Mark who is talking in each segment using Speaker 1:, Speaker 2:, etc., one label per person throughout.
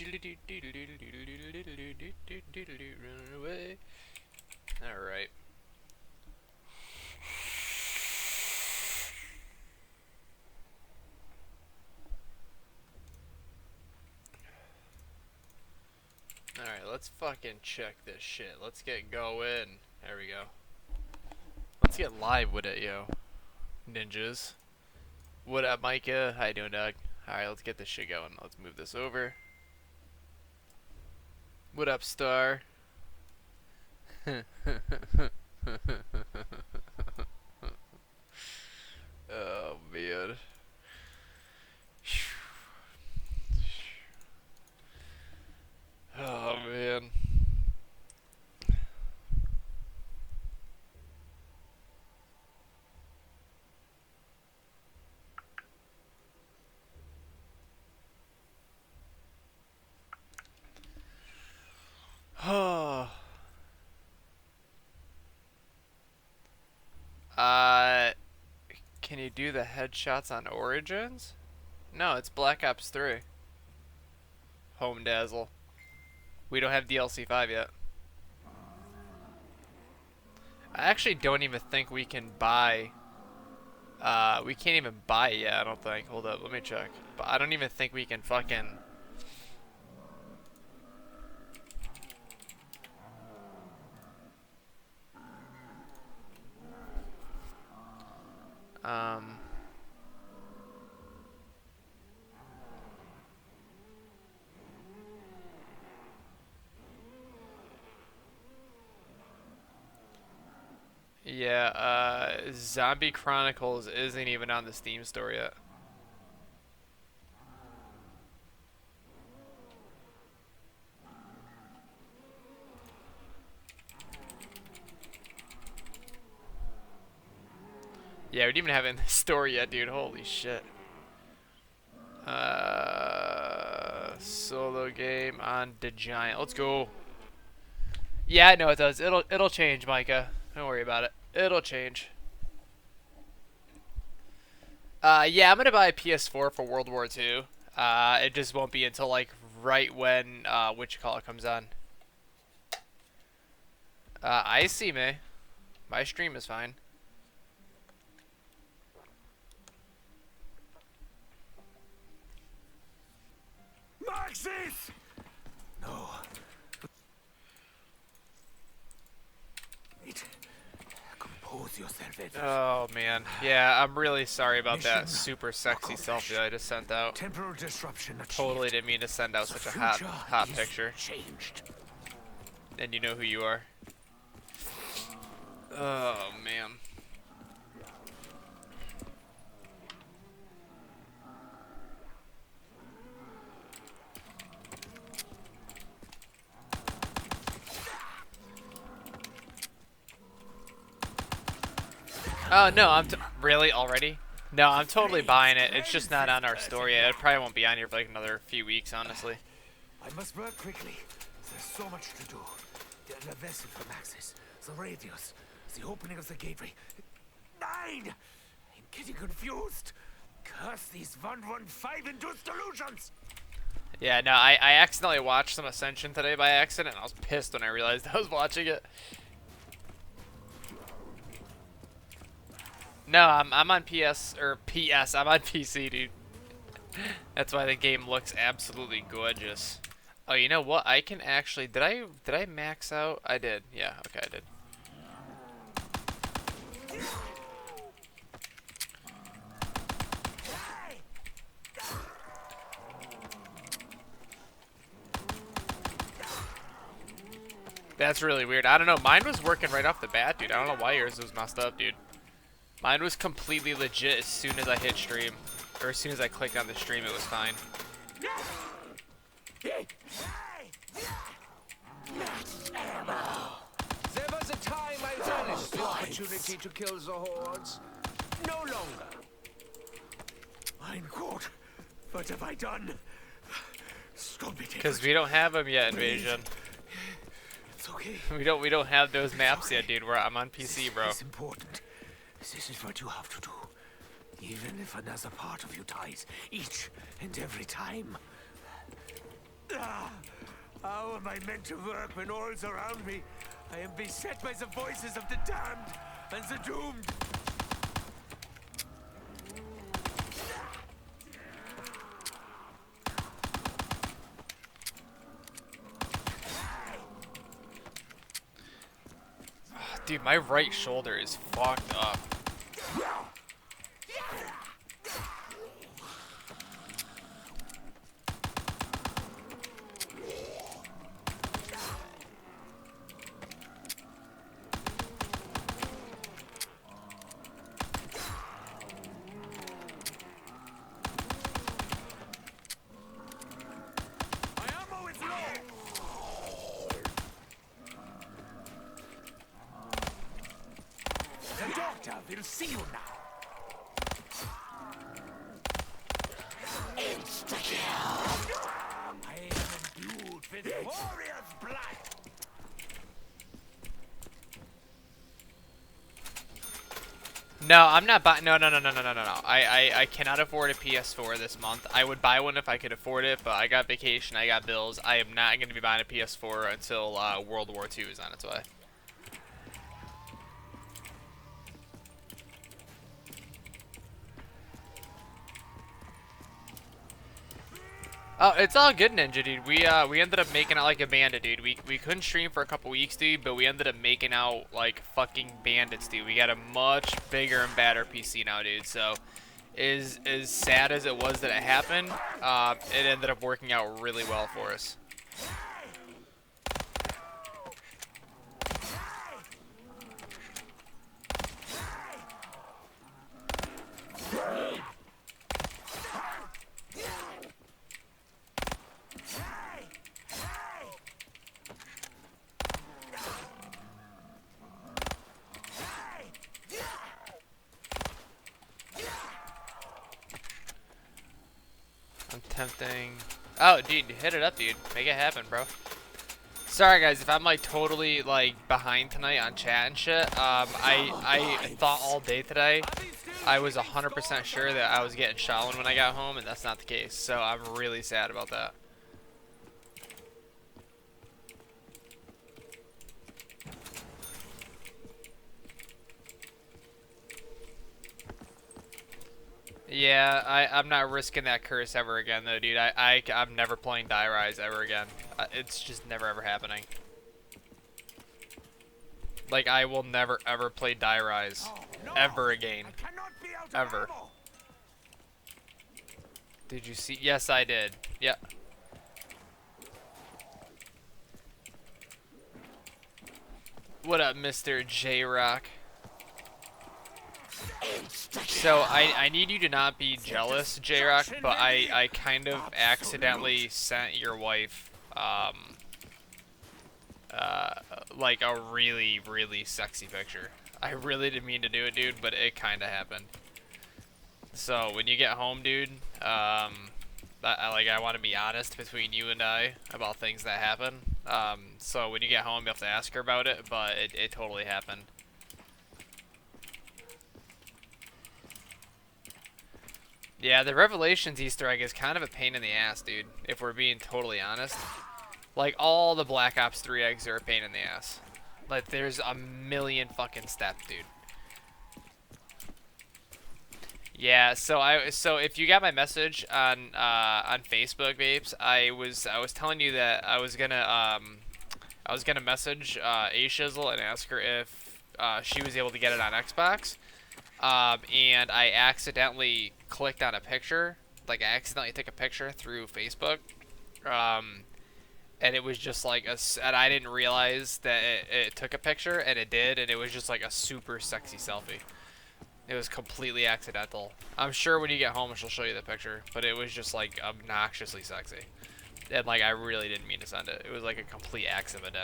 Speaker 1: Run away. Alright. Alright, let's fucking check this shit. Let's get going. There we go. Let's get live with it, yo. Ninjas. What up, Micah? How you doing, Doug? Alright, let's get this shit going. Let's move this over. What up, Star? Oh, man. Oh, man. Oh. Can you do the headshots on Origins? No, it's Black Ops 3. Home Dazzle. We don't have DLC 5 yet. I actually don't even think we can buy. We can't even buy it yet, I don't think. Hold up, let me check. But I don't even think we can fucking. Yeah, Zombie Chronicles isn't even on the Steam store yet. Yeah, we didn't even have it in the store yet, dude. Holy shit. Solo game on the Giant. Let's go. Yeah, I know it does. It'll change, Micah. Don't worry about it. It'll change. Yeah, I'm gonna buy a PS4 for World War II. It just won't be until like right when what you call it comes on. I see me. My stream is fine.
Speaker 2: Maxis! No. Wait. Compose yourself, Edward.
Speaker 1: Oh man, yeah, I'm really sorry about that super sexy selfie I just sent out.
Speaker 2: Temporal disruption achieved.
Speaker 1: Totally didn't mean to send out such a hot picture.
Speaker 2: Changed.
Speaker 1: And you know who you are. Oh man. Oh no, really already? No, I'm totally buying it. It's just not on our store yet. It probably won't be on here for like another few weeks, honestly.
Speaker 2: I must work quickly. There's so much to do. The vessel for Maxis, the radius, the opening of the gateway. 9! I'm getting confused. Curse these 115 induced delusions!
Speaker 1: Yeah, no, I accidentally watched some Ascension today by accident, and I was pissed when I realized I was watching it. No, I'm on PS, or PS, I'm on PC, dude. That's why the game looks absolutely gorgeous. Oh, you know what? I can actually, did I max out? I did. Yeah, okay, I did. That's really weird. I don't know. Mine was working right off the bat, dude. I don't know why yours was messed up, dude. Mine was completely legit as soon as I hit stream. Or as soon as I clicked on the stream, it was fine.
Speaker 3: There was a time I relished the opportunity to kill the hordes. No longer.
Speaker 2: Mein Gott, what have I done? Stop it.
Speaker 1: Because we don't have them yet, Invasion.
Speaker 2: It's okay.
Speaker 1: We don't have those maps yet, dude. I'm on PC, bro.
Speaker 2: It's important. This is what you have to do. Even if another part of you dies, each and every time. Ah, how am I meant to work when all's around me? I am beset by the voices of the damned and the doomed.
Speaker 1: Dude, my right shoulder is fucked up.
Speaker 2: My ammo is low. The doctor will see you now. Insta-kill! I am imbued with warrior's blood.
Speaker 1: No, I'm not buying. No. I cannot afford a PS4 this month. I would buy one if I could afford it, but I got vacation, I got bills. I am not going to be buying a PS4 until World War II is on its way. Oh, it's all good, Ninja, dude. We ended up making out like a bandit, dude. We couldn't stream for a couple weeks, dude, but we ended up making out like fucking bandits, dude. We got a much bigger and badder PC now, dude. So, as sad as it was that it happened, it ended up working out really well for us. I'm tempting. Oh, dude, hit it up, dude. Make it happen, bro. Sorry, guys, if I'm like totally like behind tonight on chat and shit. I thought all day today I was 100% sure that I was getting Shaolin when I got home, and that's not the case. So I'm really sad about that. Yeah, I'm not risking that curse ever again, though, dude. I'm never playing Die Rise ever again. It's just never ever happening. Like, I will never ever play Die Rise ever again. Ever. Did you see? Yes, I did. Yeah. What up, Mr. J-Rock? So, I need you to not be jealous, J-Rock, but I kind of accidentally sent your wife, like a really, really sexy picture. I really didn't mean to do it, dude, but it kind of happened. So, when you get home, dude, I want to be honest between you and I about things that happen. So when you get home, you have to ask her about it, but it totally happened. Yeah, the Revelations Easter egg is kind of a pain in the ass, dude, if we're being totally honest. Like, all the Black Ops 3 eggs are a pain in the ass. Like, there's a million fucking steps, dude. Yeah, so if you got my message on Facebook, Vapes, I was telling you that I was gonna message A Shizzle and ask her if she was able to get it on Xbox. And I accidentally clicked on a picture. Like, I accidentally took a picture through Facebook. And it was just like and I didn't realize that it took a picture, and it did, and it was just like a super sexy selfie. It was completely accidental. I'm sure when you get home she'll show you the picture, but it was just like obnoxiously sexy. And like, I really didn't mean to send it. It was like a complete accident.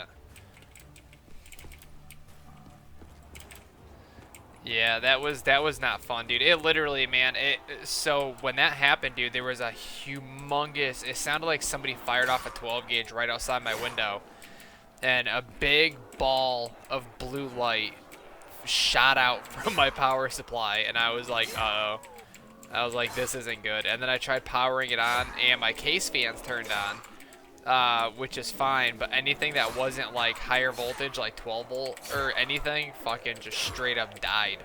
Speaker 1: Yeah, that was not fun, dude. It literally, man, so when that happened, dude, there was a humongous, it sounded like somebody fired off a 12 gauge right outside my window, and a big ball of blue light shot out from my power supply, and I was like, uh-oh. I was like, this isn't good. And then I tried powering it on, and my case fans turned on. which is fine, but anything that wasn't like higher voltage, like 12 volt or anything, fucking just straight up died.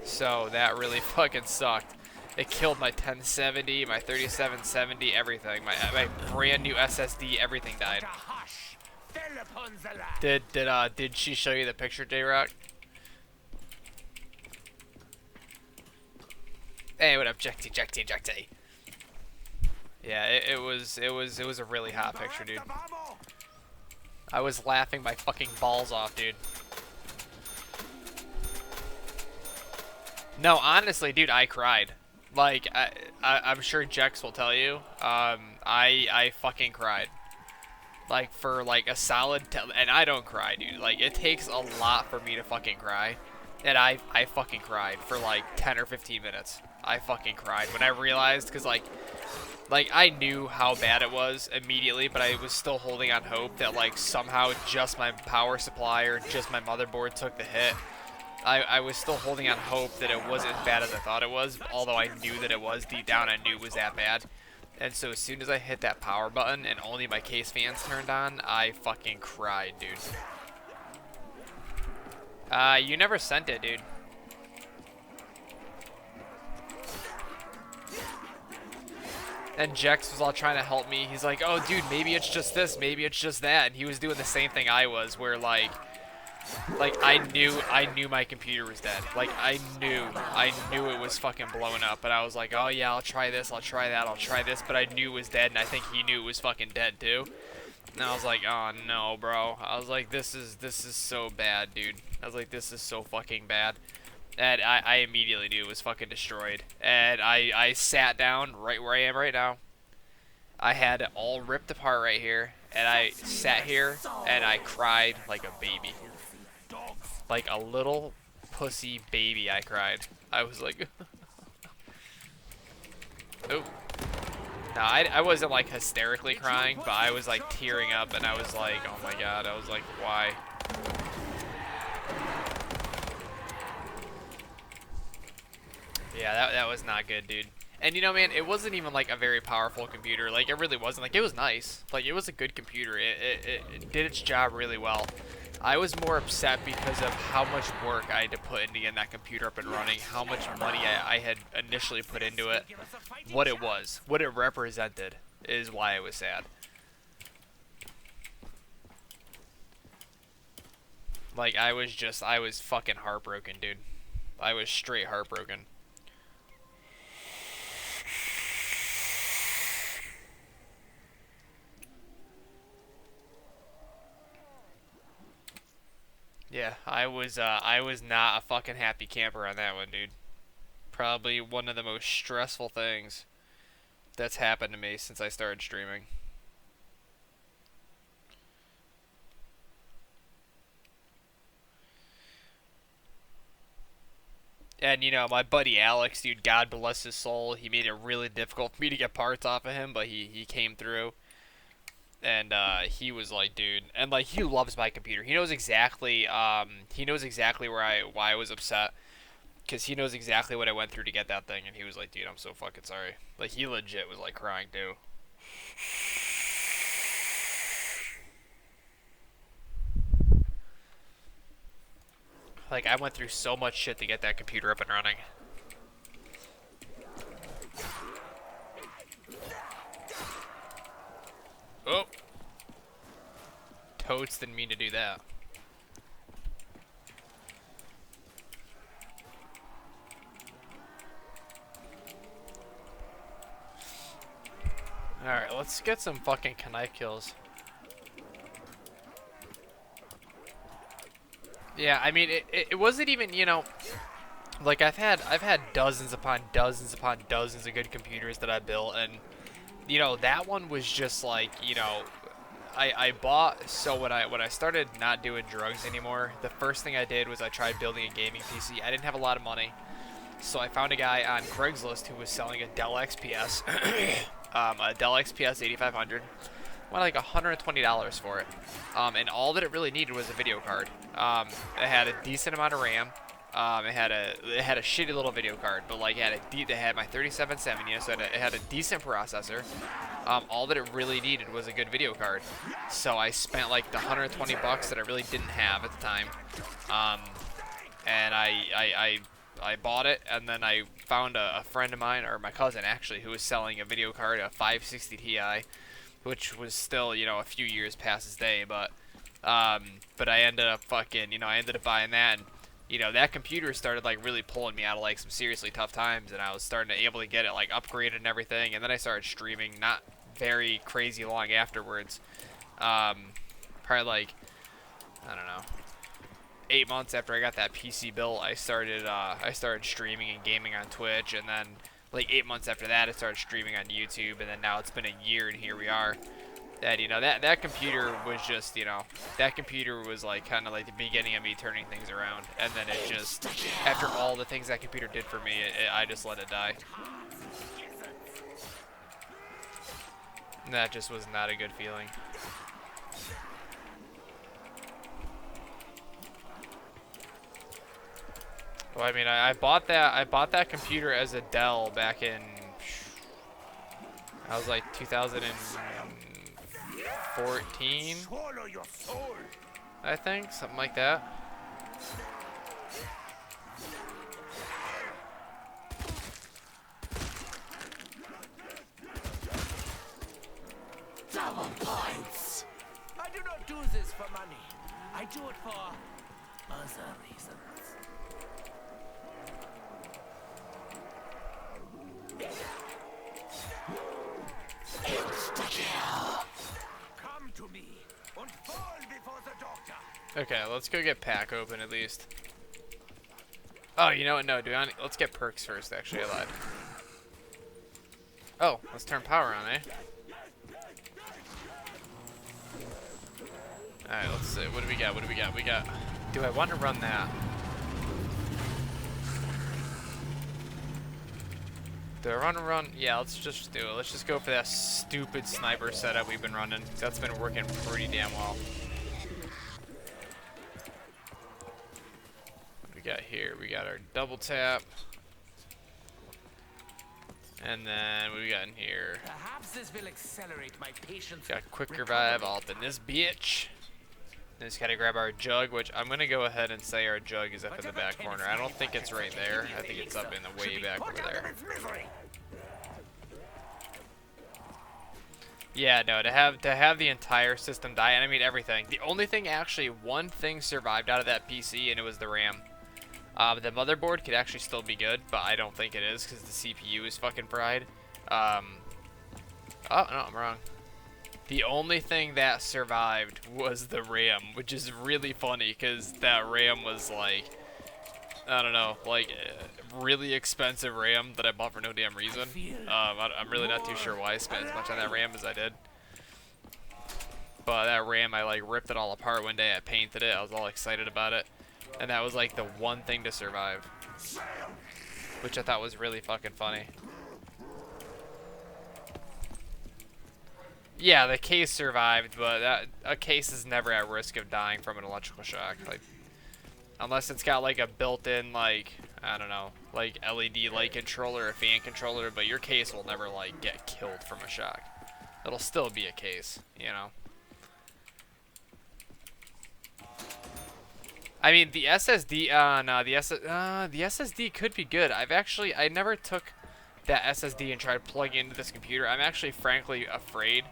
Speaker 1: So that really fucking sucked. It killed my 1070, my 3770, everything. My brand new SSD, everything died. Did she show you the picture, J-Rock? Hey, what up, Jecty? Yeah, it was a really hot picture, dude. I was laughing my fucking balls off, dude. No, honestly, dude, I cried. Like, I'm sure Jex will tell you. I fucking cried. Like, for like a solid, and I don't cry, dude. Like, it takes a lot for me to fucking cry, and I fucking cried for like 10 or 15 minutes. I fucking cried when I realized, because like I knew how bad it was immediately, but I was still holding on hope that like somehow just my power supply or just my motherboard took the hit. I was still holding on hope that it wasn't as bad as I thought it was, although I knew that it was. Deep down, I knew it was that bad. And so as soon as I hit that power button and only my case fans turned on, I fucking cried, dude. You never sent it, dude. And Jex was all trying to help me. He's like, oh, dude, maybe it's just this, maybe it's just that. And he was doing the same thing I was, where like I knew my computer was dead. Like I knew it was fucking blowing up, but I was like, oh yeah, I'll try this, I'll try that, I'll try this, but I knew it was dead, and I think he knew it was fucking dead too. And I was like, oh no, bro. I was like, this is so bad, dude. I was like, this is so fucking bad. And I immediately knew it was fucking destroyed. And I sat down right where I am right now. I had it all ripped apart right here, and I sat here and I cried like a baby. Like a little pussy baby, I cried. I was like, oh. No, I wasn't like hysterically crying, but I was like tearing up, and I was like, oh my god. I was like, why? Yeah, that was not good, dude. And you know, man, it wasn't even like a very powerful computer. Like, it really wasn't. Like, it was nice. Like, it was a good computer. It did its job really well. I was more upset because of how much work I had to put into getting that computer up and running, how much money I had initially put into it, what it was, what it represented is why I was sad. Like, I was fucking heartbroken, dude. I was straight heartbroken. Yeah, I was not a fucking happy camper on that one, dude. Probably one of the most stressful things that's happened to me since I started streaming. And, you know, my buddy Alex, dude, God bless his soul, he made it really difficult for me to get parts off of him, but he came through. And he was like, dude, and like he loves my computer. He knows exactly why I was upset, because he knows exactly what I went through to get that thing. And he was like, dude, I'm so fucking sorry. Like, he legit was like crying too. Like, I went through so much shit to get that computer up and running. Oh. Totes didn't mean to do that. Alright, let's get some fucking knife kills. Yeah, I mean, it wasn't even, you know, like I've had dozens upon dozens upon dozens of good computers that I built, and you know, that one was just like, you know, I bought, so when I started not doing drugs anymore, the first thing I did was I tried building a gaming PC. I didn't have a lot of money, so I found a guy on Craigslist who was selling a Dell XPS, a Dell XPS 8500. Went like $120 for it, and all that it really needed was a video card. It had a decent amount of RAM, It had a shitty little video card, but like it had my 3770, so it had a decent processor. All that it really needed was a good video card. So I spent like the $120 that I really didn't have at the time, and I bought it, and then I found a friend of mine, or my cousin actually, who was selling a video card, a 560 Ti, which was still, a few years past his day, but I ended up buying that, and that computer started like really pulling me out of like some seriously tough times, and I was starting to able to get it like upgraded and everything, and then I started streaming not very crazy long afterwards. Probably like, I don't know, 8 months after I got that PC built, I started streaming and gaming on Twitch, and then like 8 months after that, I started streaming on YouTube, and then now it's been a year, and here we are. That computer was just, that computer was like kind of like the beginning of me turning things around, and then it just, after all the things that computer did for me, I just let it die. And that just was not a good feeling. Well, I mean, I bought that computer as a Dell back in, I was like 2014, I think, something like that.
Speaker 2: Double points.
Speaker 3: I do not do this for money. I do it for other reasons.
Speaker 2: Insta-kill. Come to me and fall before the doctor.
Speaker 1: Okay, let's go get pack open at least. Oh, you know what? No, let's get perks first, actually. I lied. Oh, let's turn power on, eh? Alright, let's see. What do we got? Do I want to run that? Do I want to run? Yeah, let's just do it. Let's just go for that stupid sniper setup we've been running. That's been working pretty damn well. What do we got here? We got our double tap. And then what do we got in here?
Speaker 3: Perhaps this will accelerate my patient's
Speaker 1: Got quick revive all up in this bitch. Just gotta grab our jug, which I'm gonna go ahead and say our jug is up in the back corner. I don't think it's right there. I think it's up in the way back over there. Yeah, no, to have the entire system die, and I mean everything. The only thing, actually, one thing survived out of that PC, and it was the RAM. The motherboard could actually still be good, but I don't think it is because the CPU is fucking fried. Oh no, I'm wrong. The only thing that survived was the RAM, which is really funny because that RAM was like, I don't know, like really expensive RAM that I bought for no damn reason. I'm really not too sure why I spent as much on that RAM as I did. But that RAM, I like ripped it all apart one day. I painted it. I was all excited about it, and that was like the one thing to survive, which I thought was really fucking funny. Yeah, the case survived, but a case is never at risk of dying from an electrical shock, like, unless it's got like a built-in, like, I don't know, like LED light controller or fan controller, but your case will never like get killed from a shock. It'll still be a case, I mean, the SSD, no, the SSD could be good. I never took that SSD and tried plugging into this computer. I'm actually frankly afraid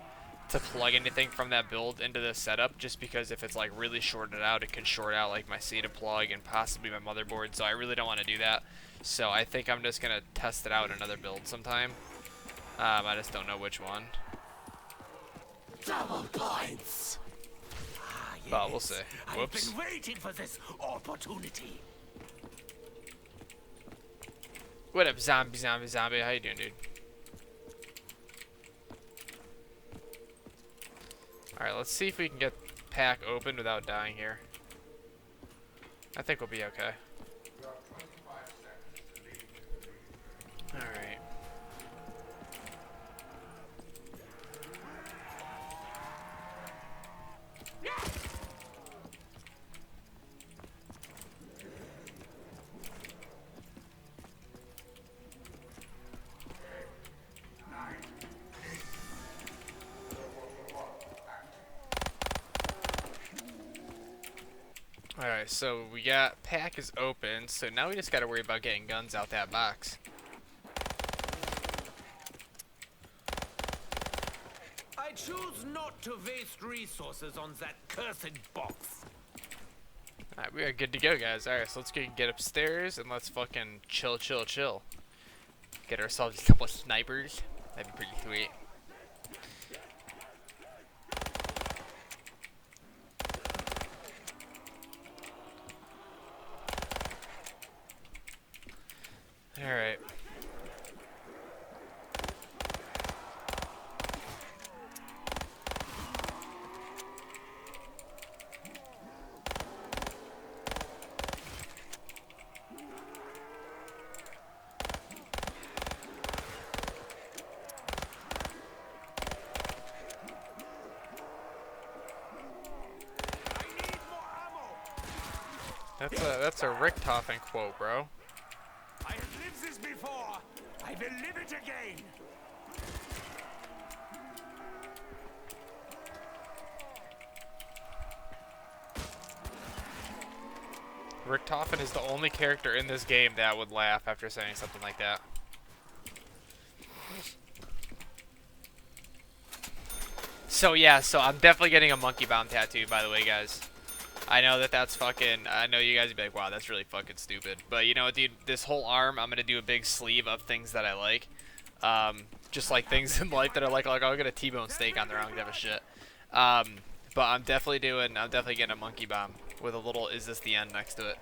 Speaker 1: to plug anything from that build into this setup, just because if it's like really shorted out, it could short out like my SATA plug and possibly my motherboard, so I really don't want to do that. So I think I'm just gonna test it out in another build sometime. I just don't know which one.
Speaker 2: Double points.
Speaker 1: But we'll see. Whoops.
Speaker 2: I've been waiting for this opportunity.
Speaker 1: What up, zombie? How you doing, dude? Alright, let's see if we can get pack open without dying here. I think we'll be okay. Alright. Alright, so we got pack is open, so now we just gotta worry about getting guns out that box.
Speaker 2: I choose not to waste resources on that cursed box.
Speaker 1: Alright, we are good to go, guys. Alright, so let's get upstairs and let's fucking chill. Get ourselves a couple of snipers. That'd be pretty sweet. Alright. That's a Richtofen quote, bro.
Speaker 2: I have lived this before. I will live it again.
Speaker 1: Richtofen is the only character in this game that would laugh after saying something like that. So yeah, so I'm definitely getting a monkey bomb tattoo, by the way, guys. I know that's fucking, I know you guys would be like, wow, that's really fucking stupid. But you know what, dude, this whole arm, I'm going to do a big sleeve of things that I like. Just like things in life that are like I'll get a T-bone steak on there, I don't give a shit. But I'm definitely getting a monkey bomb with a little, is this the end next to it.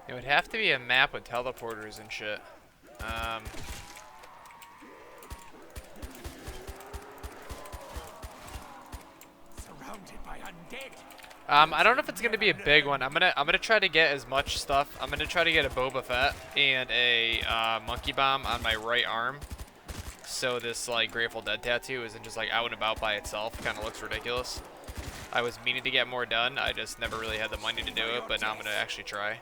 Speaker 1: It would have to be a map with teleporters and shit.
Speaker 2: Surrounded by undead.
Speaker 1: I don't know if it's gonna be a big one. I'm gonna try to get as much stuff. I'm gonna try to get a Boba Fett and a monkey bomb on my right arm. So this like Grateful Dead tattoo isn't just like out and about by itself. Kind of looks ridiculous. I was meaning to get more done. I just never really had the money to do it, but now I'm gonna actually try.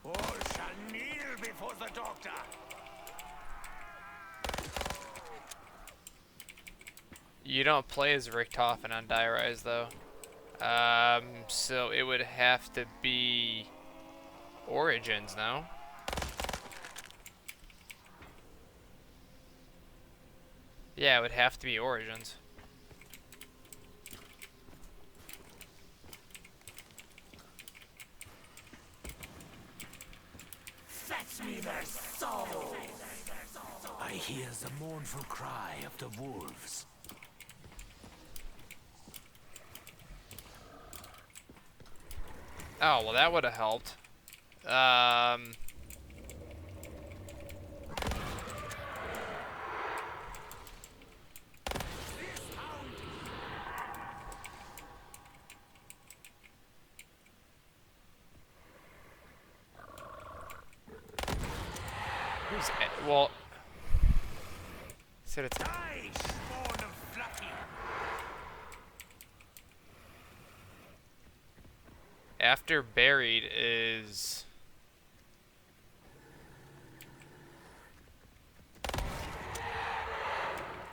Speaker 2: All shall kneel before the doctor.
Speaker 1: You don't play as Richtofen on Die Rise though. So it would have to be Origins, no? Yeah, it would have to be Origins.
Speaker 2: Fetch me their souls. I hear the mournful cry of the wolves.
Speaker 1: Oh, well that would have helped. Well, said it's
Speaker 2: Die, spawn of Fluffy.
Speaker 1: after buried is.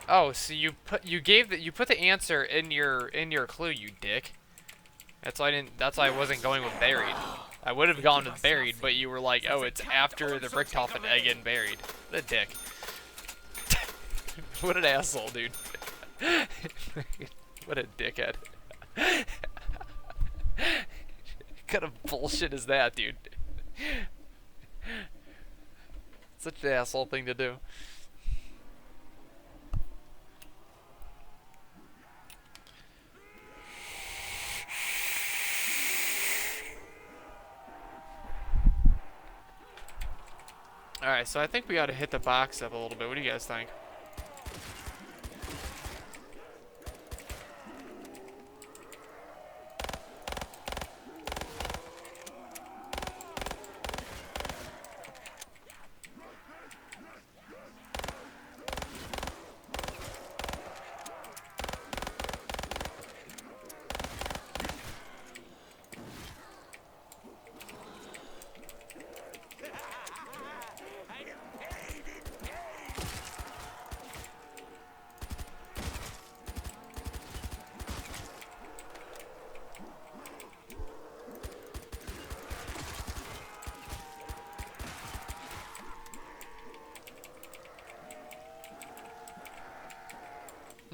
Speaker 1: Oh, so you put the answer in your clue, you dick. That's why I wasn't going with buried. I would have gone with buried, but you were like, oh, it's after the Richtofen egg and buried. What a dick. What an asshole, dude. What a dickhead. What kind of bullshit is that, dude? Such an asshole thing to do. Alright, so I think we ought to hit the box up a little bit. What do you guys think?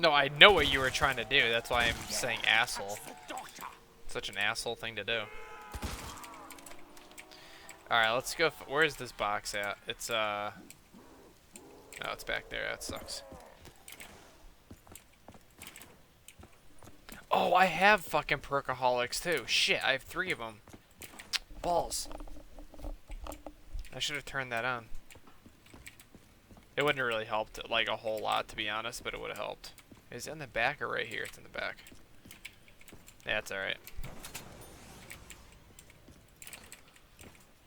Speaker 1: No, I know what you were trying to do. That's why I'm saying asshole. Such an asshole thing to do. Alright, let's go. Where's this box at? It's, oh, it's back there. That sucks. Oh, I have fucking perkaholics too. Shit, I have 3 of them. Balls. I should have turned that on. It wouldn't have really helped, like, a whole lot, to be honest, but it would have helped. Is it in the back or right here? It's in the back. Yeah, it's alright.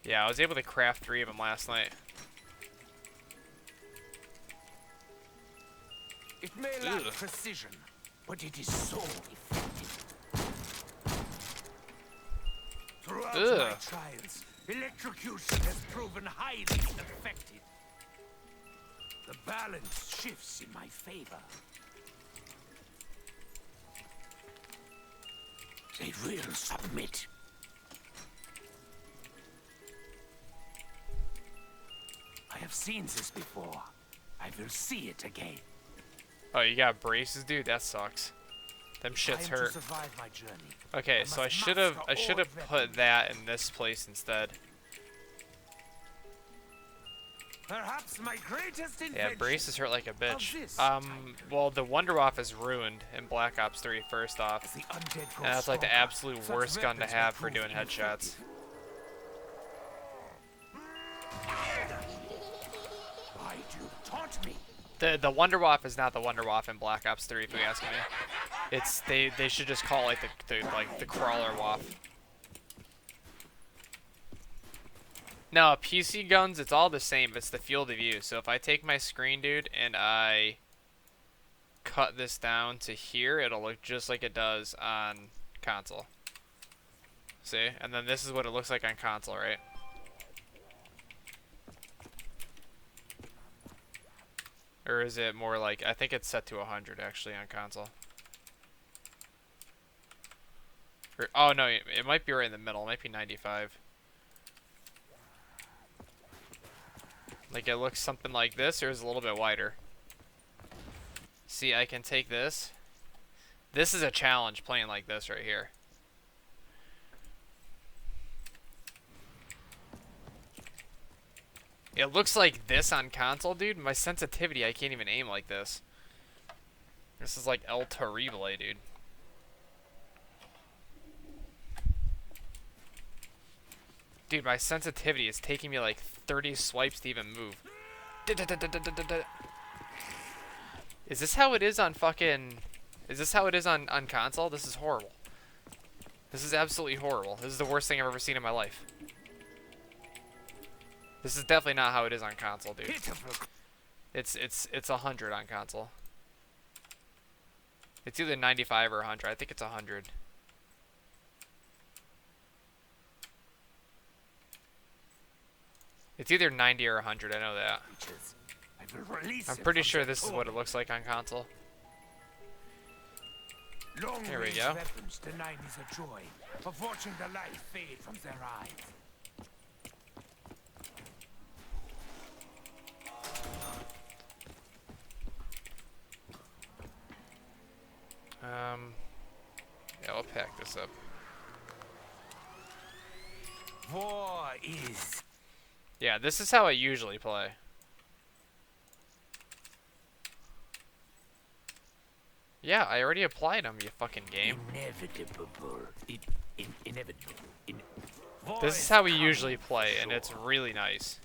Speaker 1: Yeah, I was able to craft 3 of them last night.
Speaker 2: It may lack precision, but it is so effective. Throughout my trials, electrocution has proven highly effective. The balance shifts in my favor. They will submit. I have seen this before. I will see it again.
Speaker 1: Oh, you got braces, dude? That sucks. Them shits hurt. Okay, so I should have put that in this place instead.
Speaker 2: Perhaps my greatest invention.
Speaker 1: Yeah, braces hurt like a bitch. Well, the Wonderwaff is ruined in Black Ops 3 first off. And that's like the absolute worst gun to have for doing headshots.
Speaker 2: Why do you taunt me?
Speaker 1: The Wonderwaff is not the Wonderwaff in Black Ops 3, if you ask me. It's they should just call it like the Crawler Waff. No, PC guns, it's all the same. It's the field of view. So if I take my screen, dude, and I cut this down to here, it'll look just like it does on console. See? And then this is what it looks like on console, right? Or is it more like, I think it's set to 100 actually on console. Or, oh no, it might be right in the middle. It might be 95. Like it looks something like this, or is it a little bit wider? See, I can take this. This is a challenge playing like this right here. It looks like this on console, dude. My sensitivity, I can't even aim like this. This is like El Terrible, dude. Dude, my sensitivity is taking me like 30 swipes to even move. Is this how it is on fucking... Is this how it is on console? This is horrible. This is absolutely horrible. This is the worst thing I've ever seen in my life. This is definitely not how it is on console, dude. It's 100 on console. It's either 95 or 100. I think it's 100. It's either 90 or 100. I know that. I'm pretty sure this is what it looks like on console. Here we go.
Speaker 2: Weapons deny me the joy of watching the light fade from their eyes.
Speaker 1: Yeah, I'll pack this up.
Speaker 2: War is.
Speaker 1: Yeah, this is how I usually play. Yeah, I already applied them, you fucking game. This is how we usually play, and it's really nice.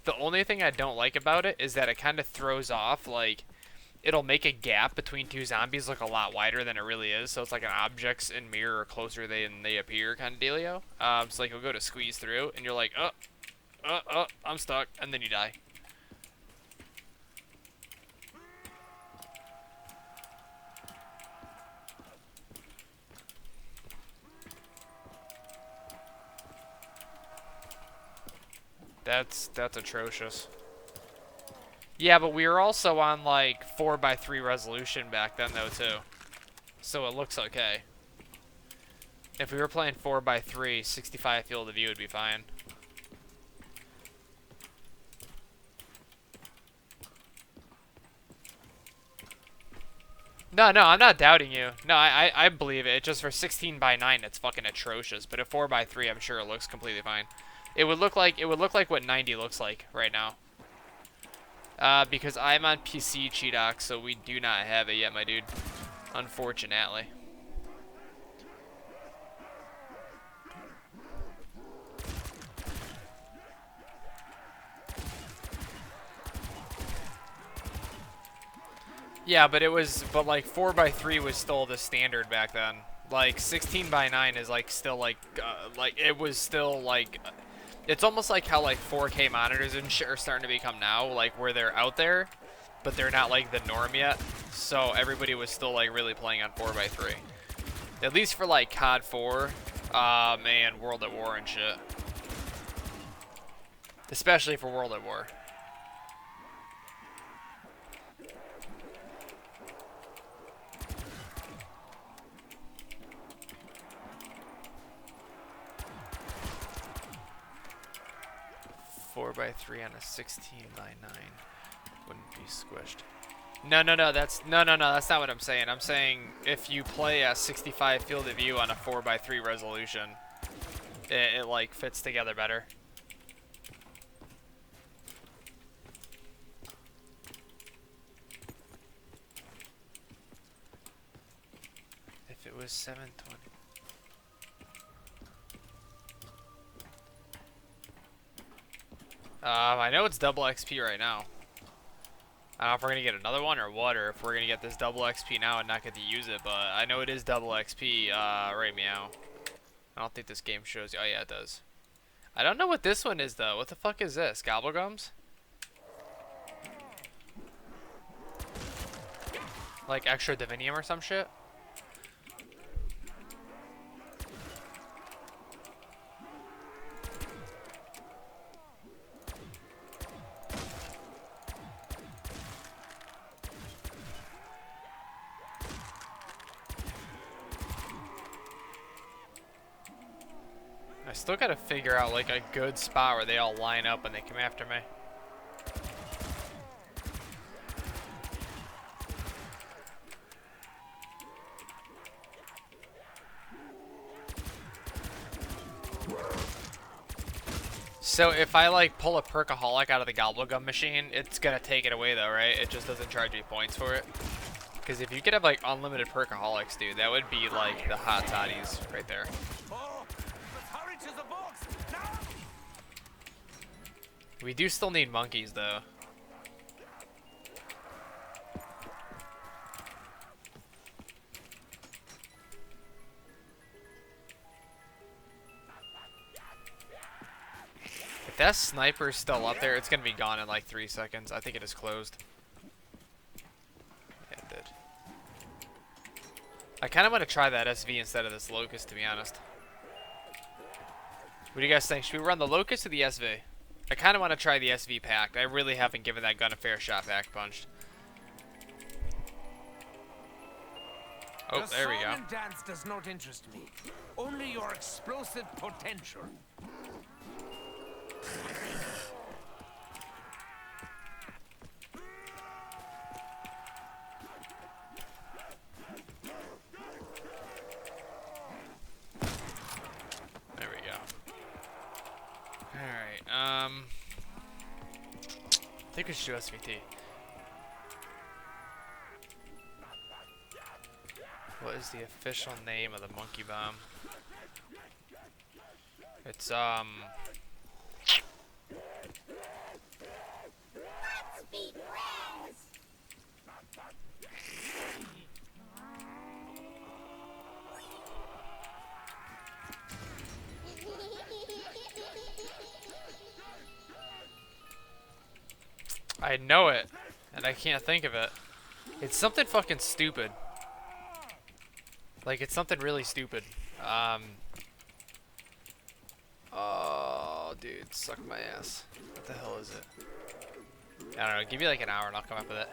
Speaker 1: The only thing I don't like about it is that it kind of throws off, like, it'll make a gap between two zombies look a lot wider than it really is, so it's like an objects and mirror are closer than they appear kind of dealio. So like you'll go to squeeze through, and you're like, I'm stuck, and then you die. That's atrocious. Yeah, but we were also on like 4x3 resolution back then though too. So it looks okay. If we were playing 4x3, 65 field of view would be fine. No, no, I'm not doubting you. No, I believe it. Just for 16 by 9, it's fucking atrocious. But at 4 by 3, I'm sure it looks completely fine. It would look like what 90 looks like right now. Because I'm on PC Cheetox, so we do not have it yet, my dude. Unfortunately. Yeah, but like 4 by 3 was still the standard back then. Like 16 by 9 is like still like it was still like, it's almost like how like 4K monitors and shit are starting to become now, like where they're out there, but they're not like the norm yet. So everybody was still like really playing on 4 by 3. At least for like COD 4, man, World at War and shit. Especially for World at War. Four by 3 on a 16 by 9 wouldn't be squished. No, that's not what I'm saying. I'm saying if you play a 65 field of view on a 4 by 3 resolution, it like fits together better. If it was 720. I know it's double XP right now. I don't know if we're gonna get another one or what, or if we're gonna get this double XP now and not get to use it, but I know it is double XP, right meow. I don't think this game shows you. Oh yeah, it does. I don't know what this one is though. What the fuck is this? Gobblegums? Like extra divinium or some shit? I still gotta figure out like a good spot where they all line up and they come after me. So if I like pull a perkaholic out of the gobblegum machine, it's gonna take it away though, right? It just doesn't charge me points for it. Because if you could have like unlimited perkaholics, dude, that would be like the hot toddies right there. We do still need monkeys though. If that sniper's still up there, it's gonna be gone in like 3 seconds. I think it is closed. Yeah, it did. I kind of want to try that SV instead of this Locust, to be honest. What do you guys think? Should we run the Locust or the SV? I kind of want to try the SV packed. I really haven't given that gun a fair shot pack punched. Oh, there we go.
Speaker 3: Your song and dance does not interest me. Only your explosive potential.
Speaker 1: There we go. Alright, I think we should do SVT. What is the official name of the monkey bomb? It's, I know it, and I can't think of it. It's something fucking stupid. Like, it's something really stupid. Oh, dude, suck my ass. What the hell is it? I don't know, give me like an hour and I'll come up with it.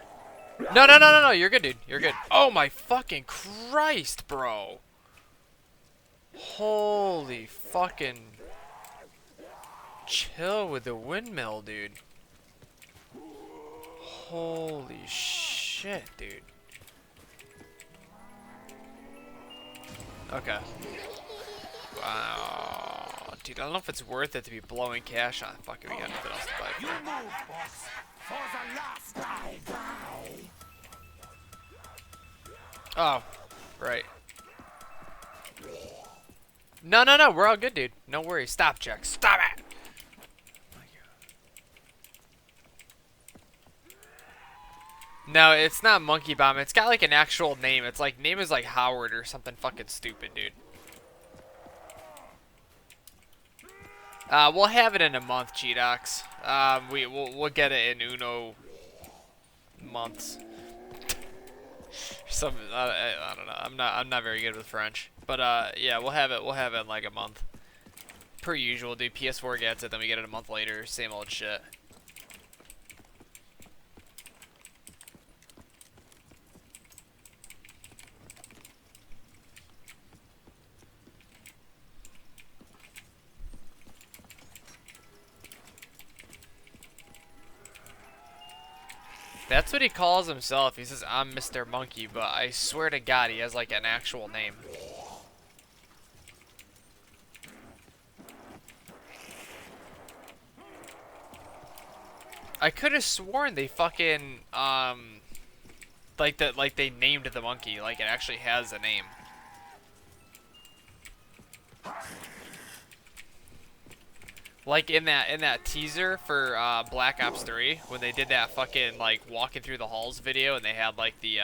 Speaker 1: No, you're good, dude. You're good. Oh my fucking Christ, bro. Holy fucking... Chill with the windmill, dude. Holy shit, dude. Okay. Wow. Dude, I don't know if it's worth it to be blowing cash on. Fuck it, we got nothing else to buy.
Speaker 2: You move, boss. For the last time.
Speaker 1: Oh, right. No, no, no, we're all good, dude. No worries. Stop, Jack. Stop it! No, it's not Monkey Bomb. It's got like an actual name. It's like, name is like Howard or something fucking stupid, dude. We'll have it in a month, G-Docs. We'll get it in uno months. Some I don't know. I'm not very good with French, but yeah, we'll have it in like a month. Per usual, dude. PS4 gets it, then we get it a month later. Same old shit. That's what he calls himself. He says, I'm Mr. Monkey, but I swear to God, he has like an actual name. I could have sworn they fucking, like they named the monkey, like it actually has a name. Like in that teaser for Black Ops 3, when they did that fucking like walking through the halls video, and they had like the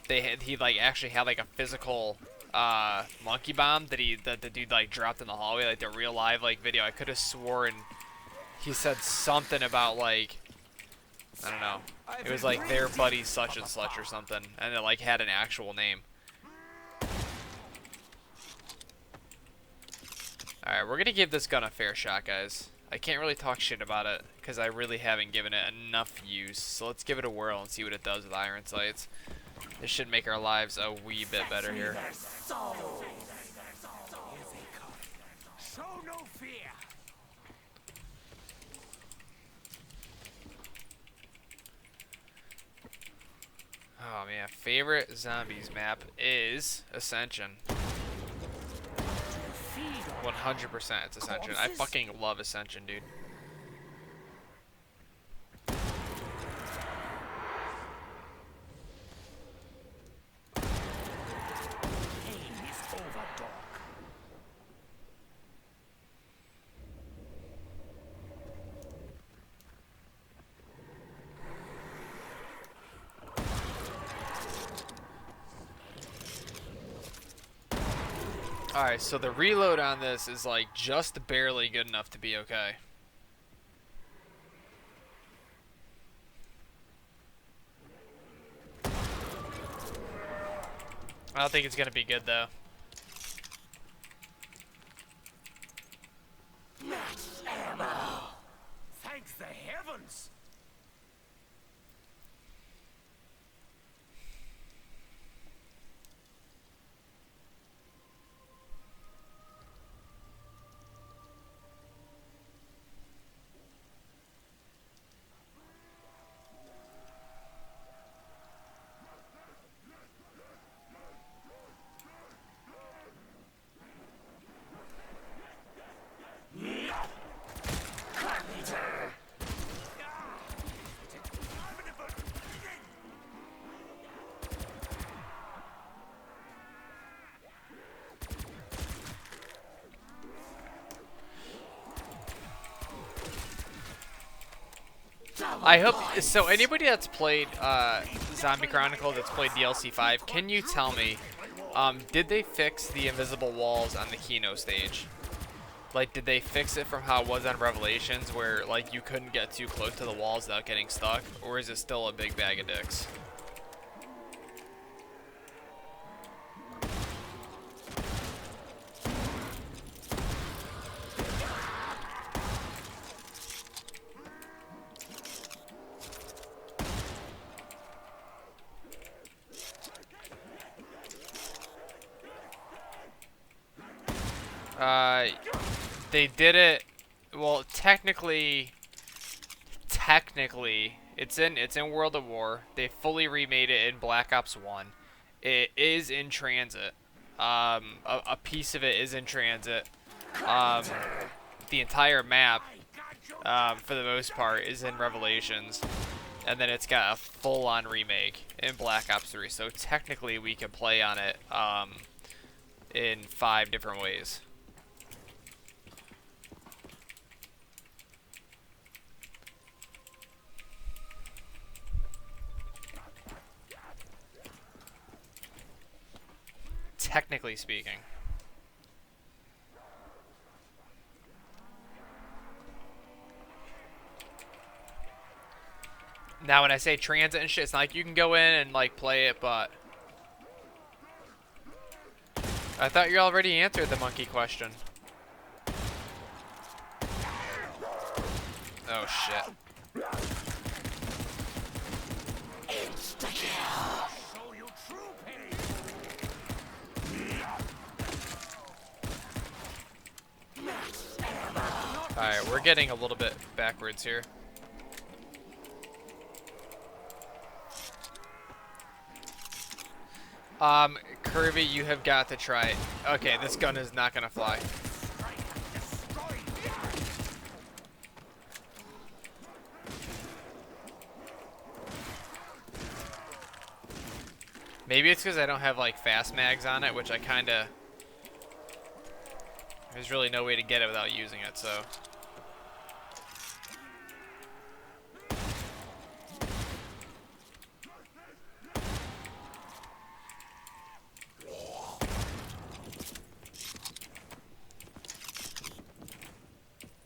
Speaker 1: he like actually had like a physical monkey bomb that the dude like dropped in the hallway, like the real live like video. I could have sworn he said something about like, I don't know. It was like their buddy such and such or something, and it like had an actual name. Alright, we're gonna give this gun a fair shot, guys. I can't really talk shit about it, because I really haven't given it enough use. So let's give it a whirl and see what it does with iron sights. This should make our lives a wee bit better here.
Speaker 2: Show no fear.
Speaker 1: Oh man, favorite zombies map is Ascension. 100% it's Ascension. I fucking love Ascension, dude. Alright, so the reload on this is like just barely good enough to be okay. I don't think it's gonna be good though.
Speaker 2: Max ammo. Thank the heavens.
Speaker 1: I hope so. Anybody that's played Zombie Chronicle, that's played DLC 5, can you tell me, did they fix the invisible walls on the Kino stage? Like, did they fix it from how it was on Revelations, where like you couldn't get too close to the walls without getting stuck, or is it still a big bag of dicks? They did it. Well, technically, it's in World of War. They fully remade it in Black Ops 1. It is in transit. a piece of it is in transit. Um, the entire map, for the most part, is in Revelations. And then it's got a full-on remake in Black Ops 3. So technically we can play on it in 5 different ways. Technically speaking. Now, when I say transit and shit, it's not like you can go in and, like, play it, but... I thought you already answered the monkey question. Oh, shit. Alright, we're getting a little bit backwards here. Kirby, you have got to try it. Okay, this gun is not gonna fly. Maybe it's because I don't have, like, fast mags on it, which I kinda... There's really no way to get it without using it, so...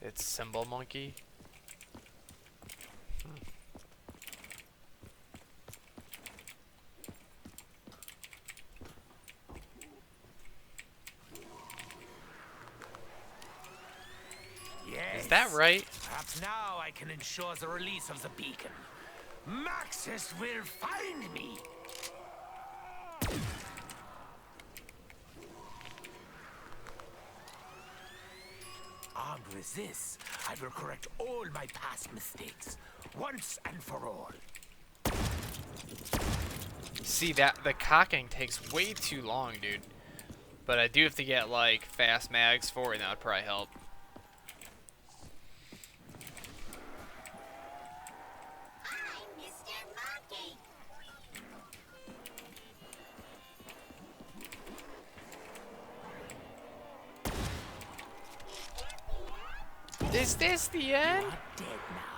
Speaker 1: It's Symbol Monkey.
Speaker 2: Yes.
Speaker 1: Is that right?
Speaker 2: Perhaps now I can ensure the release of the beacon. Maxis will find me. Armed with this, I will correct all my past mistakes, once and for all.
Speaker 1: See, that the cocking takes way too long, dude. But I do have to get, like, fast mags for it, and that would probably help. Is this the end?
Speaker 2: Not dead now.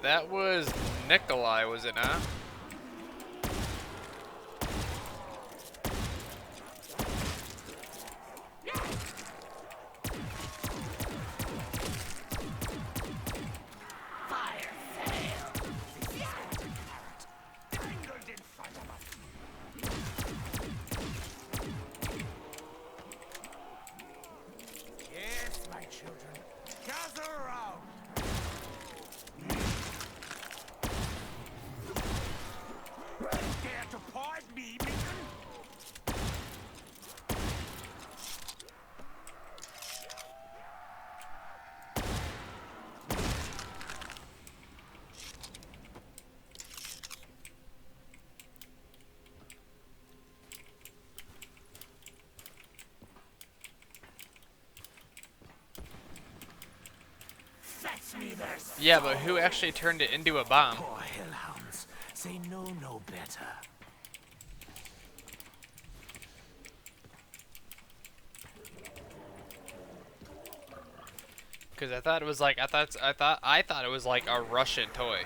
Speaker 1: That was Nikolai, was it not? Yeah, but who actually turned it into a bomb?
Speaker 2: Poor hellhounds. They know no better.
Speaker 1: Because I thought it was like I thought it was like a Russian toy.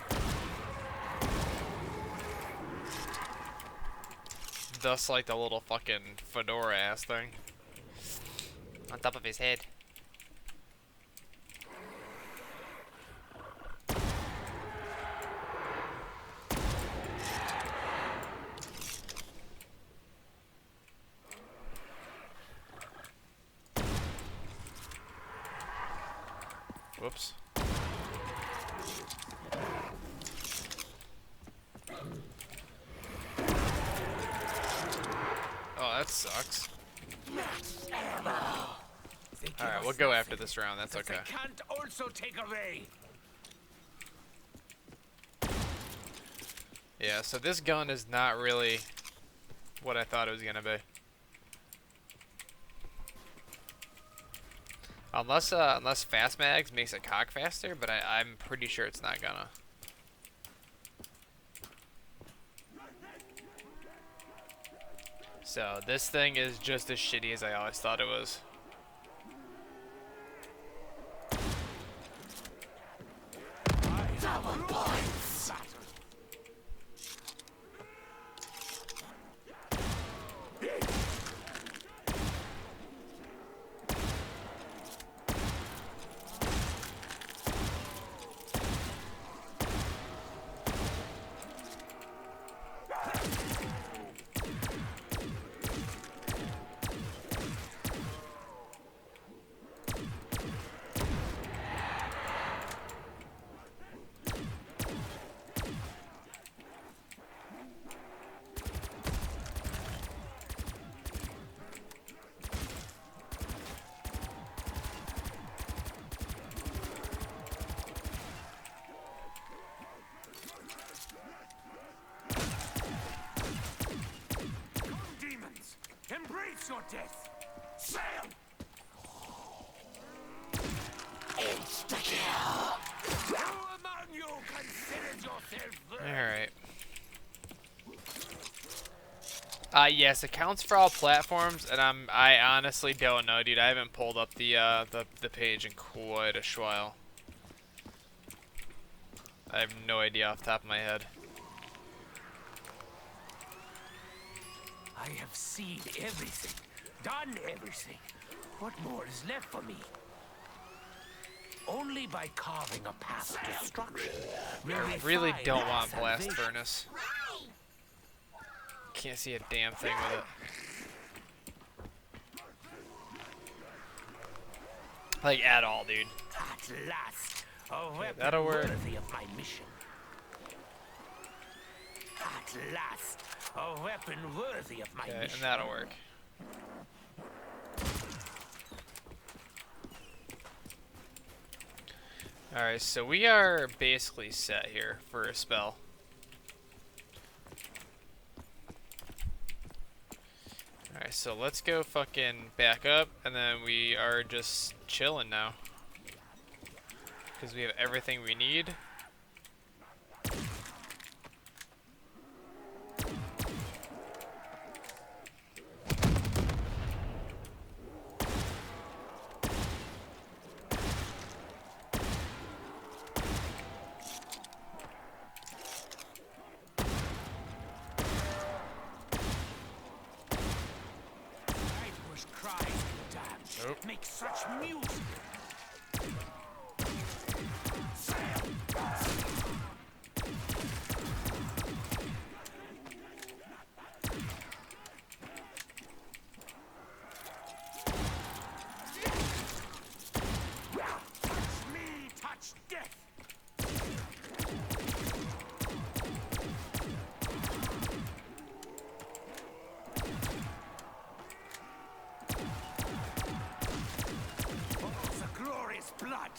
Speaker 1: Thus, like the little fucking fedora ass thing on top of his head. Whoops. Oh, that sucks. Alright, we'll go after this round. That's okay.
Speaker 3: They can't also take away.
Speaker 1: Yeah, so this gun is not really what I thought it was gonna be. Unless fast mags makes it cock faster, but I'm pretty sure it's not gonna. So this thing is just as shitty as I always thought it was.
Speaker 2: Double points. Embrace your death! Sail! Insta-kill! Who among you considers yourself
Speaker 1: Alright. Yes, it counts for all platforms, and I honestly don't know, dude. I haven't pulled up the page in quite a while. I have no idea off the top of my head.
Speaker 2: I have seen everything, done everything. What more is left for me? Only by carving a path to destruction will
Speaker 1: I
Speaker 2: we
Speaker 1: really
Speaker 2: find
Speaker 1: don't
Speaker 2: our
Speaker 1: want Blast
Speaker 2: salvation.
Speaker 1: Furnace. Can't see a damn thing with it. Like, at all, dude.
Speaker 2: At last, a weapon
Speaker 1: that'll work.
Speaker 2: worthy of my mission. At last, a weapon worthy of my
Speaker 1: Okay,
Speaker 2: mission.
Speaker 1: and that'll work. Alright, so we are basically set here for a spell. Alright, so let's go fucking back up, and then we are just chilling now. Because we have everything we need.
Speaker 2: Nightwish cries and damn.
Speaker 1: Nope.
Speaker 2: Make such music. Touch me, touch death. Oh, the glorious blood.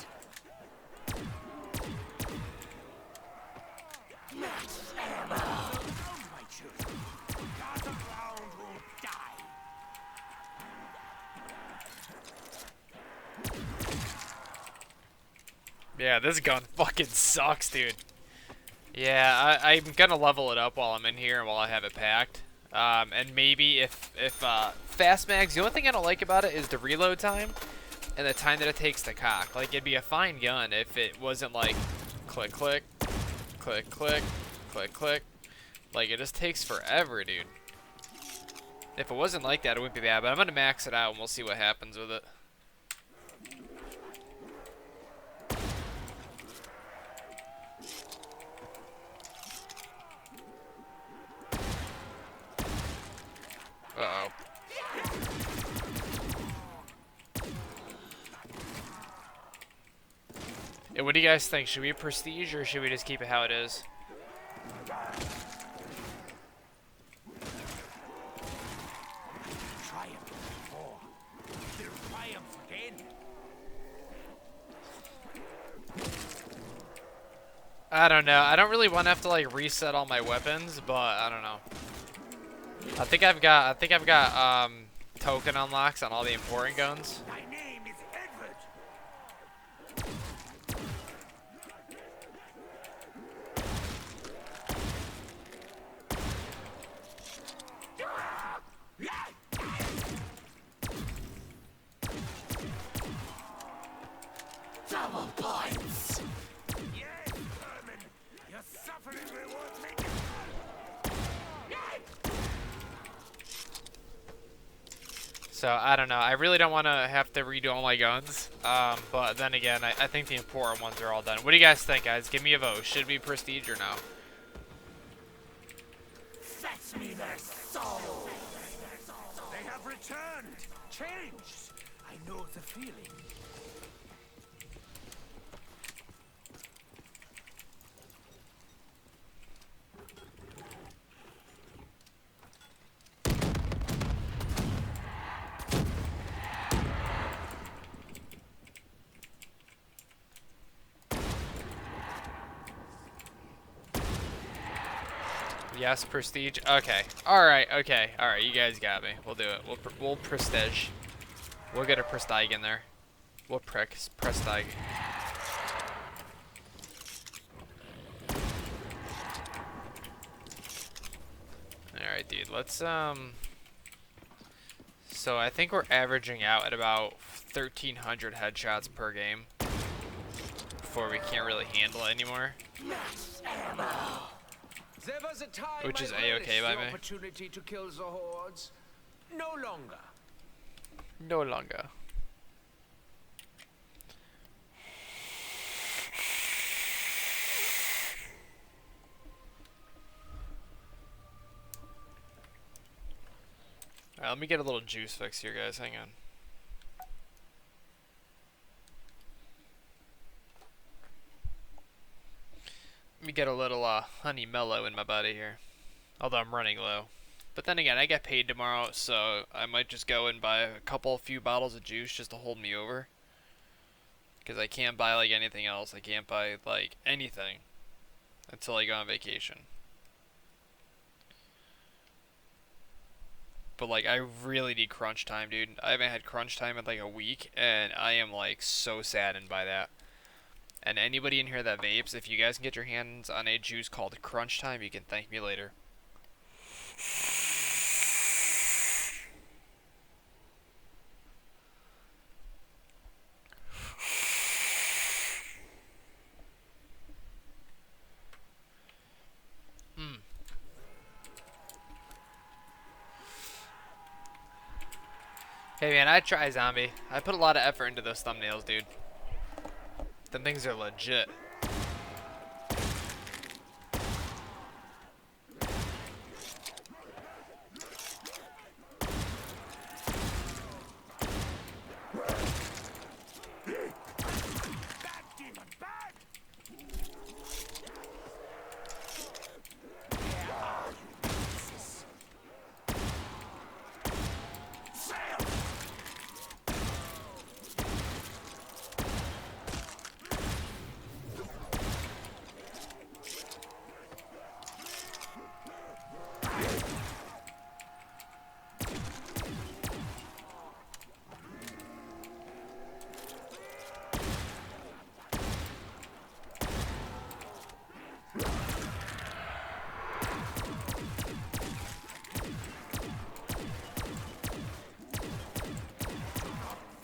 Speaker 2: Max ammo. Around, my children. Gather round who die.
Speaker 1: Yeah, this gun fucking sucks, dude. Yeah, I'm gonna level it up while I'm in here and while I have it packed. And maybe if fast mags, the only thing I don't like about it is the reload time and the time that it takes to cock. Like, it'd be a fine gun if it wasn't like click, click, click, click, click, click. Like, it just takes forever, dude. If it wasn't like that, it wouldn't be bad. But I'm gonna max it out and we'll see what happens with it. Uh-oh. Yeah, what do you guys think? Should we prestige or should we just keep it how it is?
Speaker 2: Triumph triumph again.
Speaker 1: I don't know. I don't really want to have to like reset all my weapons, but I don't know. I think I've got token unlocks on all the important guns.
Speaker 2: My name is Edward. Double points. Yes, Herman. Your suffering rewards me.
Speaker 1: So I don't know. I really don't want to have to redo all my guns. But then again, I think the important ones are all done. What do you guys think, guys? Give me a vote. Should it be prestige or no?
Speaker 2: Fetch me their soul. They have returned, changed. I know the feeling.
Speaker 1: Yes, prestige. Okay. All right. Okay. All right. You guys got me. We'll do it. We'll prestige. We'll get a prestige in there. We'll prestige. All right, dude. Let's So I think we're averaging out at about 1,300 headshots per game before we can't really handle it anymore.
Speaker 3: There was a time
Speaker 1: Which is
Speaker 3: I
Speaker 1: A-okay
Speaker 3: relished
Speaker 1: by
Speaker 3: the
Speaker 1: me.
Speaker 3: opportunity to kill the hordes. No longer.
Speaker 1: No longer. Alright, let me get a little juice fix here, guys. Hang on. Let me get a little honey mellow in my body here. Although I'm running low. But then again, I get paid tomorrow, so I might just go and buy a few bottles of juice just to hold me over. Because I can't buy like anything else. I can't buy like anything until I go on vacation. But like, I really need crunch time, dude. I haven't had crunch time in like a week, and I am like so saddened by that. And anybody in here that vapes, if you guys can get your hands on a juice called Crunch Time, you can thank me later. Hey man, I try zombie. I put a lot of effort into those thumbnails, dude. Them things are legit.
Speaker 2: Bad demon, bad. Sail.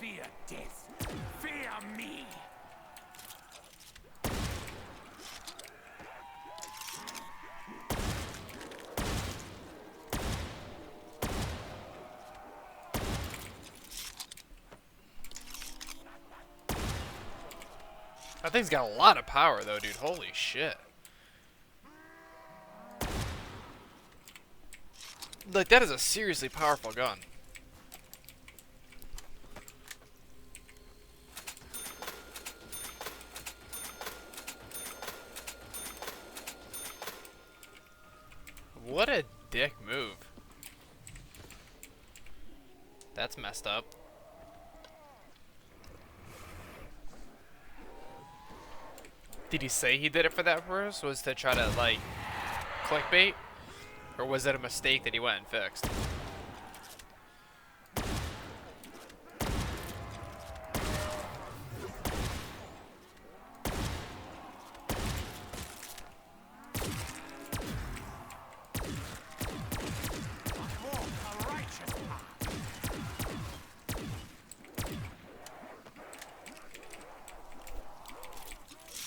Speaker 2: Fear death. Fear me.
Speaker 1: That thing's got a lot of power though, dude. Holy shit. Like, that is a seriously powerful gun. What a dick move. That's messed up. Did he say he did it for that purpose? Was to try to like clickbait, or was it a mistake that he went and fixed?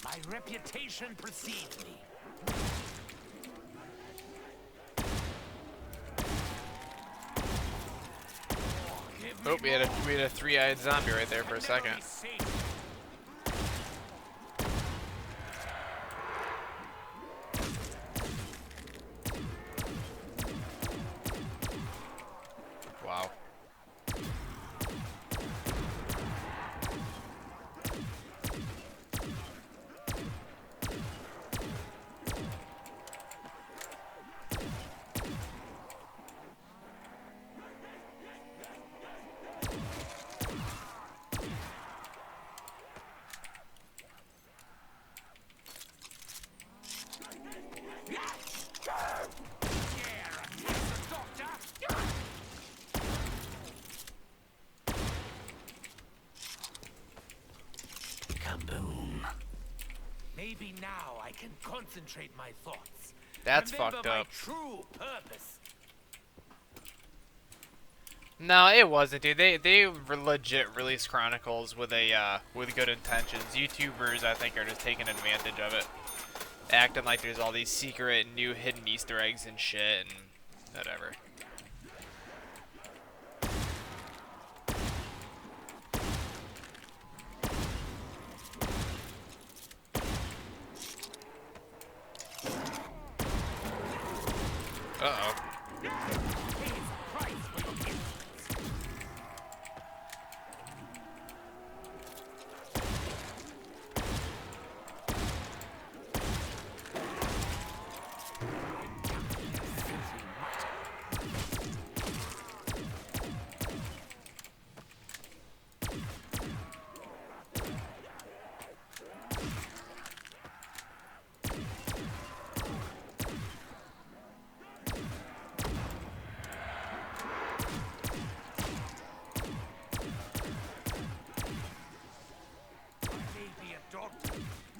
Speaker 2: My reputation precedes me.
Speaker 1: Oh, we had a three-eyed zombie right there for a second. Wow.
Speaker 2: Kaboom. Maybe now I can concentrate my thoughts.
Speaker 1: That's
Speaker 2: Remember
Speaker 1: fucked
Speaker 2: my
Speaker 1: up.
Speaker 2: true purpose.
Speaker 1: No, it wasn't, dude. They legit released Chronicles with a with good intentions. YouTubers, I think, are just taking advantage of it, acting like there's all these secret new hidden Easter eggs and shit and whatever. Uh-oh.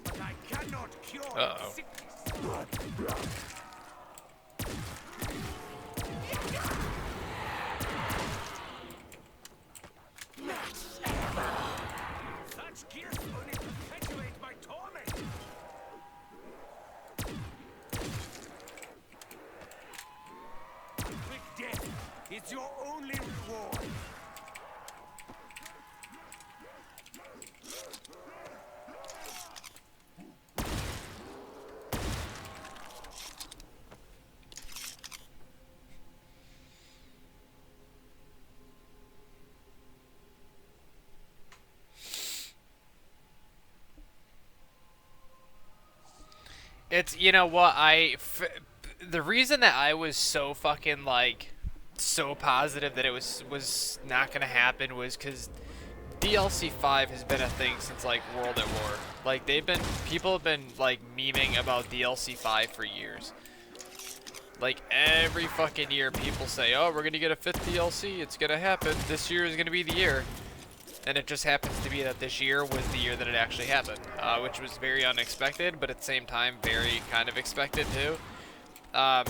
Speaker 2: But I cannot cure
Speaker 1: Uh-oh.
Speaker 2: sickness. Such gifts only perpetuate my torment. Quick death is your only reward.
Speaker 1: It's, you know what, the reason that I was so fucking, like, so positive that it was not gonna happen was because DLC 5 has been a thing since, like, World at War. Like, people have been, like, memeing about DLC 5 for years. Like, every fucking year people say, oh, we're gonna get a 5th DLC, it's gonna happen, this year is gonna be the year. And it just happens to be that this year was the year that it actually happened, which was very unexpected, but at the same time, very kind of expected too. I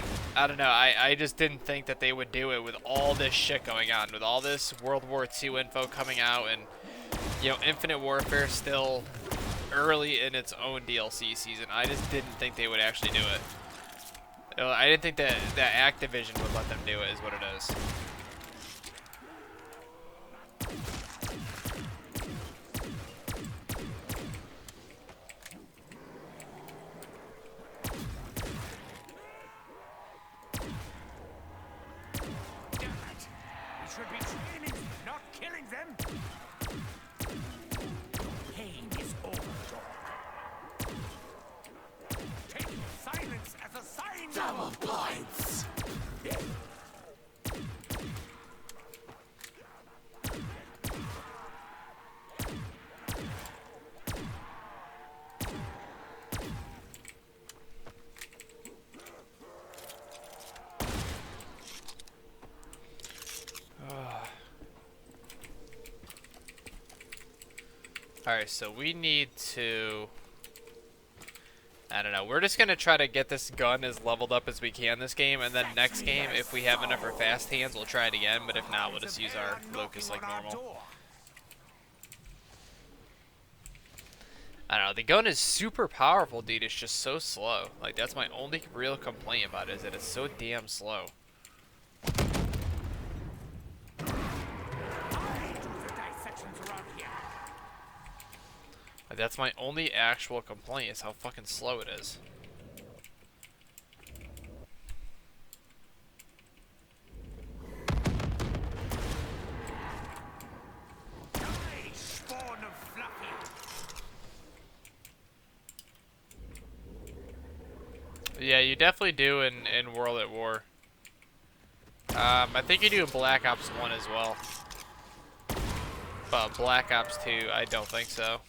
Speaker 1: don't know, I just didn't think that they would do it with all this shit going on, with all this World War II info coming out, and, you know, Infinite Warfare still early in its own DLC season. I just didn't think they would actually do it. I didn't think that Activision would let them do it, is what it is.
Speaker 2: Should be training, not killing them. Pain is over, dog. Take silence as a sign. Double points.
Speaker 1: Alright, so we need to... I don't know. We're just going to try to get this gun as leveled up as we can this game, and then next game, if we have enough for fast hands, we'll try it again, but if not, we'll just use our Locust like normal. I don't know. The gun is super powerful, dude. It's just so slow. Like, that's my only real complaint about it, is that it's so damn slow. Like, that's my only actual complaint, is how fucking slow it is. Yeah, you definitely do in World at War. I think you do in Black Ops 1 as well. But Black Ops 2, I don't think so.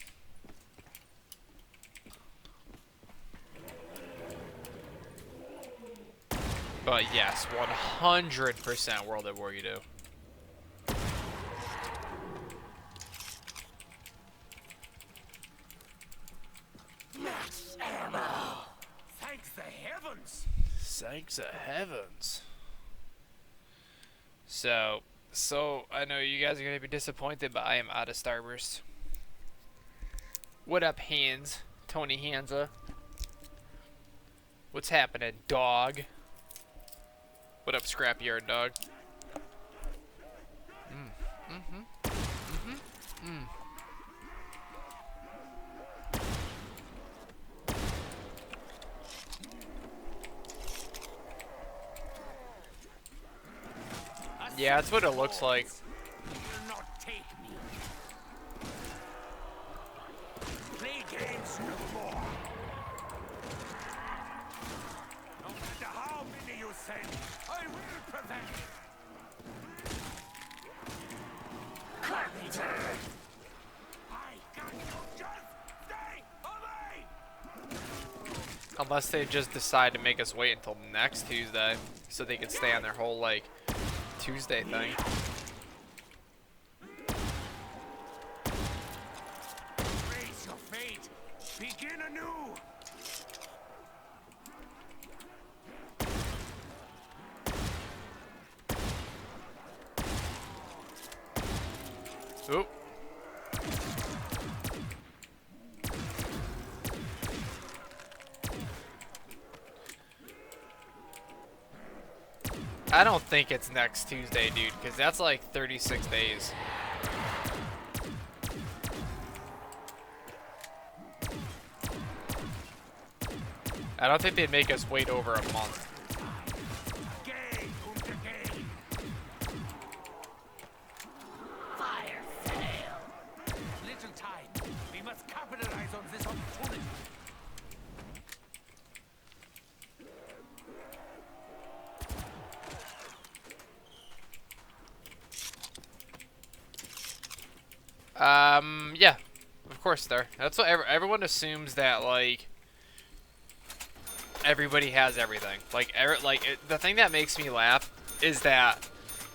Speaker 1: But yes, 100% World at War you do.
Speaker 2: Max ammo. Thanks the heavens.
Speaker 1: Thanks the heavens. So I know you guys are gonna be disappointed, but I am out of Starburst. What up, Hands? Tony Hansa. What's happening, dog? What up, Scrapyard dog? Yeah, that's what it looks like.
Speaker 2: Will not take me. Play games no more. No matter how many you send, I will prevent. Carpenter! I got you. Just stay away!
Speaker 1: Unless they just decide to make us wait until next Tuesday, so they can stay on their whole, like, Tuesday thing.
Speaker 2: Face your fate. Begin anew.
Speaker 1: Oop. I don't think it's next Tuesday, dude, because that's like 36 days. I don't think they'd make us wait over a month.
Speaker 2: Game und again. Fire fail. Little time. We must capitalize on this opportunity.
Speaker 1: Yeah, of course there. That's what everyone assumes, that like everybody has everything. Like, the thing that makes me laugh is that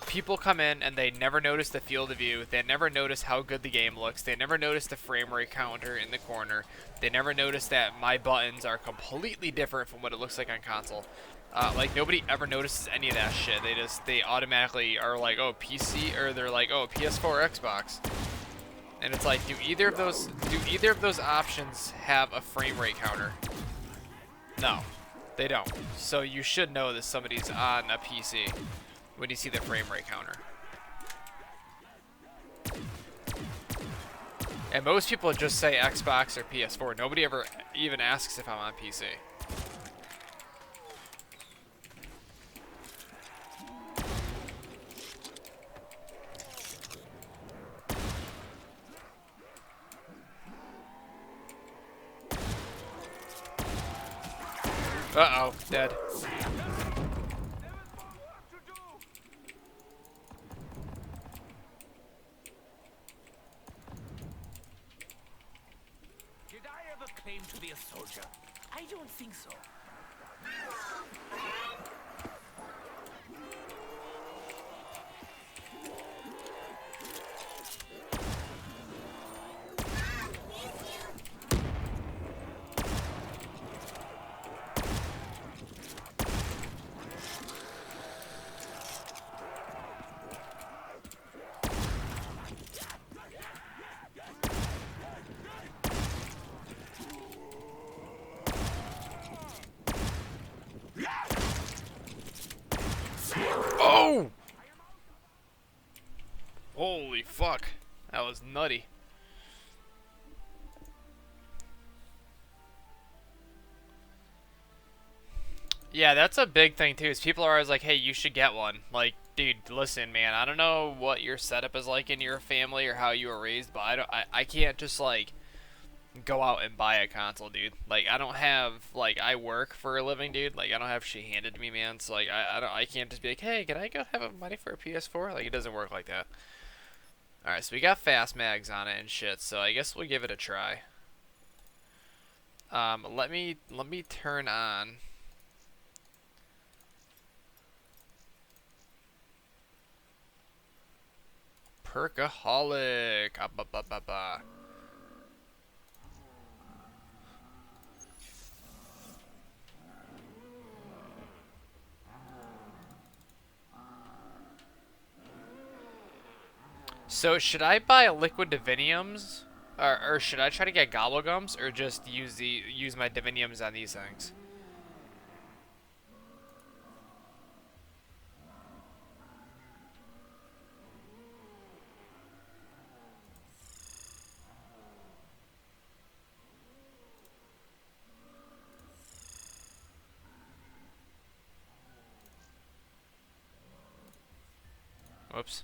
Speaker 1: people come in and they never notice the field of view. They never notice how good the game looks. They never notice the frame rate counter in the corner. They never notice that my buttons are completely different from what it looks like on console. Like, nobody ever notices any of that shit. They automatically are like, oh, PC, or they're like, oh, PS4 or Xbox. And it's like, do either of those options have a frame rate counter? No, they don't. So you should know that somebody's on a PC when you see the frame rate counter. And most people just say Xbox or PS4. Nobody ever even asks if I'm on PC. Uh-oh, dead.
Speaker 2: Did I ever claim to be a soldier? I don't think so.
Speaker 1: Holy fuck. That was nutty. Yeah, that's a big thing too. Is people are always like, "Hey, you should get one." Like, dude, listen, man. I don't know what your setup is like in your family or how you were raised, but I can't just like go out and buy a console, dude. Like, I don't have like I work for a living, dude. Like, I don't have shit handed to me, man. So like, I can't just be like, "Hey, can I go have money for a PS4?" Like, it doesn't work like that. All right, so we got fast mags on it and shit. So I guess we'll give it a try. Let me turn on. Perkaholic. Ah, ba, ba, ba, ba. So should I buy liquid diviniums, or should I try to get gobblegums, or just use my diviniums on these things? Whoops.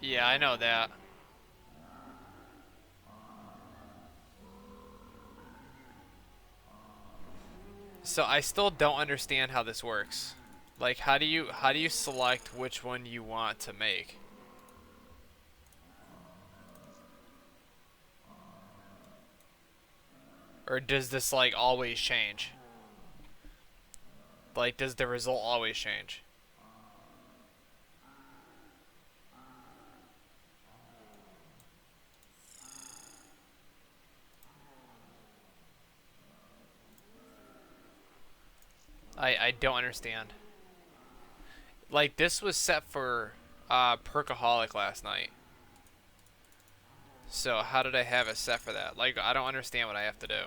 Speaker 1: Yeah, I know that. So I still don't understand how this works. Like, how do you select which one you want to make? Or does this like always change? Like, does the result always change? I don't understand. Like, this was set for Perkaholic last night. So how did I have it set for that? Like, I don't understand what I have to do.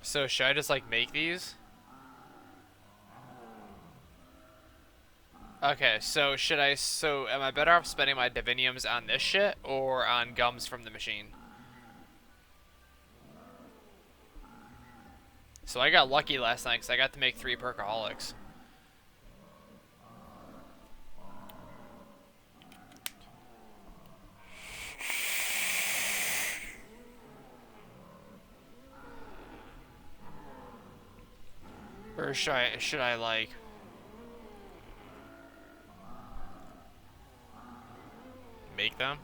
Speaker 1: So should I just like make these? Okay, so am I better off spending my diviniums on this shit or on gums from the machine? So I got lucky last night because I got to make 3 perkaholics. Or should I like make them?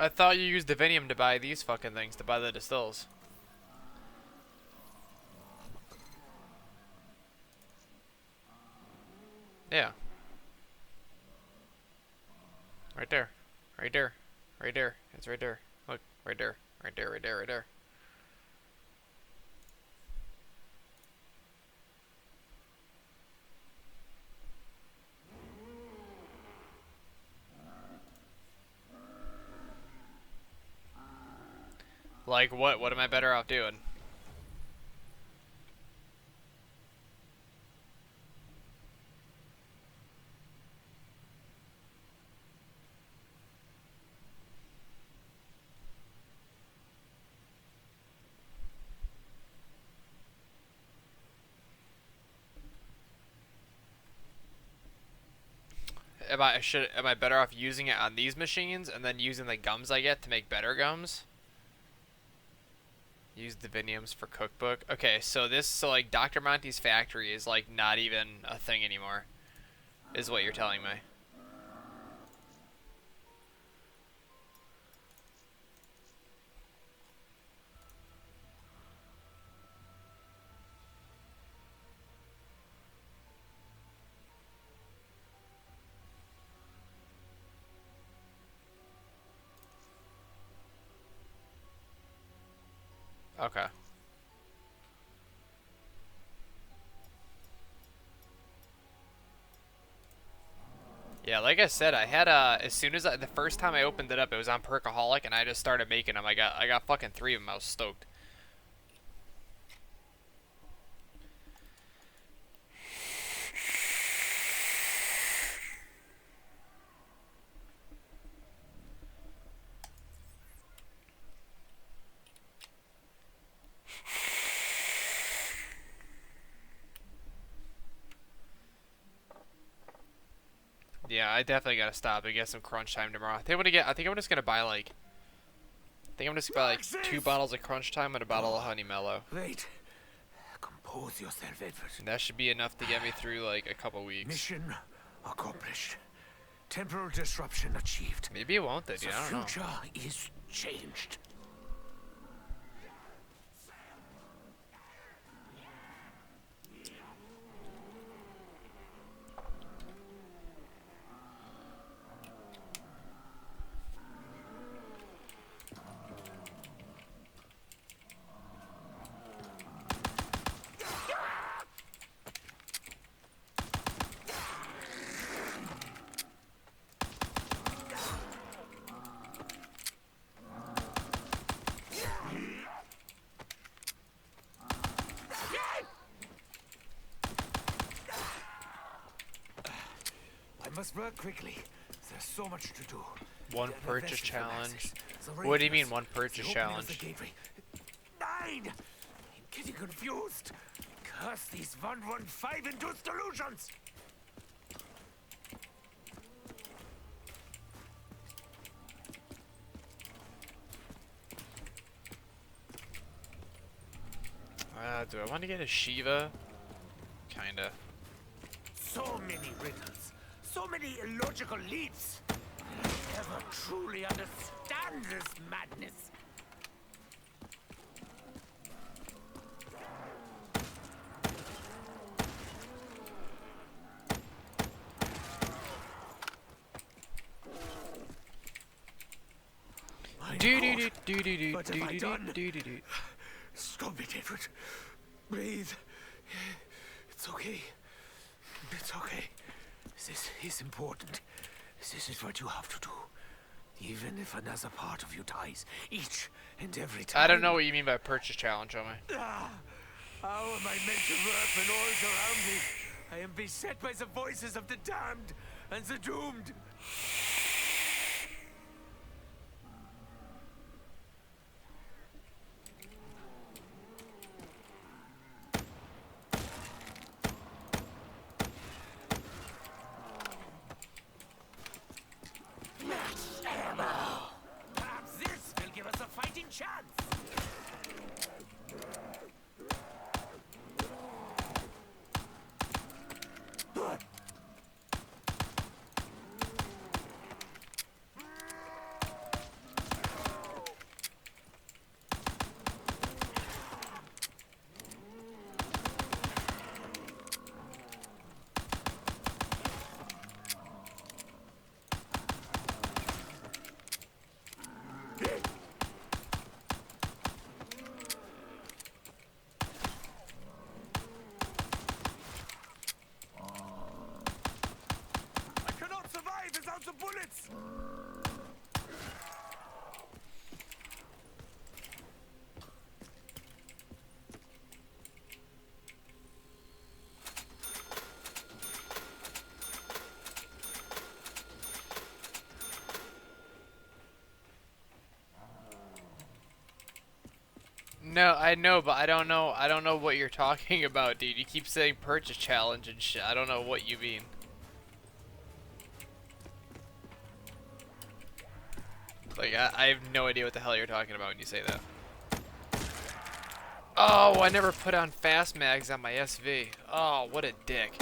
Speaker 1: I thought you used divinium to buy these fucking things, to buy the distills. Yeah. Right there. Right there. Right there. It's right there. Look. Right there. Right there. Right there. Right there. Like, what am I better off doing? am I better off using it on these machines and then using the gums I get to make better gums? Use diviniums for cookbook. Okay, so like Dr. Monty's factory is like not even a thing anymore, is what you're telling me. Okay. Yeah, like I said, I had as soon as the first time I opened it up, it was on Perkaholic, and I just started making them. I got fucking 3 of them. I was stoked. Yeah, I definitely gotta stop and get some crunch time tomorrow. I think I'm just gonna buy like. I think I'm just gonna buy like 2 bottles of crunch time and a bottle of honey mellow.
Speaker 2: Wait. Compose yourself, Edward.
Speaker 1: And that should be enough to get me through like a couple weeks.
Speaker 2: Mission accomplished. Temporal disruption achieved.
Speaker 1: Maybe it won't then, dude. I don't know.
Speaker 2: The future is changed. I must work quickly. There's so much to do.
Speaker 1: One purchase challenge. What do you mean one purchase challenge?
Speaker 2: 9! I'm getting confused. Curse these 115 induced delusions!
Speaker 1: Do I want to get a Shiva? Kinda.
Speaker 2: So many riddles. So many illogical leaps. I never truly understand this madness. What have I done? Stop it, Edward. Breathe. It's okay. It's okay. This is important. This is what you have to do. Even if another part of you dies, each and every time.
Speaker 1: I don't know what you mean by purchase challenge, Omar.
Speaker 2: How am I meant to work when all's around me? I am beset by the voices of the damned and the doomed. Perhaps this will give us a fighting chance. I cannot survive without the bullets!
Speaker 1: No, I know, but I don't know. I don't know what you're talking about, dude. You keep saying purchase challenge and shit. I don't know what you mean. Like, I have no idea what the hell you're talking about when you say that. Oh, I never put on fast mags on my SV. Oh, what a dick.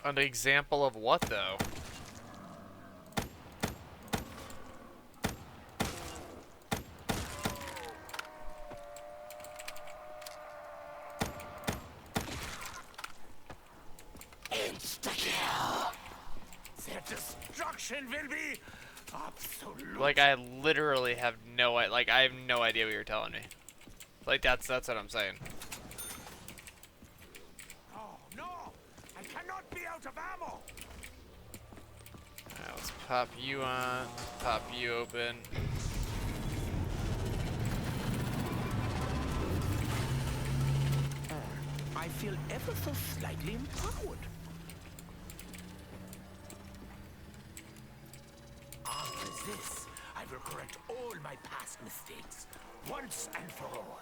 Speaker 1: An example of what, though?
Speaker 2: Insta-kill. Their destruction will be absolute.
Speaker 1: Like, I literally have no idea. Like, I have no idea what you're telling me. Like, that's what I'm saying.
Speaker 2: Oh no! I cannot be out of ammo.
Speaker 1: Alright, let's pop you on. Pop you open.
Speaker 2: I feel ever so slightly empowered. After this, I will correct all my past mistakes, once and for all.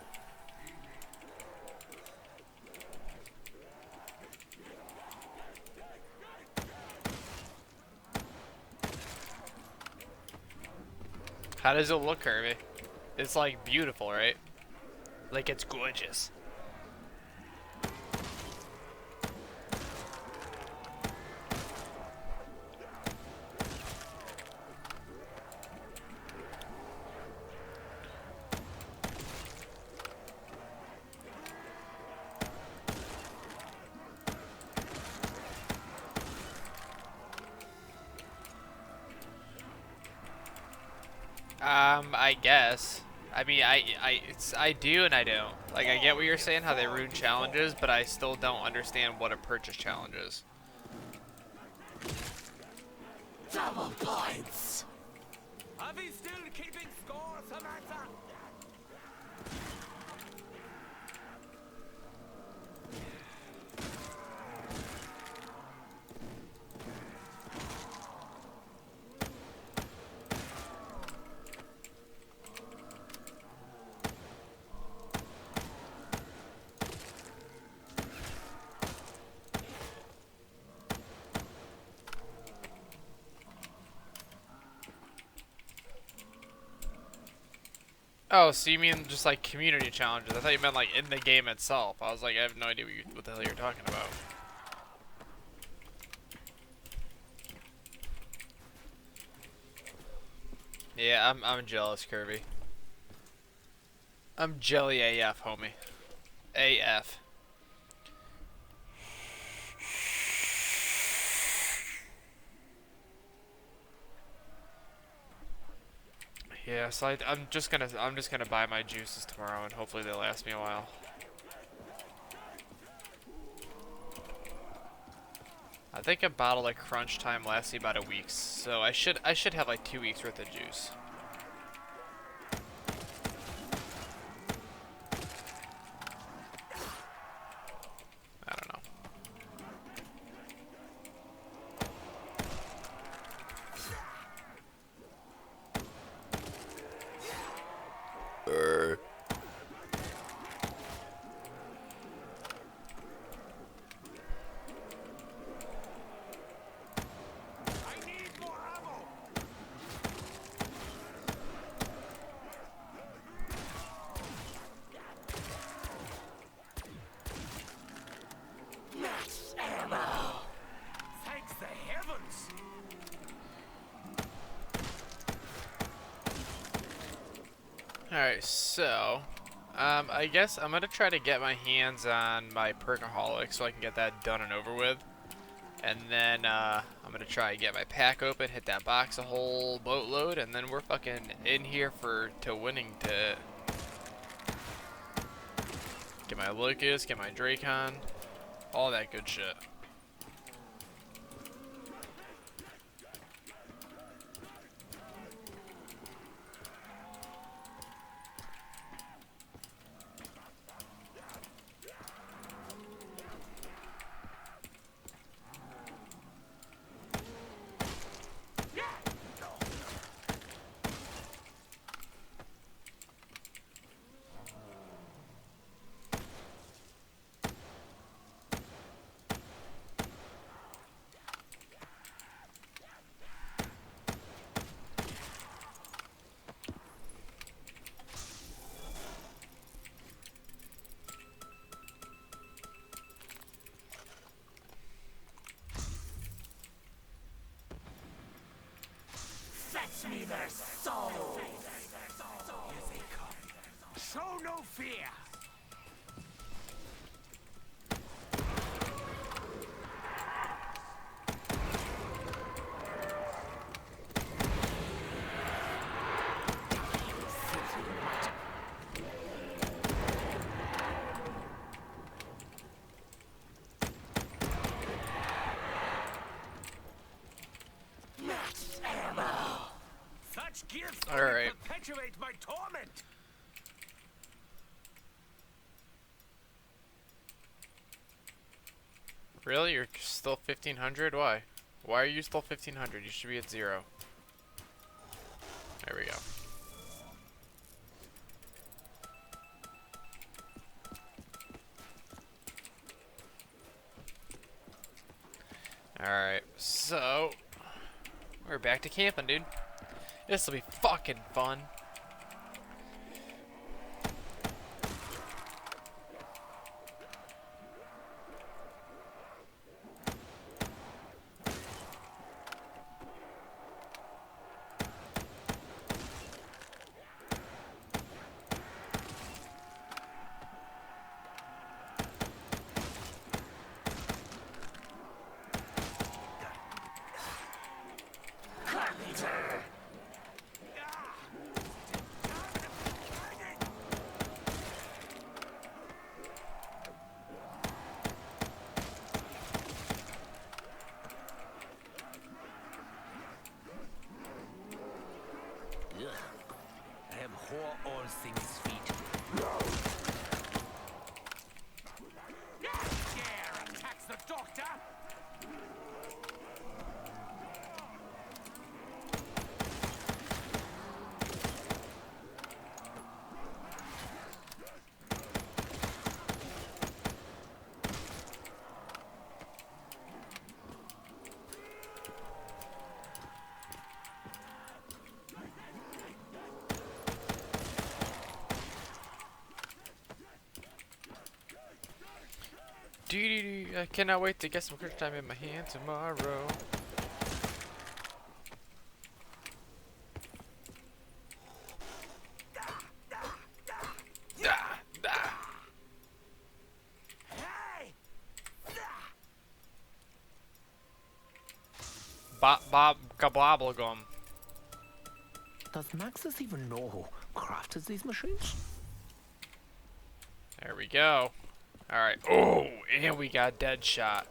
Speaker 1: How does it look, Kirby? It's like beautiful, right? Like it's gorgeous. I guess. I mean, I do and I don't. Like, I get what you're saying, how they ruin challenges, but I still don't understand what a purchase challenge is.
Speaker 2: Double points. Are we still keeping score, Samantha?
Speaker 1: Oh, so you mean just like community challenges? I thought you meant like in the game itself. I was like, I have no idea what the hell you're talking about. Yeah, I'm jealous, Kirby. I'm jelly AF, homie. AF. Yeah, so I'm just gonna buy my juices tomorrow, and hopefully they last me a while. I think a bottle of Crunch Time lasts me about a week, so I should have like 2 weeks worth of juice. I don't know.
Speaker 2: I need more ammo. Max ammo. Thanks the heavens.
Speaker 1: Alright, so I guess I'm gonna try to get my hands on my Perkaholic so I can get that done and over with. And then I'm gonna try and get my pack open, hit that box a whole boatload, and then we're fucking in here to winning to get my Lucas, get my Dracon, all that good shit.
Speaker 2: Teach me their souls. Here they come. Show no fear. Such gifts
Speaker 1: All
Speaker 2: only
Speaker 1: right.
Speaker 2: perpetuate my torment.
Speaker 1: Really? You're still 1500? Why? Why are you still 1500? You should be at 0. There we go. Alright, so we're back to camping, dude. This'll be fucking fun.
Speaker 2: I abhor all things sweet. Dare attacks the doctor.
Speaker 1: I cannot wait to get some crunch time in my hand tomorrow.
Speaker 2: Hey!
Speaker 1: Bob Gabobblegum.
Speaker 2: Does Maxis even know who crafted these machines?
Speaker 1: There we go. Alright. Oh, and we got dead shot.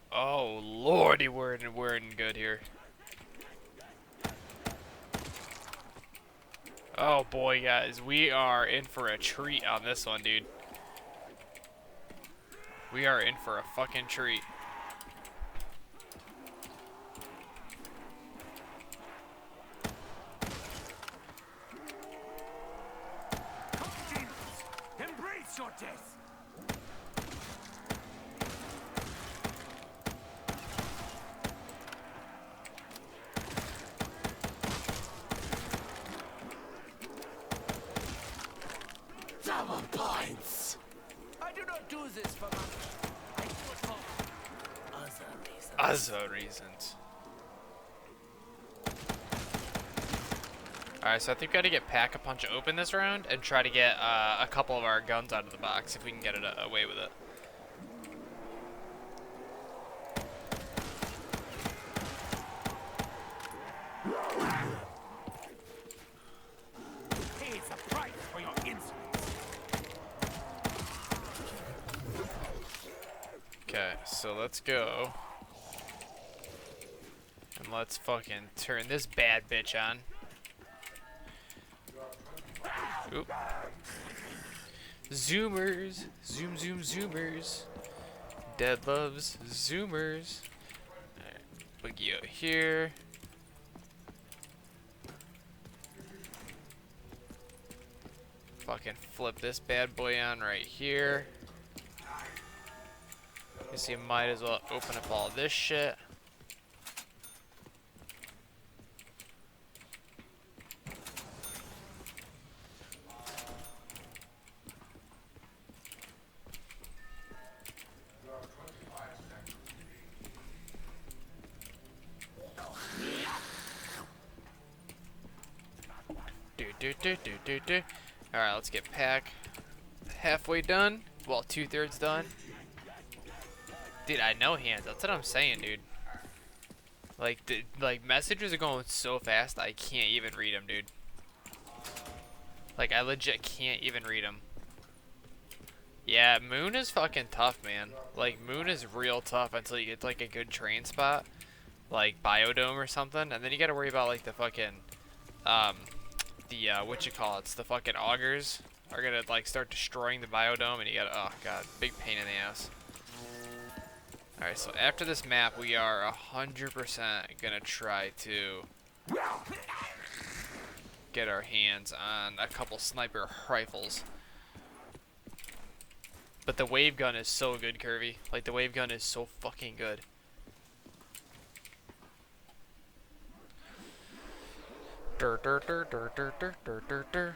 Speaker 1: Oh lordy, we're in good here. Oh boy, guys, we are in for a treat on this one, dude. We are in for a fucking treat.
Speaker 2: Embrace your death! Double points!
Speaker 3: I do not do this for money.
Speaker 2: I do it for other reasons.
Speaker 1: Other reasons. Alright, so I think we gotta get Pack-a-Punch open this round and try to get a couple of our guns out of the box if we can get it away with it.
Speaker 2: Pays a price for your insolence.
Speaker 1: Okay, so let's go. And let's fucking turn this bad bitch on. Oop. Zoomers. Zoom, zoom, zoomers. Dead loves zoomers. Alright, boogie out here. Fucking flip this bad boy on right here. Guess you might as well open up all this shit. Alright, let's get pack halfway done. Well, 2/3 done. Dude, I know hands. That's what I'm saying, dude. Like, like messages are going so fast, I can't even read them, dude. Like, I legit can't even read them. Yeah, Moon is fucking tough, man. Like, Moon is real tough until you get, like, a good train spot. Like, Biodome or something. And then you gotta worry about, like, the fucking, what you call it? It's the fucking augers are gonna, like, start destroying the Biodome. And you gotta, oh, God, big pain in the ass. Alright, so after this map, we are 100% gonna try to get our hands on a couple sniper rifles. But the wave gun is so good, Curvy. Like, the wave gun is so fucking good. Dur, dur, dur, dur, dur, dur, dur, dur, dur.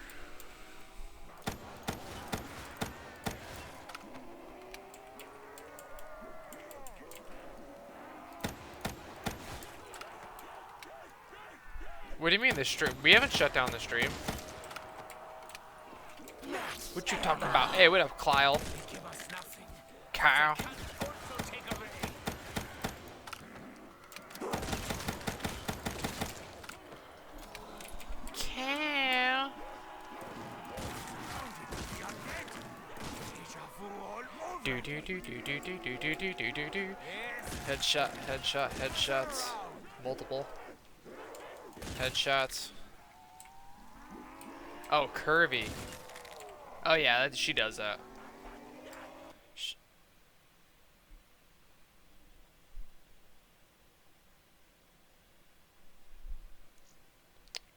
Speaker 1: What do you mean the stream? We haven't shut down the stream. What you talking about? Hey, what up, Kyle? Kyle. Kyle. Do do do do do do do do do do do do. Headshot, headshot, headshots. Multiple. Headshots. Oh, Curvy. Oh yeah, she does that.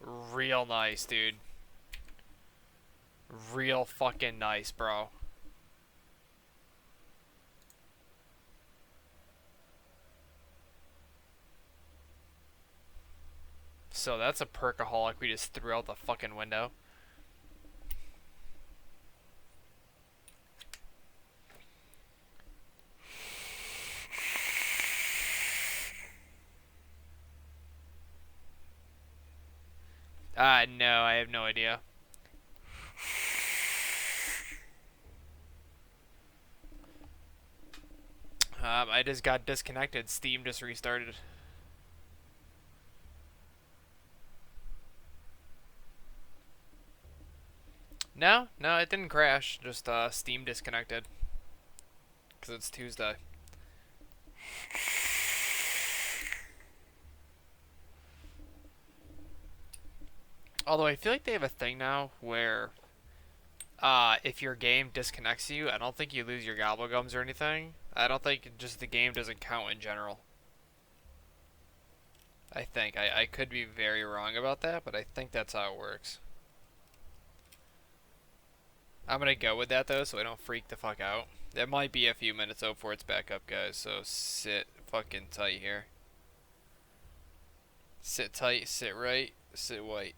Speaker 1: Real nice, dude. Real fucking nice, bro. So that's a perkaholic we just threw out the fucking window. No, I have no idea. I just got disconnected. Steam just restarted. No, no, it didn't crash. Just Steam disconnected. Because it's Tuesday. Although I feel like they have a thing now where if your game disconnects you, I don't think you lose your gobblegums or anything. I don't think just the game doesn't count in general. I think. I could be very wrong about that, but I think that's how it works. I'm gonna go with that though, so I don't freak the fuck out. It might be a few minutes before it's back up, guys, so sit fucking tight here. Sit tight, sit right, sit white.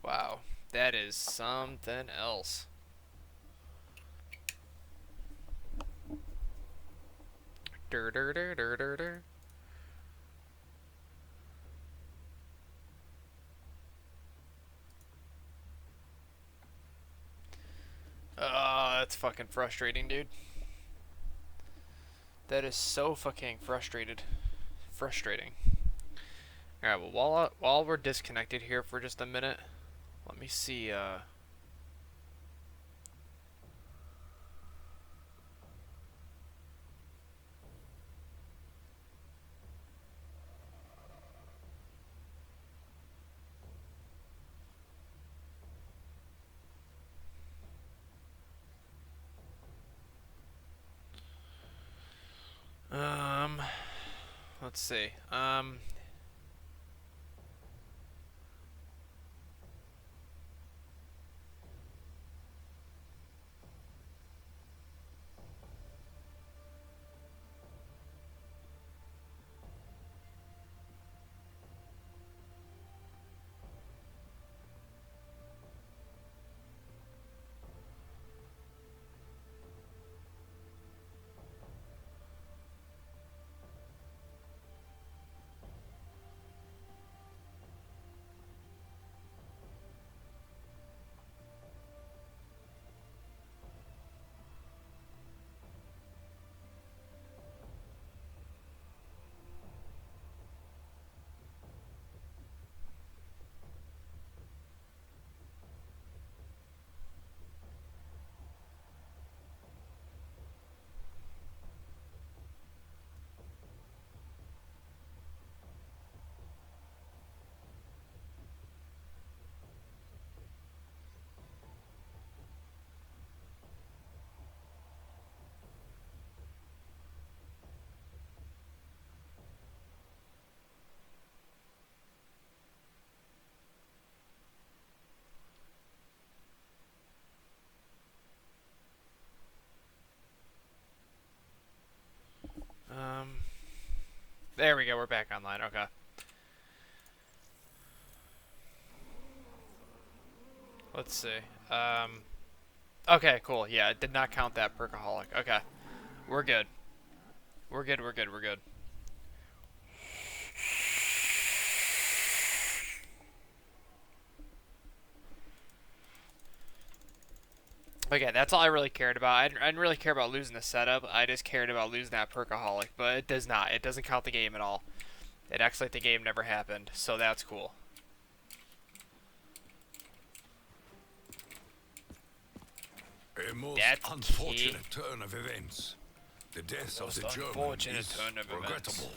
Speaker 1: Wow, that is something else. Dur dur dur dur dur dur. That's fucking frustrating, dude. That is so fucking frustrating. Alright, well, while we're disconnected here for just a minute, let me see, let's see, There we go. We're back online. Okay. Let's see. Okay, cool. Yeah, it did not count that perkaholic. Okay. We're good. We're good. We're good. We're good. Okay, that's all I really cared about. I didn't really care about losing the setup. I just cared about losing that perkaholic. But it does not. It doesn't count the game at all. It acts like the game never happened. So that's cool.
Speaker 4: A most
Speaker 1: That's
Speaker 4: unfortunate turn of events. The death of
Speaker 1: Most
Speaker 4: the German
Speaker 1: unfortunate
Speaker 4: is
Speaker 1: turn of events.
Speaker 4: regrettable.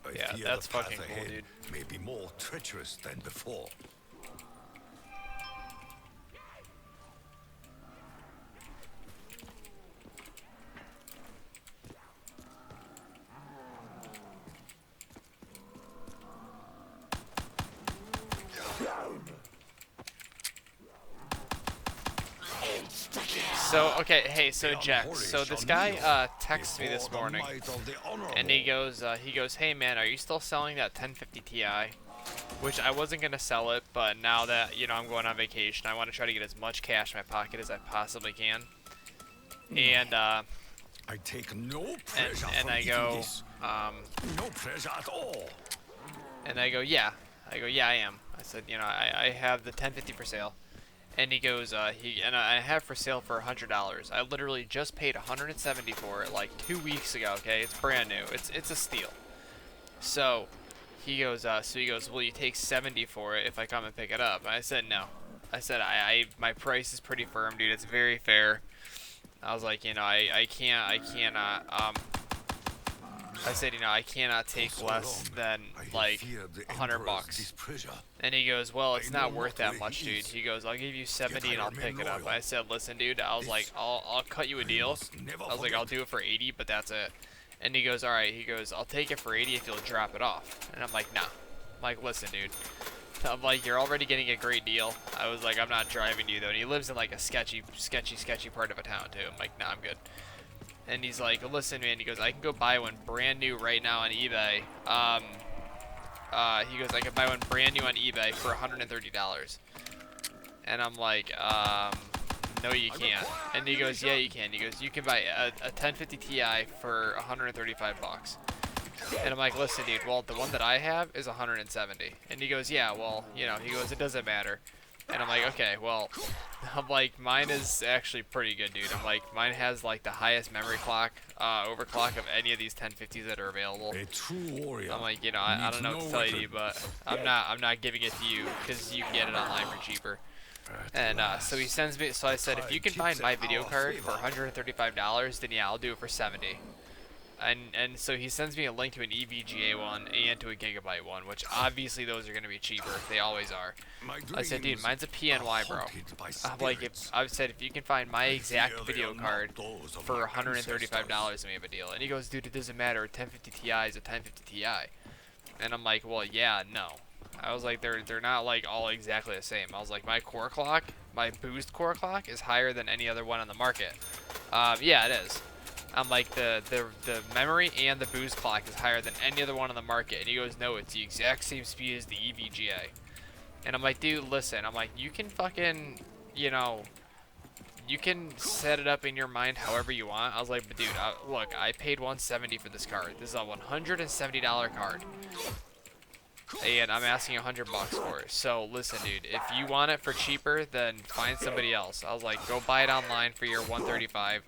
Speaker 4: I
Speaker 1: Yeah,
Speaker 4: fear
Speaker 1: that's
Speaker 4: the path
Speaker 1: fucking cool,
Speaker 4: ahead
Speaker 1: dude.
Speaker 4: may be more treacherous than before.
Speaker 1: So, okay, hey, so Jack, so this guy texts me this morning, and he goes, hey man, are you still selling that 1050 Ti? Which I wasn't gonna sell it, but now that, you know, I'm going on vacation, I want to try to get as much cash in my pocket as I possibly can. And
Speaker 4: I take no pleasure
Speaker 1: and
Speaker 4: from
Speaker 1: I
Speaker 4: eating
Speaker 1: go,
Speaker 4: this. No pleasure at all.
Speaker 1: and I go, yeah, I am. I said, you know, I have the 1050 for sale. And he goes, I have for sale for $100. I literally just paid $170 for it like 2 weeks ago. Okay, it's brand new. It's a steal. So he goes, will you take 70 for it if I come and pick it up? And I said no. I said my price is pretty firm, dude. It's very fair. I was like, you know, I cannot. I said, you know, I cannot take less than like $100. And he goes, well, it's not worth that much, dude. He goes, I'll give you 70 and I'll pick it up. I said, listen, dude, I was like, I'll cut you a deal. I was like, I'll do it for 80, but that's it. And he goes, all right. He goes, I'll take it for 80 if you'll drop it off. And I'm like, nah. I'm like, listen, dude. I'm like, you're already getting a great deal. I was like, I'm not driving you though. And he lives in like a sketchy part of a town too. I'm like, nah, I'm good. And he's like, listen, man. He goes, I can go buy one brand new right now on eBay. He goes, I can buy one brand new on eBay for $130. And I'm like, no, you can't. And he goes, yeah, you can. He goes, you can buy a 1050 Ti for 135 bucks. And I'm like, listen, dude, well, the one that I have is 170. And he goes, yeah, well, you know, he goes, it doesn't matter. And I'm like, okay, well, I'm like, mine is actually pretty good, dude. I'm like, mine has like the highest memory clock, overclock of any of these 1050s that are available.
Speaker 4: A true warrior.
Speaker 1: I'm like, you know, I don't know what to tell you, but I'm not giving it to you because you can get it online for cheaper. And so he sends me, so I said, if you can find my video card for $135, then yeah, I'll do it for 70. And so he sends me a link to an EVGA one and to a Gigabyte one, which obviously those are going to be cheaper. They always are. I said, dude, mine's a PNY, bro. I'm like, I've said, if you can find my exact video card for $135, we have a deal. And he goes, dude, it doesn't matter. A 1050 Ti is a 1050 Ti. And I'm like, well, yeah, no. I was like, they're not like all exactly the same. I was like, my core clock, my boost core clock is higher than any other one on the market. Yeah, it is. I'm like, the memory and the boost clock is higher than any other one on the market. And he goes, no, it's the exact same speed as the EVGA. And I'm like, dude, listen. I'm like, you can fucking, you know, you can set it up in your mind however you want. I was like, but dude, look, I paid $170 for this card. This is a $170 card. And I'm asking $100 for it. So listen, dude, if you want it for cheaper, then find somebody else. I was like, go buy it online for your $135.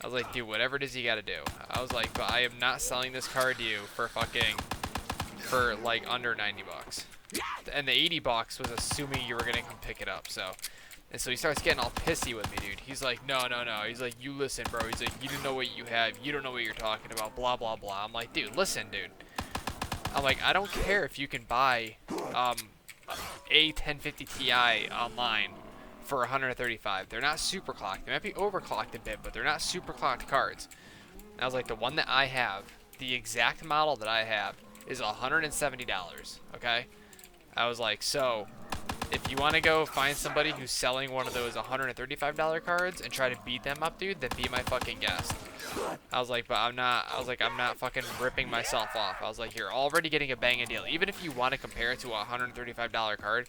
Speaker 1: I was like, dude, whatever it is you gotta do. I was like, but I am not selling this card to you for for like under $90. And the $80 was assuming you were gonna come pick it up. So, and so he starts getting all pissy with me, dude. He's like, no. He's like, you listen, bro. He's like, you don't know what you have. You don't know what you're talking about. Blah blah blah. I'm like, dude, listen, dude. I'm like, I don't care if you can buy a 1050 Ti online for 135. They're not super clocked. They might be overclocked a bit, but they're not super clocked cards. And I was like, the one that I have, the exact model that I have, is $170. Okay. I was like, so If you want to go find somebody who's selling one of those $135 cards and try to beat them up, dude, then be my fucking guest. I was like, but I'm not. I was like, I'm not fucking ripping myself off. I was like, you're already getting a banging deal. Even if you want to compare it to a $135 card,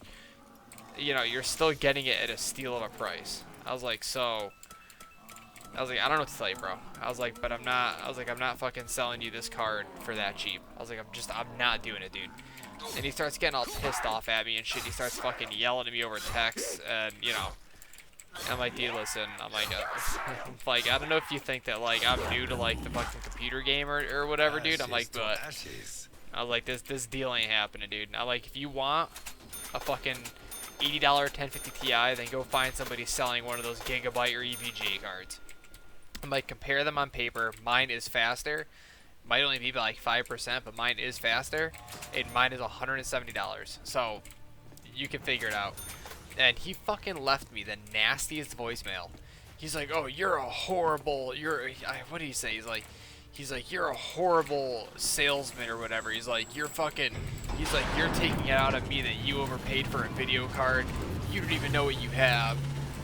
Speaker 1: you know, you're still getting it at a steal of a price. I was like, so. I was like, I don't know what to tell you, bro. I was like, but I'm not. I was like, I'm not fucking selling you this card for that cheap. I was like, I'm not doing it, dude. And he starts getting all pissed off at me and shit. He starts fucking yelling at me over text, and you know. I'm like, dude, listen. I'm like, I don't know if you think that like I'm new to like the fucking computer game or whatever, dude. I'm like, but I was like, this deal ain't happening, dude. I'm like, if you want a fucking $80 1050 Ti, then go find somebody selling one of those Gigabyte or EVGA cards. I'm like, compare them on paper. Mine is faster. Might only be by like 5%, but mine is faster. And mine is $170. So you can figure it out. And he fucking left me the nastiest voicemail. He's like, oh, you're a horrible, what did he say? He's like, you're a horrible salesman or whatever. He's like, you're taking it out on me that you overpaid for a video card. You don't even know what you have.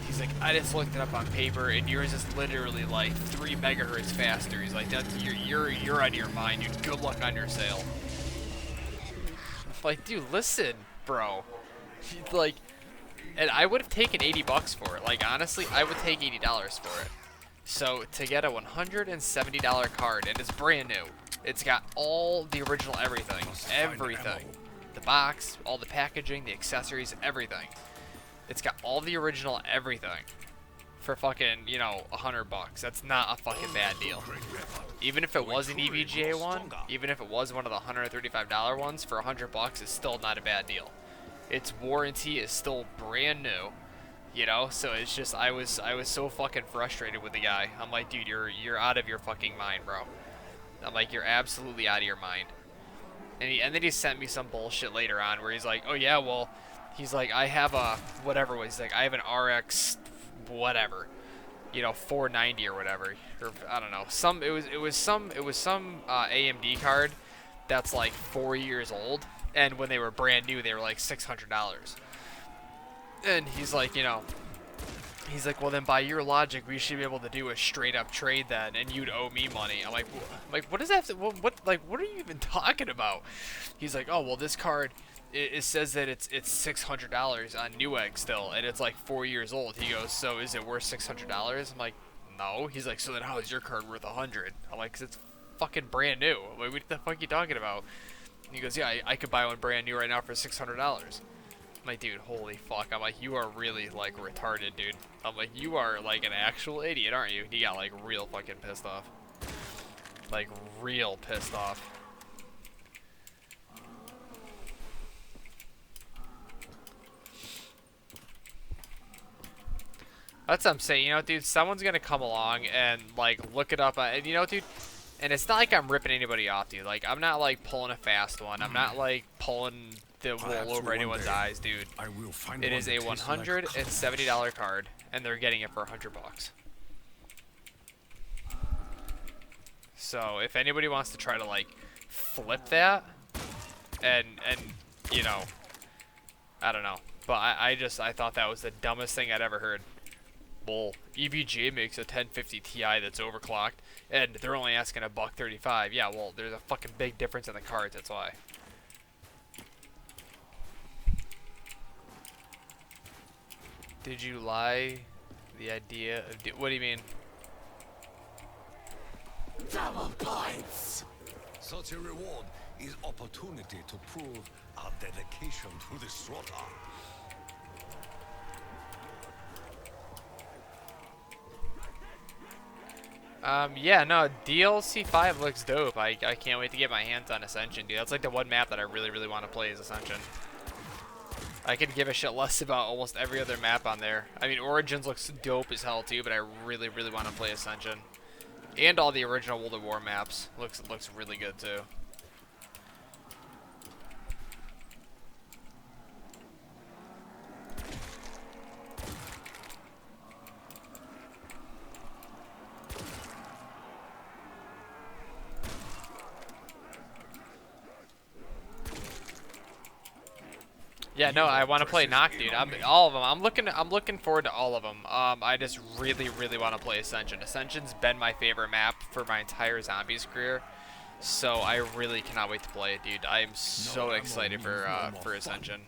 Speaker 1: He's like, I just looked it up on paper, and yours is literally like 3 megahertz faster. He's like, you're out of your mind, dude. Good luck on your sale. I'm like, dude, listen, bro. He's like, and I would have taken $80 for it. Like, honestly, I would take $80 for it. So to get a $170 card, and it's brand new. It's got all the original everything. The box, all the packaging, the accessories, everything. It's got all the original everything for fucking, you know, $100. That's not a fucking bad deal. Even if it was an EVGA one, even if it was one of the $135 ones for $100, it's still not a bad deal. Its warranty is still brand new, you know. So it's just I was so fucking frustrated with the guy. I'm like, dude, you're out of your fucking mind, bro. I'm like, you're absolutely out of your mind. And then he sent me some bullshit later on where he's like, oh yeah, well. He's like, I have a whatever. He's like, I have an RX, whatever, you know, 490 or whatever, or I don't know. It was some AMD card that's like 4 years old, and when they were brand new, they were like $600. And he's like, you know, he's like, well then by your logic, we should be able to do a straight up trade then, and you'd owe me money. I'm like, what does that? What are you even talking about? He's like, oh well, this card. It says that it's $600 on Newegg still, and it's like 4 years old. He goes, so is it worth $600? I'm like, no. He's like, so then how is your card worth $100? I'm like, 'cause it's fucking brand new. I'm like, what the fuck are you talking about? And he goes, yeah, I could buy one brand new right now for $600. I'm like, dude, holy fuck. I'm like, you are really like retarded, dude. I'm like, you are like an actual idiot, aren't you? He got like real fucking pissed off. Like real pissed off. That's what I'm saying, you know, dude, someone's gonna come along and, like, look it up, and, you know, dude, and it's not like I'm ripping anybody off, dude. Like, I'm not, like, pulling a fast one. I'm not, like, pulling the wool over anyone's eyes, dude. It is a $170 card, and they're getting it for $100. So, if anybody wants to try to, like, flip that, and you know, I don't know. But I thought that was the dumbest thing I'd ever heard. Well, EVGA makes a 1050 Ti that's overclocked, and they're only asking $135. Yeah, well, there's a fucking big difference in the cards. That's why. Did you lie? The idea of what do you mean?
Speaker 2: Double points.
Speaker 4: Such a reward is opportunity to prove our dedication to the slaughter.
Speaker 1: Yeah, no, DLC 5 looks dope. I can't wait to get my hands on Ascension, dude. That's like the one map that I really, really want to play is Ascension. I could give a shit less about almost every other map on there. I mean, Origins looks dope as hell too, but I really, really want to play Ascension. And all the original World of War maps. Looks really good too. Yeah, no, I want to play Knock, dude. All of them. I'm looking forward to all of them. I just really, really want to play Ascension. Ascension's been my favorite map for my entire Zombies career, so I really cannot wait to play it, dude. I am so excited for Ascension.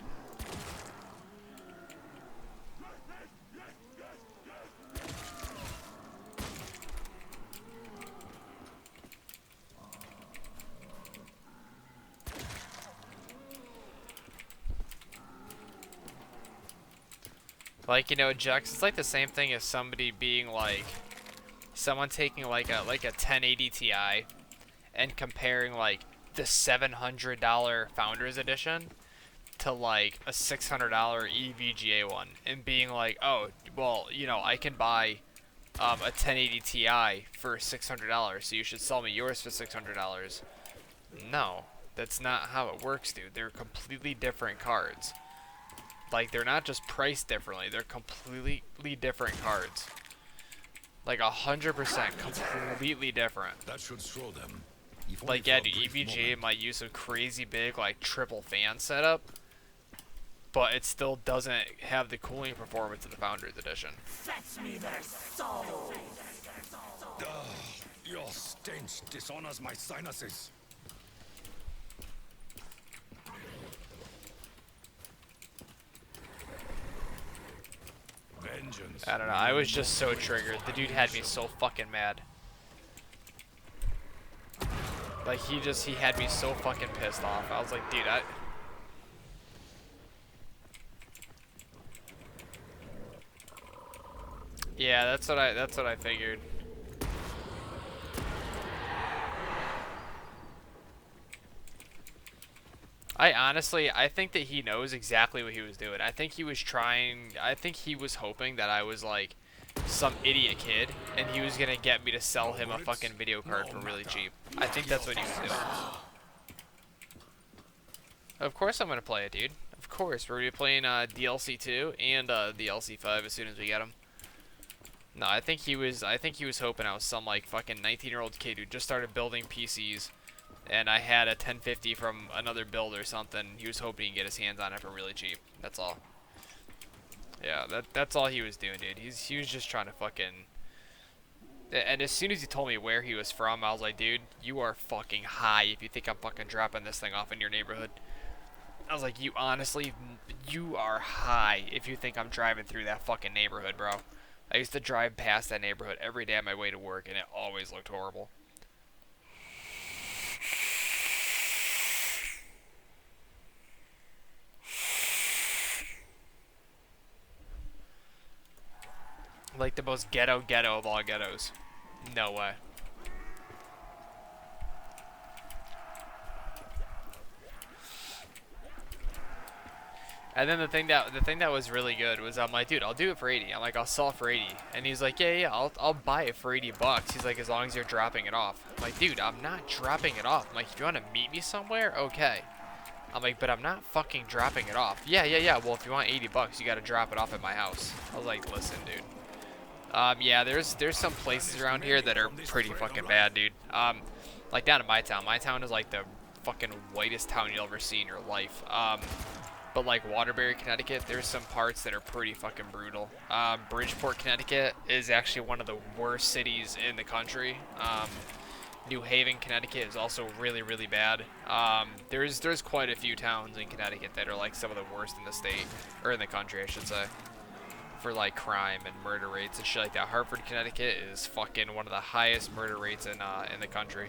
Speaker 1: Like, you know, Jux, it's like the same thing as somebody being like, someone taking like a 1080 Ti and comparing like the $700 Founders Edition to like a $600 EVGA one, and being like, oh, well, you know, I can buy a 1080 Ti for $600, so you should sell me yours for $600. No, that's not how it works, dude. They're completely different cards. Like, they're not just priced differently, they're completely different cards. Like 100% completely different.
Speaker 4: That should show them.
Speaker 1: Like, yeah, dude, EVGA might use a crazy big, like, triple fan setup, but it still doesn't have the cooling performance of the Founders Edition.
Speaker 2: Fetch me their souls!
Speaker 4: Your stench dishonors my sinuses. Vengeance.
Speaker 1: I don't know, I was just so triggered. The dude had me so fucking mad. Like, he had me so fucking pissed off. I was like, dude, yeah, that's what I figured. I think that he knows exactly what he was doing. I think he was hoping that I was like some idiot kid and he was gonna get me to sell him a fucking video card for really cheap. I think that's what he was doing. Of course I'm gonna play it, dude. Of course, we're gonna be playing DLC 2 and DLC 5 as soon as we get them. No, I think he was hoping I was some like fucking 19-year-old kid who just started building PCs, and I had a 1050 from another build or something. He was hoping he could get his hands on it for really cheap. That's all. Yeah, that's all he was doing, dude. He was just trying to fucking. And as soon as he told me where he was from, I was like, dude, you are fucking high if you think I'm fucking dropping this thing off in your neighborhood. I was like, you are high if you think I'm driving through that fucking neighborhood, bro. I used to drive past that neighborhood every day on my way to work, and it always looked horrible. Like the most ghetto of all ghettos. No way. And then the thing that was really good was I'm like, dude, I'll do it for 80. I'm like, I'll sell it for 80. And he's like, yeah, I'll buy it for 80 bucks. He's like, as long as you're dropping it off. I'm like, dude, I'm not dropping it off. I'm like, if you want to meet me somewhere, okay. I'm like, but I'm not fucking dropping it off. Yeah. Well, if you want 80 bucks, you got to drop it off at my house. I was like, listen, dude. Yeah, there's some places around here that are pretty fucking bad, dude. Like down in my town. My town is like the fucking whitest town you'll ever see in your life. But like Waterbury, Connecticut, there's some parts that are pretty fucking brutal. Bridgeport, Connecticut is actually one of the worst cities in the country. New Haven, Connecticut is also really, really bad. There's quite a few towns in Connecticut that are like some of the worst in the state, or in the country, I should say, for like crime and murder rates and shit like that. Hartford, Connecticut is fucking one of the highest murder rates in the country.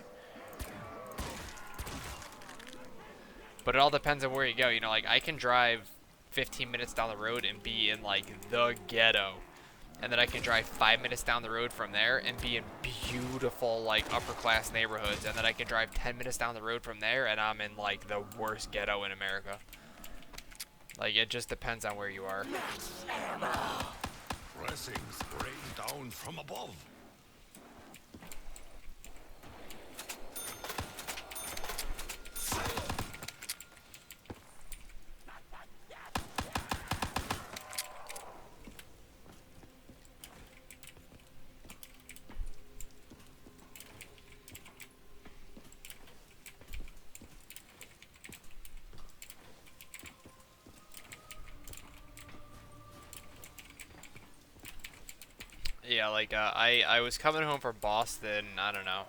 Speaker 1: But it all depends on where you go. You know, like I can drive 15 minutes down the road and be in like the ghetto, and then I can drive 5 minutes down the road from there and be in beautiful like upper class neighborhoods, and then I can drive 10 minutes down the road from there and I'm in like the worst ghetto in America. Like it just depends on where you are.
Speaker 4: Blessings rain down from above.
Speaker 1: yeah, like I was coming home from Boston. I don't know.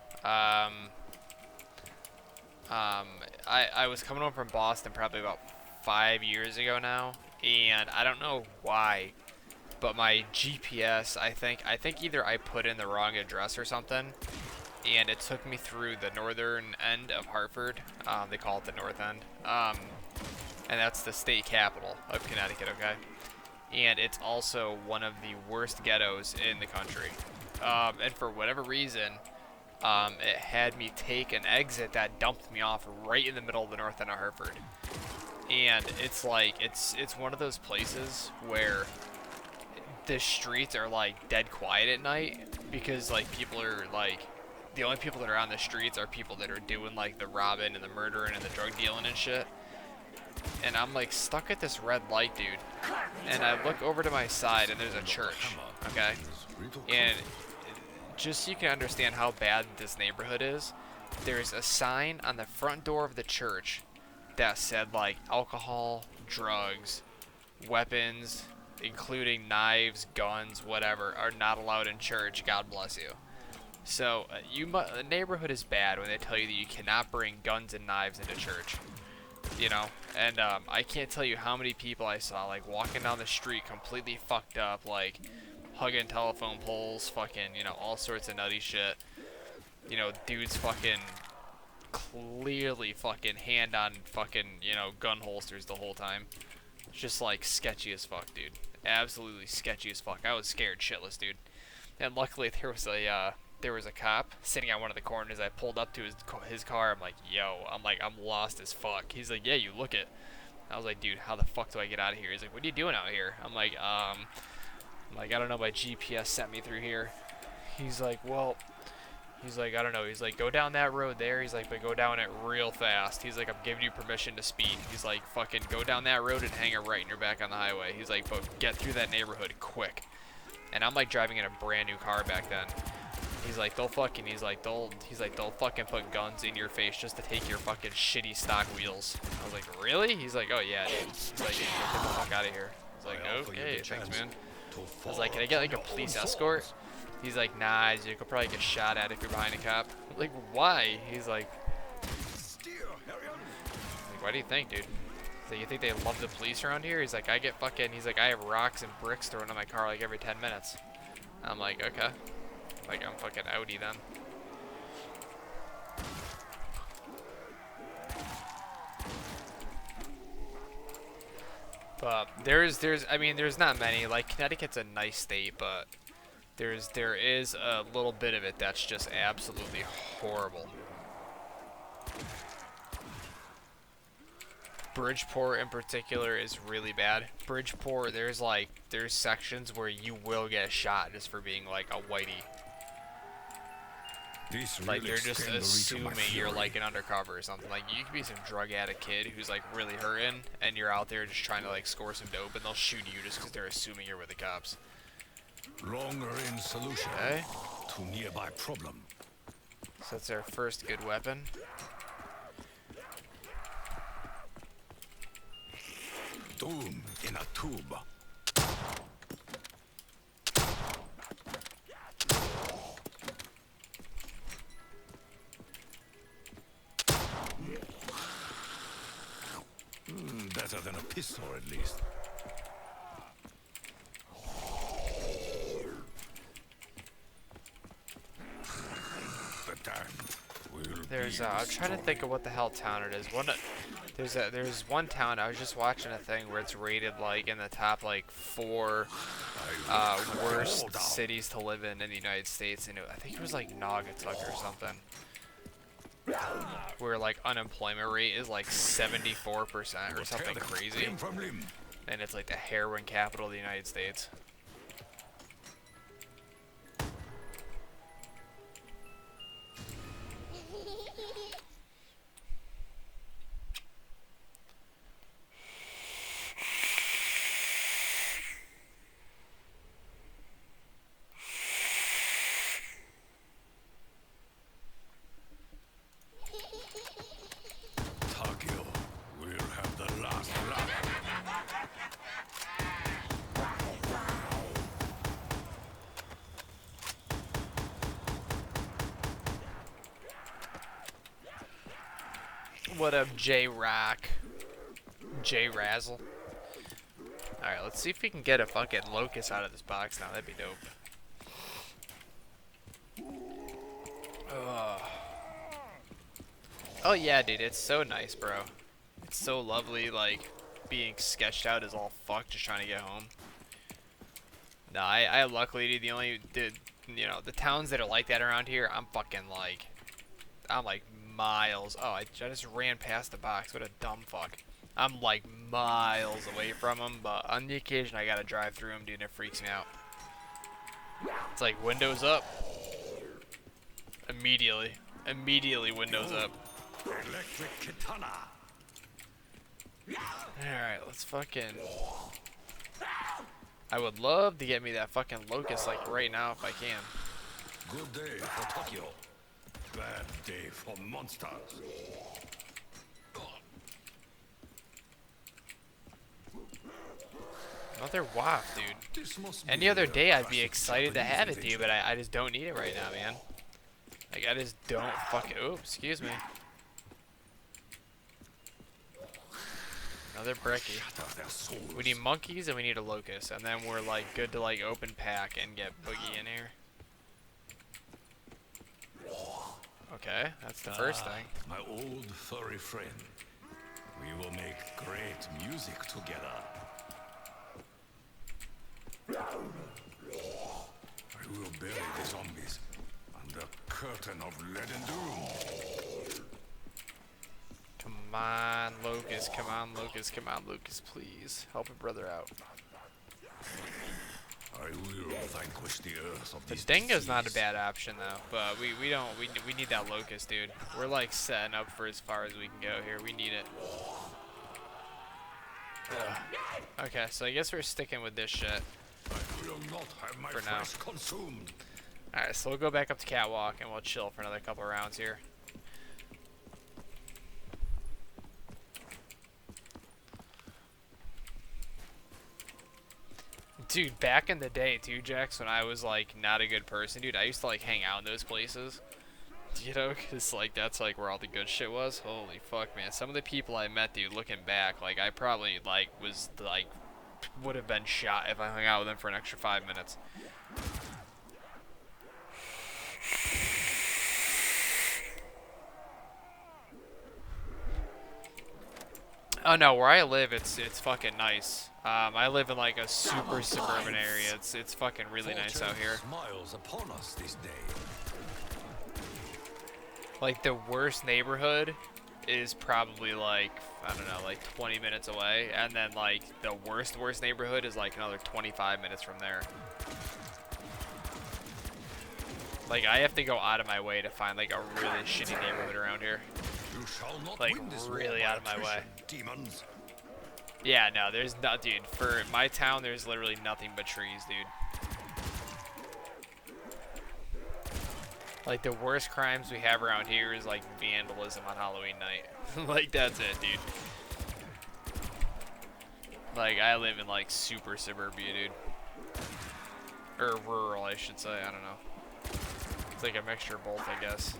Speaker 1: I was coming home from Boston probably about 5 years ago now, and I don't know why, but my GPS, I think either I put in the wrong address or something, and it took me through the northern end of Hartford. They call it the North End. And that's the state capital of Connecticut, okay? And it's also one of the worst ghettos in the country. And for whatever reason, it had me take an exit that dumped me off right in the middle of the North End of Hartford. And it's like, it's one of those places where the streets are like dead quiet at night because like people are like, the only people that are on the streets are people that are doing like the robbing and the murdering and the drug dealing and shit. And I'm like stuck at this red light, dude. And I look over to my side and there's a church, okay? And just so you can understand how bad this neighborhood is, there's a sign on the front door of the church that said like alcohol, drugs, weapons, including knives, guns, whatever, are not allowed in church. God bless you. So the neighborhood is bad when they tell you that you cannot bring guns and knives into church. You know, and I can't tell you how many people I saw like walking down the street completely fucked up, like hugging telephone poles, fucking, you know, all sorts of nutty shit. You know, dudes fucking clearly fucking hand on fucking, you know, gun holsters the whole time. Just like sketchy as fuck, dude. Absolutely sketchy as fuck. I was scared shitless, dude. And luckily there was a cop sitting on one of the corners. I pulled up to his car. I'm like, I'm lost as fuck. He's like, yeah, you look it. I was like, dude, how the fuck do I get out of here? He's like, what are you doing out here? I'm like, I don't know, my GPS sent me through here. He's like, I don't know. He's like, go down that road there. He's like, but go down it real fast. He's like, I'm giving you permission to speed. He's like, fucking go down that road and hang a right and you're back on the highway. He's like, but get through that neighborhood quick. And I'm like driving in a brand new car back then. He's like, they'll fucking put guns in your face just to take your fucking shitty stock wheels. I was like, really? He's like, oh yeah, dude. He's like, get the fuck out of here. I was like, okay, thanks, man. I was like, can I get like a police escort? He's like, nah, you could probably get shot at if you're behind a cop. I'm like, why? He's like, why do you think, dude? He's like, you think they love the police around here? He's like, I have rocks and bricks thrown in my car like every 10 minutes. I'm like, okay. Like, I'm fucking outie then. But there's not many. Like, Connecticut's a nice state, but there is a little bit of it that's just absolutely horrible. Bridgeport in particular is really bad. Bridgeport, there's sections where you will get shot just for being like a whitey. Like, they're just assuming you're like an undercover or something. Like, you could be some drug addict kid who's like really hurting, and you're out there just trying to like score some dope, and they'll shoot you just because they're assuming you're with the cops.
Speaker 4: Longer in solution to nearby problem.
Speaker 1: So that's our first good weapon.
Speaker 4: Doom in a tube. Better than a pistol, at least.
Speaker 1: I'm trying to think of what the hell town it is. There's one town, I was just watching a thing where it's rated like in the top like 4 worst cities to live in the United States, and I think it was like Naugatuck or something, where like unemployment rate is like 74% or something crazy, and it's like the heroin capital of the United States. What up, J Rock? J Razzle. Alright, let's see if we can get a fucking locust out of this box now. That'd be dope. Ugh. Oh yeah, dude, it's so nice, bro. It's so lovely, like, being sketched out as all fuck just trying to get home. No, I luckily, dude, you know, the towns that are like that around here, I'm like miles. Oh, I just ran past the box. What a dumb fuck. I'm like miles away from them, but on the occasion I gotta drive through them, dude, and it freaks me out. It's like windows up. Immediately windows up.
Speaker 4: Electric katana.
Speaker 1: Alright, let's fucking... I would love to get me that fucking locust like right now if I can.
Speaker 4: Good day for Tokyo. Bad day for monsters.
Speaker 1: Another waft, dude.
Speaker 4: This must
Speaker 1: Any
Speaker 4: be
Speaker 1: other
Speaker 4: a
Speaker 1: day I'd be
Speaker 4: classic
Speaker 1: excited to
Speaker 4: Japanese
Speaker 1: have it, dude,
Speaker 4: invention.
Speaker 1: but I just don't need it right now, man. Like, I just don't fucking... Oh, excuse me. Another brekkie.
Speaker 4: Shatter their souls.
Speaker 1: We need monkeys and we need a locust, and then we're like good to like open pack and get Boogie in here. Okay, that's the first thing.
Speaker 4: My old furry friend. We will make great music together. I will bury the zombies under curtain of lead and doom.
Speaker 1: Come on, locust. Come on, locust. Come on, locust. Please help a brother out.
Speaker 4: I will vanquish the earth of
Speaker 1: The
Speaker 4: this
Speaker 1: dingo's not a
Speaker 4: disease.
Speaker 1: bad option though, but we need that locust, dude. We're like setting up for as far as we can go here. We need it. Ugh. Okay, so I guess we're sticking with this shit.
Speaker 4: I will not have my
Speaker 1: For now.
Speaker 4: flesh consumed.
Speaker 1: Alright, so we'll go back up to Catwalk and we'll chill for another couple rounds here. Dude, back in the day too, Jax, when I was like not a good person, dude, I used to like hang out in those places. You know, cause like that's like where all the good shit was. Holy fuck, man. Some of the people I met, dude, looking back, like I probably like was like would have been shot if I hung out with them for an extra 5 minutes. Oh no, where I live, it's fucking nice. I live in like a super suburban area. It's fucking really nice out here.
Speaker 4: Smiles upon us this day.
Speaker 1: Like the worst neighborhood is probably like, I don't know, like 20 minutes away, and then like the worst neighborhood is like another 25 minutes from there. Like I have to go out of my way to find like a really shitty neighborhood around here.
Speaker 4: You shall not
Speaker 1: Like,
Speaker 4: win this
Speaker 1: really
Speaker 4: war by
Speaker 1: out of my way.
Speaker 4: attrition, demons.
Speaker 1: Yeah, no, there's not, dude. For my town, there's literally nothing but trees, dude. Like the worst crimes we have around here is like vandalism on Halloween night. Like that's it, dude. Like I live in like super suburbia, dude. Or rural, I should say. I don't know. It's like a mixture of both, I guess.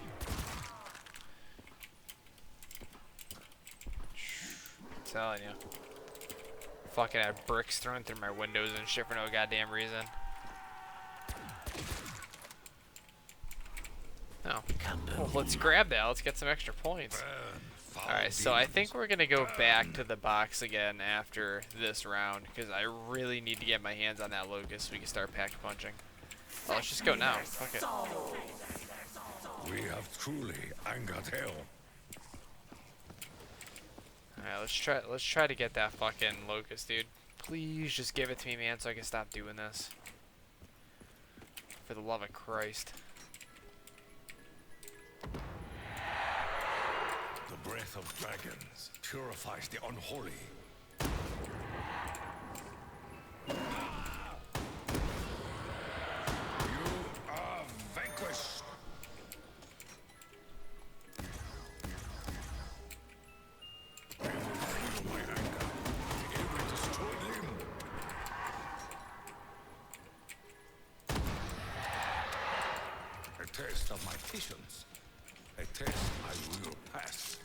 Speaker 1: I'm telling you. Fucking had bricks thrown through my windows and shit for no goddamn reason. Oh. Well, let's grab that. Let's get some extra points. Alright, so I think we're gonna go back to the box again after this round, because I really need to get my hands on that locust so we can start pack punching. Well, let's just go now. Fuck it.
Speaker 4: We have truly angered hell.
Speaker 1: Alright, let's try to get that fucking locust, dude. Please just give it to me, man, so I can stop doing this. For the love of Christ.
Speaker 4: The breath of dragons purifies the unholy. You are vanquished. I will feel my anger in every destroyed limb. A test of my patience. A test I will pass.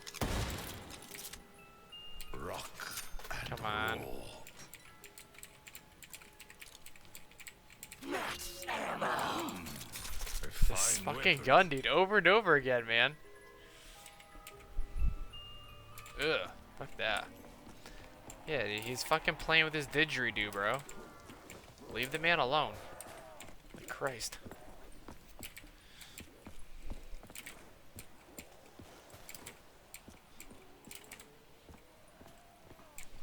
Speaker 1: Come on. This fucking gun, dude, over and over again, man. Ugh, fuck that. Yeah, dude, he's fucking playing with his didgeridoo, bro. Leave the man alone. Like Christ.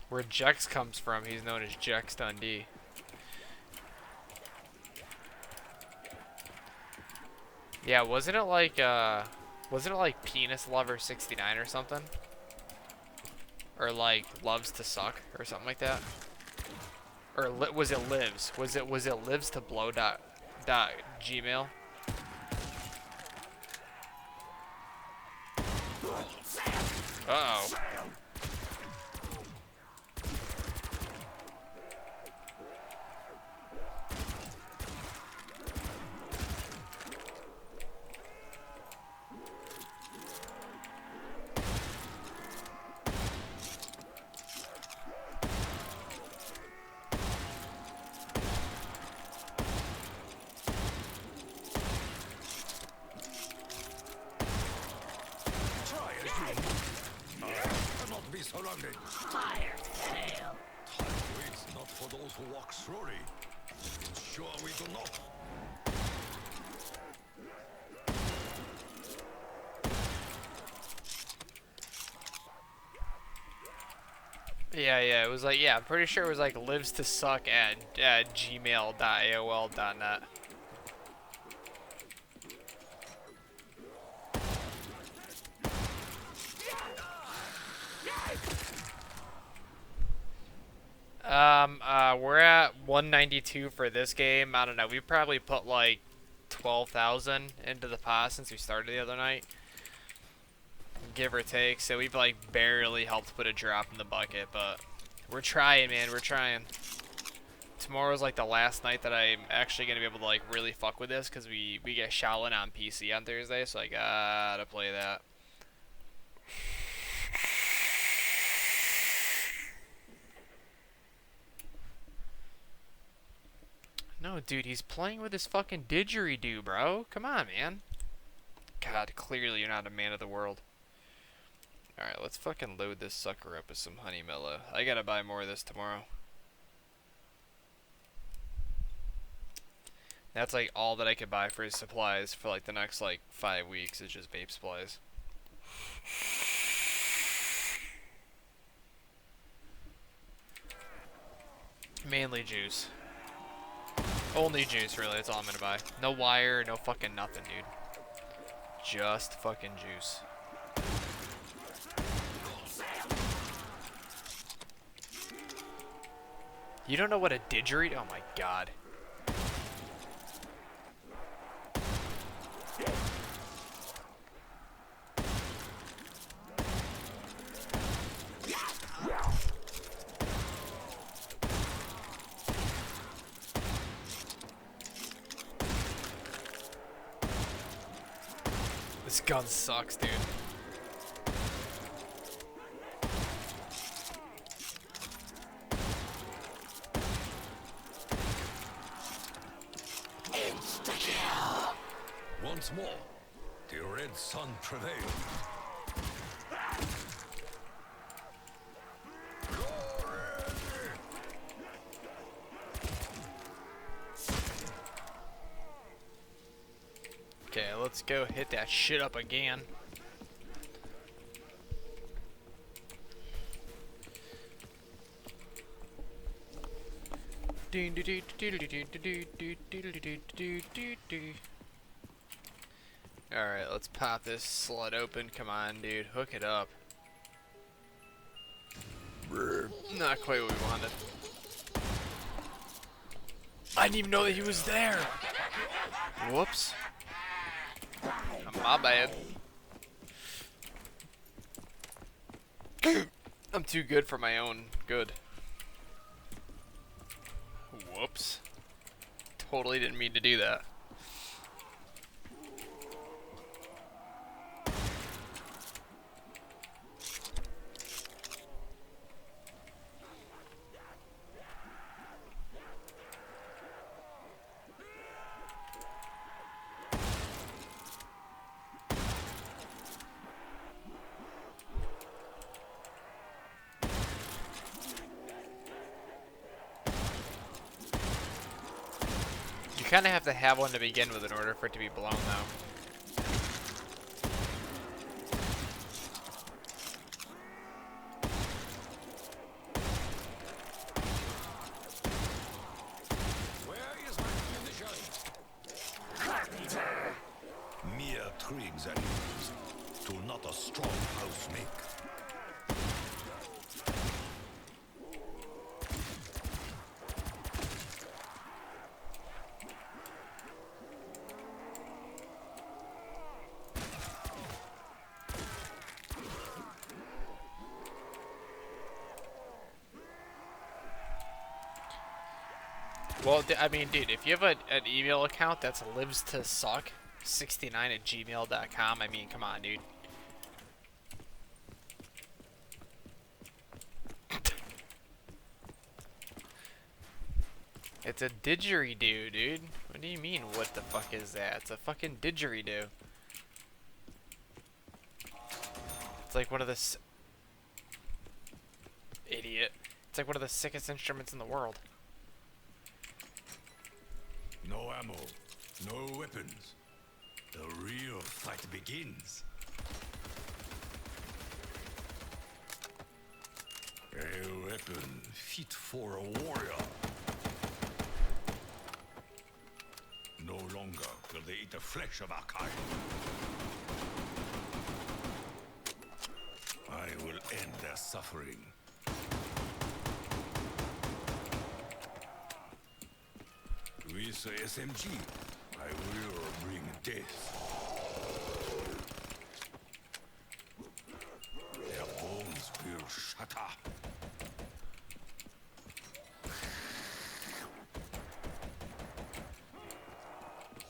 Speaker 1: Where Jex comes from, he's known as Jex Dundee. Yeah, wasn't it like Penis Lover 69 or something? Or like Loves to Suck or something like that? Or was it Lives? Was it Lives to Blow dot Gmail? Uh-oh.
Speaker 4: Surrounded. Fire sale. Time waits not for those who walk slowly. Sure we do not.
Speaker 1: Yeah, it was like, yeah, I'm pretty sure it was like lives to suck at gmail.aol.net. We're at 192 for this game. I don't know. We probably put like 12,000 into the pot since we started the other night, give or take. So we've like barely helped put a drop in the bucket, but we're trying, man. We're trying. Tomorrow's like the last night that I'm actually gonna be able to like really fuck with this because we get Shaolin on PC on Thursday, so I gotta play that. No, dude, he's playing with his fucking didgeridoo, bro. Come on, man. God, clearly you're not a man of the world. Alright, let's fucking load this sucker up with some honey mellow. I gotta buy more of this tomorrow. That's like all that I could buy for his supplies for like the next like 5 weeks is just vape supplies. Mainly juice. Only juice, really. That's all I'm gonna buy. No wire, no fucking nothing, dude. Just fucking juice. You don't know what a didgeridoo? Oh my god. This gun sucks, dude.
Speaker 4: Insta-kill. Once more, the red sun prevailed.
Speaker 1: Okay, let's go hit that shit up again. Alright, let's pop this slut open. Come on, dude. Hook it up. Not quite what we wanted. I didn't even know that he was there. Whoops. My bad. I'm too good for my own good. Whoops. Totally didn't mean to do that. kind of have to have one to begin with in order for it to be blown, though.
Speaker 4: Where is my ammunition? Mere twigs and leaves do not a strong house make.
Speaker 1: Well, I mean, dude, if you have an email account that's lives to suck69@gmail.com, I mean, come on, dude. It's a didgeridoo, dude. What do you mean, what the fuck is that? It's a fucking didgeridoo. It's like one of the... Idiot. It's like one of the sickest instruments in the world.
Speaker 4: No ammo, no weapons. The real fight begins. A weapon fit for a warrior. No longer will they eat the flesh of our kind. I will end their suffering. With the SMG, I will bring death. Their bones will shatter.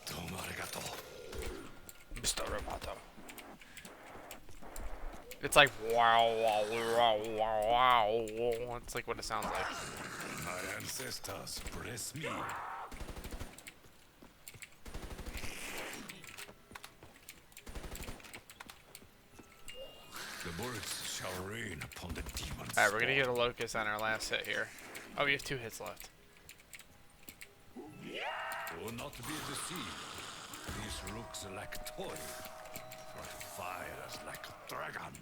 Speaker 4: Domo arigato.
Speaker 1: Mr. Roboto. It's like wow, wow, wow, wow, wow. It's like what it sounds like.
Speaker 4: My ancestors bless me. The bullets shall rain upon the demons.
Speaker 1: Alright, we're gonna get a locust on our last hit here. Oh, we have 2 hits left.
Speaker 4: Do not be deceived. This looks like a toy, but fires like a dragon.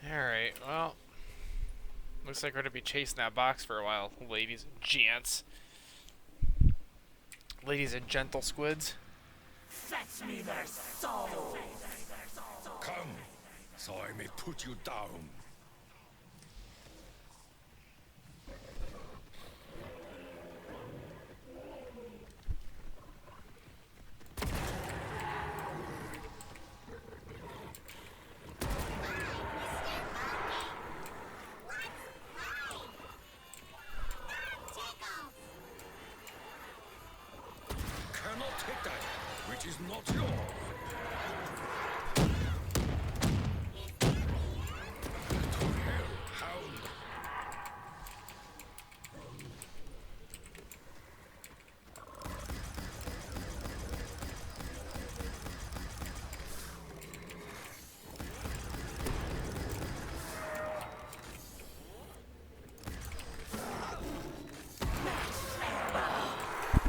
Speaker 1: Alright, well. Looks like we're gonna be chasing that box for a while, ladies and gents. Ladies and gentle squids.
Speaker 2: Fetch me their souls!
Speaker 4: Come, so I may put you down. Cannot take that, which is not yours. To hell, hound.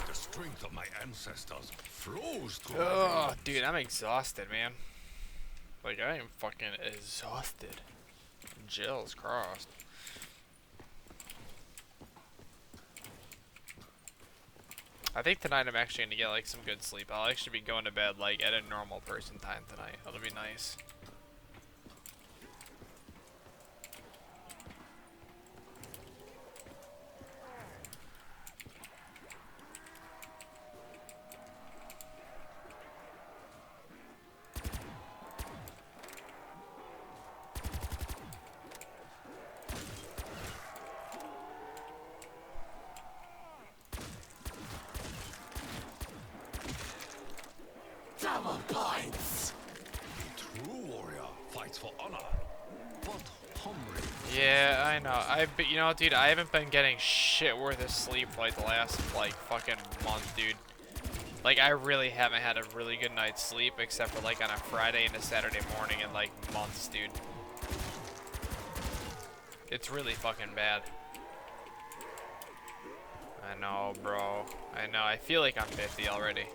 Speaker 4: The strength of my ancestors flows through my
Speaker 1: Oh,
Speaker 4: veins.
Speaker 1: dude, I'm exhausted, man. Like, I am fucking exhausted. Jill's crossed. I think tonight I'm actually gonna get like some good sleep. I'll actually be going to bed like at a normal person time tonight. That'll be nice.
Speaker 2: Double points.
Speaker 4: True warrior fights for honor, but hungry.
Speaker 1: Yeah, I know. But you know, dude, I haven't been getting shit worth of sleep like the last like fucking month, dude. Like I really haven't had a really good night's sleep except for like on a Friday and a Saturday morning in like months, dude. It's really fucking bad. I know, bro. I know. I feel like I'm 50 already,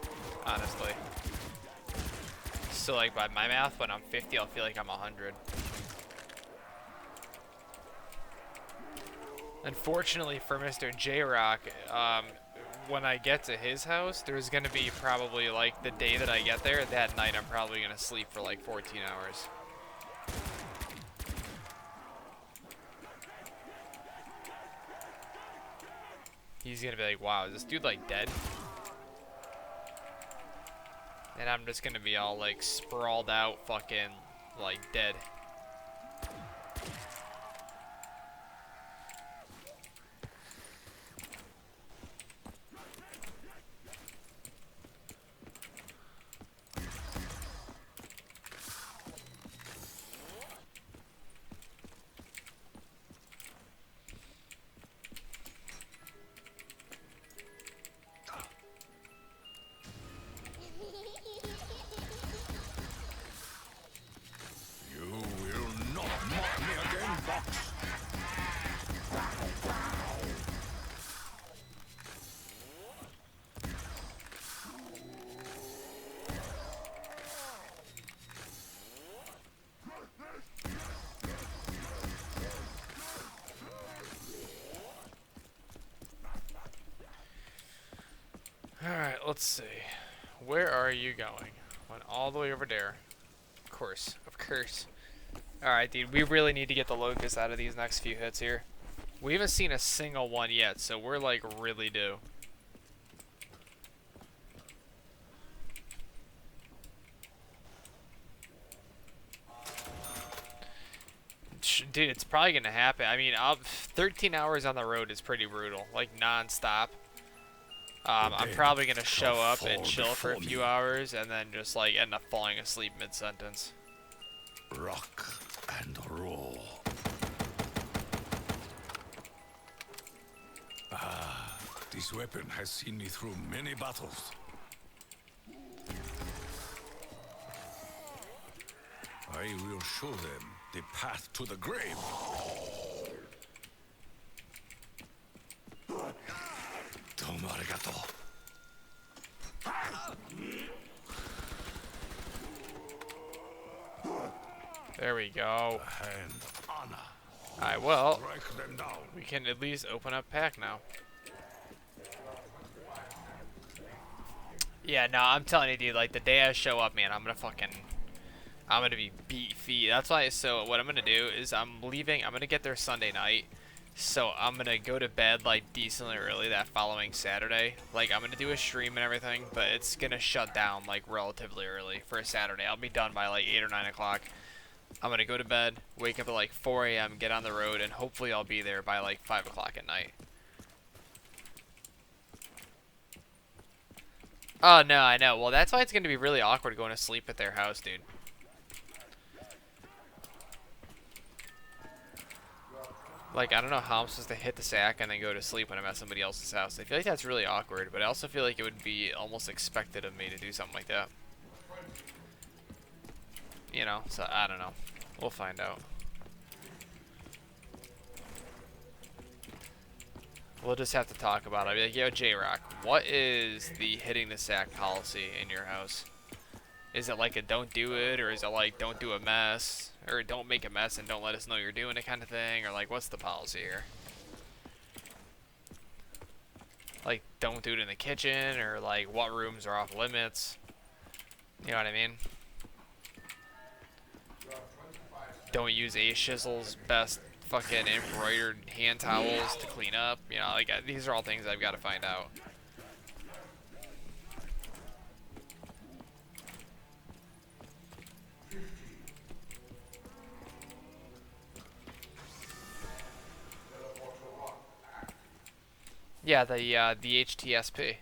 Speaker 1: honestly. So like by my math, when I'm 50, I'll feel like I'm 100. Unfortunately for Mr. J-Rock, when I get to his house, there's gonna be probably like the day that I get there, that night I'm probably gonna sleep for like 14 hours. He's gonna be like, wow, is this dude like dead? And I'm just gonna be all like sprawled out, fucking like dead.
Speaker 4: You will not mock me again, Fox.
Speaker 1: Alright, let's see. Where are you going? Went all the way over there. Of course, of course. Alright, dude, we really need to get the locust out of these next few hits here. We haven't seen a single one yet, so we're like really due. Dude, it's probably gonna happen. I mean, 13 hours on the road is pretty brutal, like non-stop. I'm probably gonna show up and chill for a few hours, and then just like end up falling asleep mid-sentence.
Speaker 4: Rock and roll. Ah, this weapon has seen me through many battles. I will show them the path to the grave. Domo arigato.
Speaker 1: There we go.
Speaker 4: And honor.
Speaker 1: Alright, well,
Speaker 4: Strike them down.
Speaker 1: we can at least open up pack now. Yeah, no, I'm telling you, dude, like, the day I show up, man, I'm gonna be beefy. That's why, so what I'm gonna do is I'm gonna get there Sunday night. So I'm gonna go to bed, like, decently early that following Saturday. Like, I'm gonna do a stream and everything, but it's gonna shut down, like, relatively early for a Saturday. I'll be done by, like, 8 or 9 o'clock. I'm gonna go to bed, wake up at, like, 4 a.m., get on the road, and hopefully I'll be there by, like, 5 o'clock at night. Oh, no, I know. Well, that's why it's gonna be really awkward going to sleep at their house, dude. Like, I don't know how I'm supposed to hit the sack and then go to sleep when I'm at somebody else's house. I feel like that's really awkward, but I also feel like it would be almost expected of me to do something like that. You know, so I don't know. We'll find out. We'll just have to talk about it. I'll be like, yo, J-Rock, what is the hitting the sack policy in your house? Is it like a don't do it, or is it like don't do a mess, or don't make a mess and don't let us know you're doing it kind of thing, or like what's the policy here? Like don't do it in the kitchen, or like what rooms are off limits? You know what I mean? Don't use A Shizzle's best fucking embroidered hand towels to clean up. You know, like these are all things I've got to find out. Yeah, the HTSP.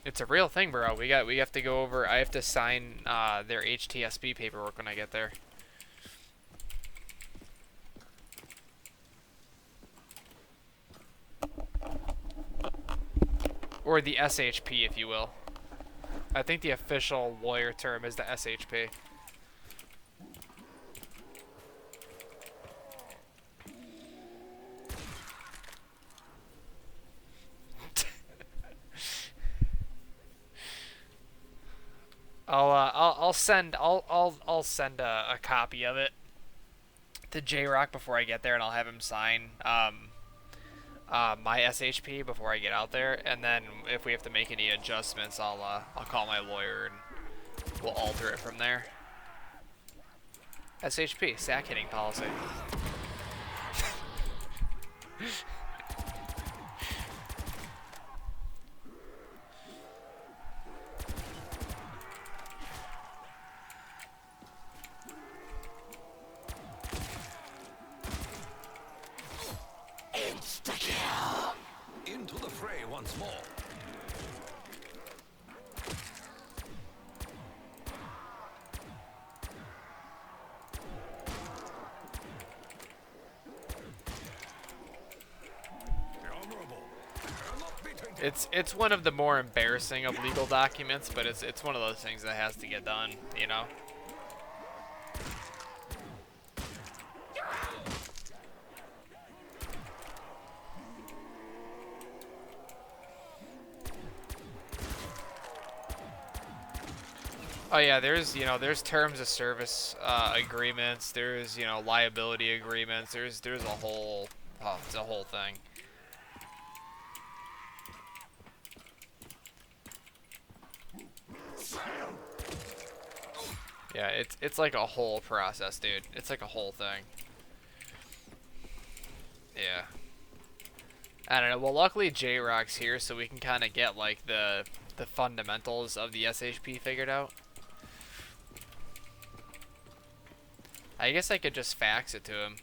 Speaker 1: It's a real thing, bro. We have to go over. I have to sign their HTSB paperwork when I get there. Or the SHP, if you will. I think the official lawyer term is the SHP. I'll send a copy of it to J-Rock before I get there, and I'll have him sign my SHP before I get out there, and then if we have to make any adjustments, I'll call my lawyer and we'll alter it from there. SHP, sack hitting policy.
Speaker 4: Into the fray once more.
Speaker 1: It's one of the more embarrassing of legal documents, but it's one of those things that has to get done, you know? Oh yeah, there's terms of service agreements, there's, liability agreements, there's a whole, it's a whole thing. Yeah, it's like a whole process, dude. It's like a whole thing. Yeah. I don't know. Well, luckily J-Rock's here, so we can kind of get like the fundamentals of the SHP figured out. I guess I could just fax it to him.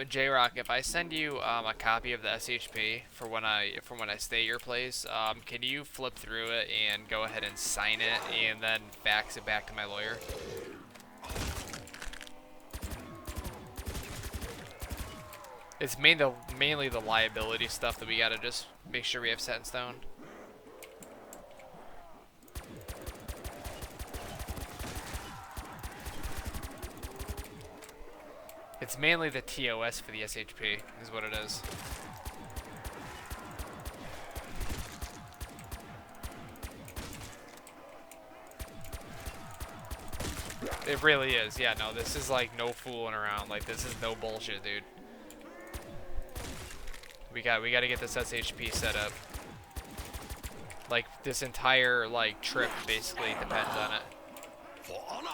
Speaker 1: J-Rock, if I send you a copy of the SHP for when I stay at your place, can you flip through it and go ahead and sign it and then fax it back to my lawyer? It's mainly the liability stuff that we gotta just make sure we have set in stone. It's mainly the TOS for the SHP, is what it is. It really is. Yeah, no, this is like no fooling around. Like, this is no bullshit, dude. We gotta get this SHP set up. Like, this entire, like, trip basically depends on it.
Speaker 4: For honor.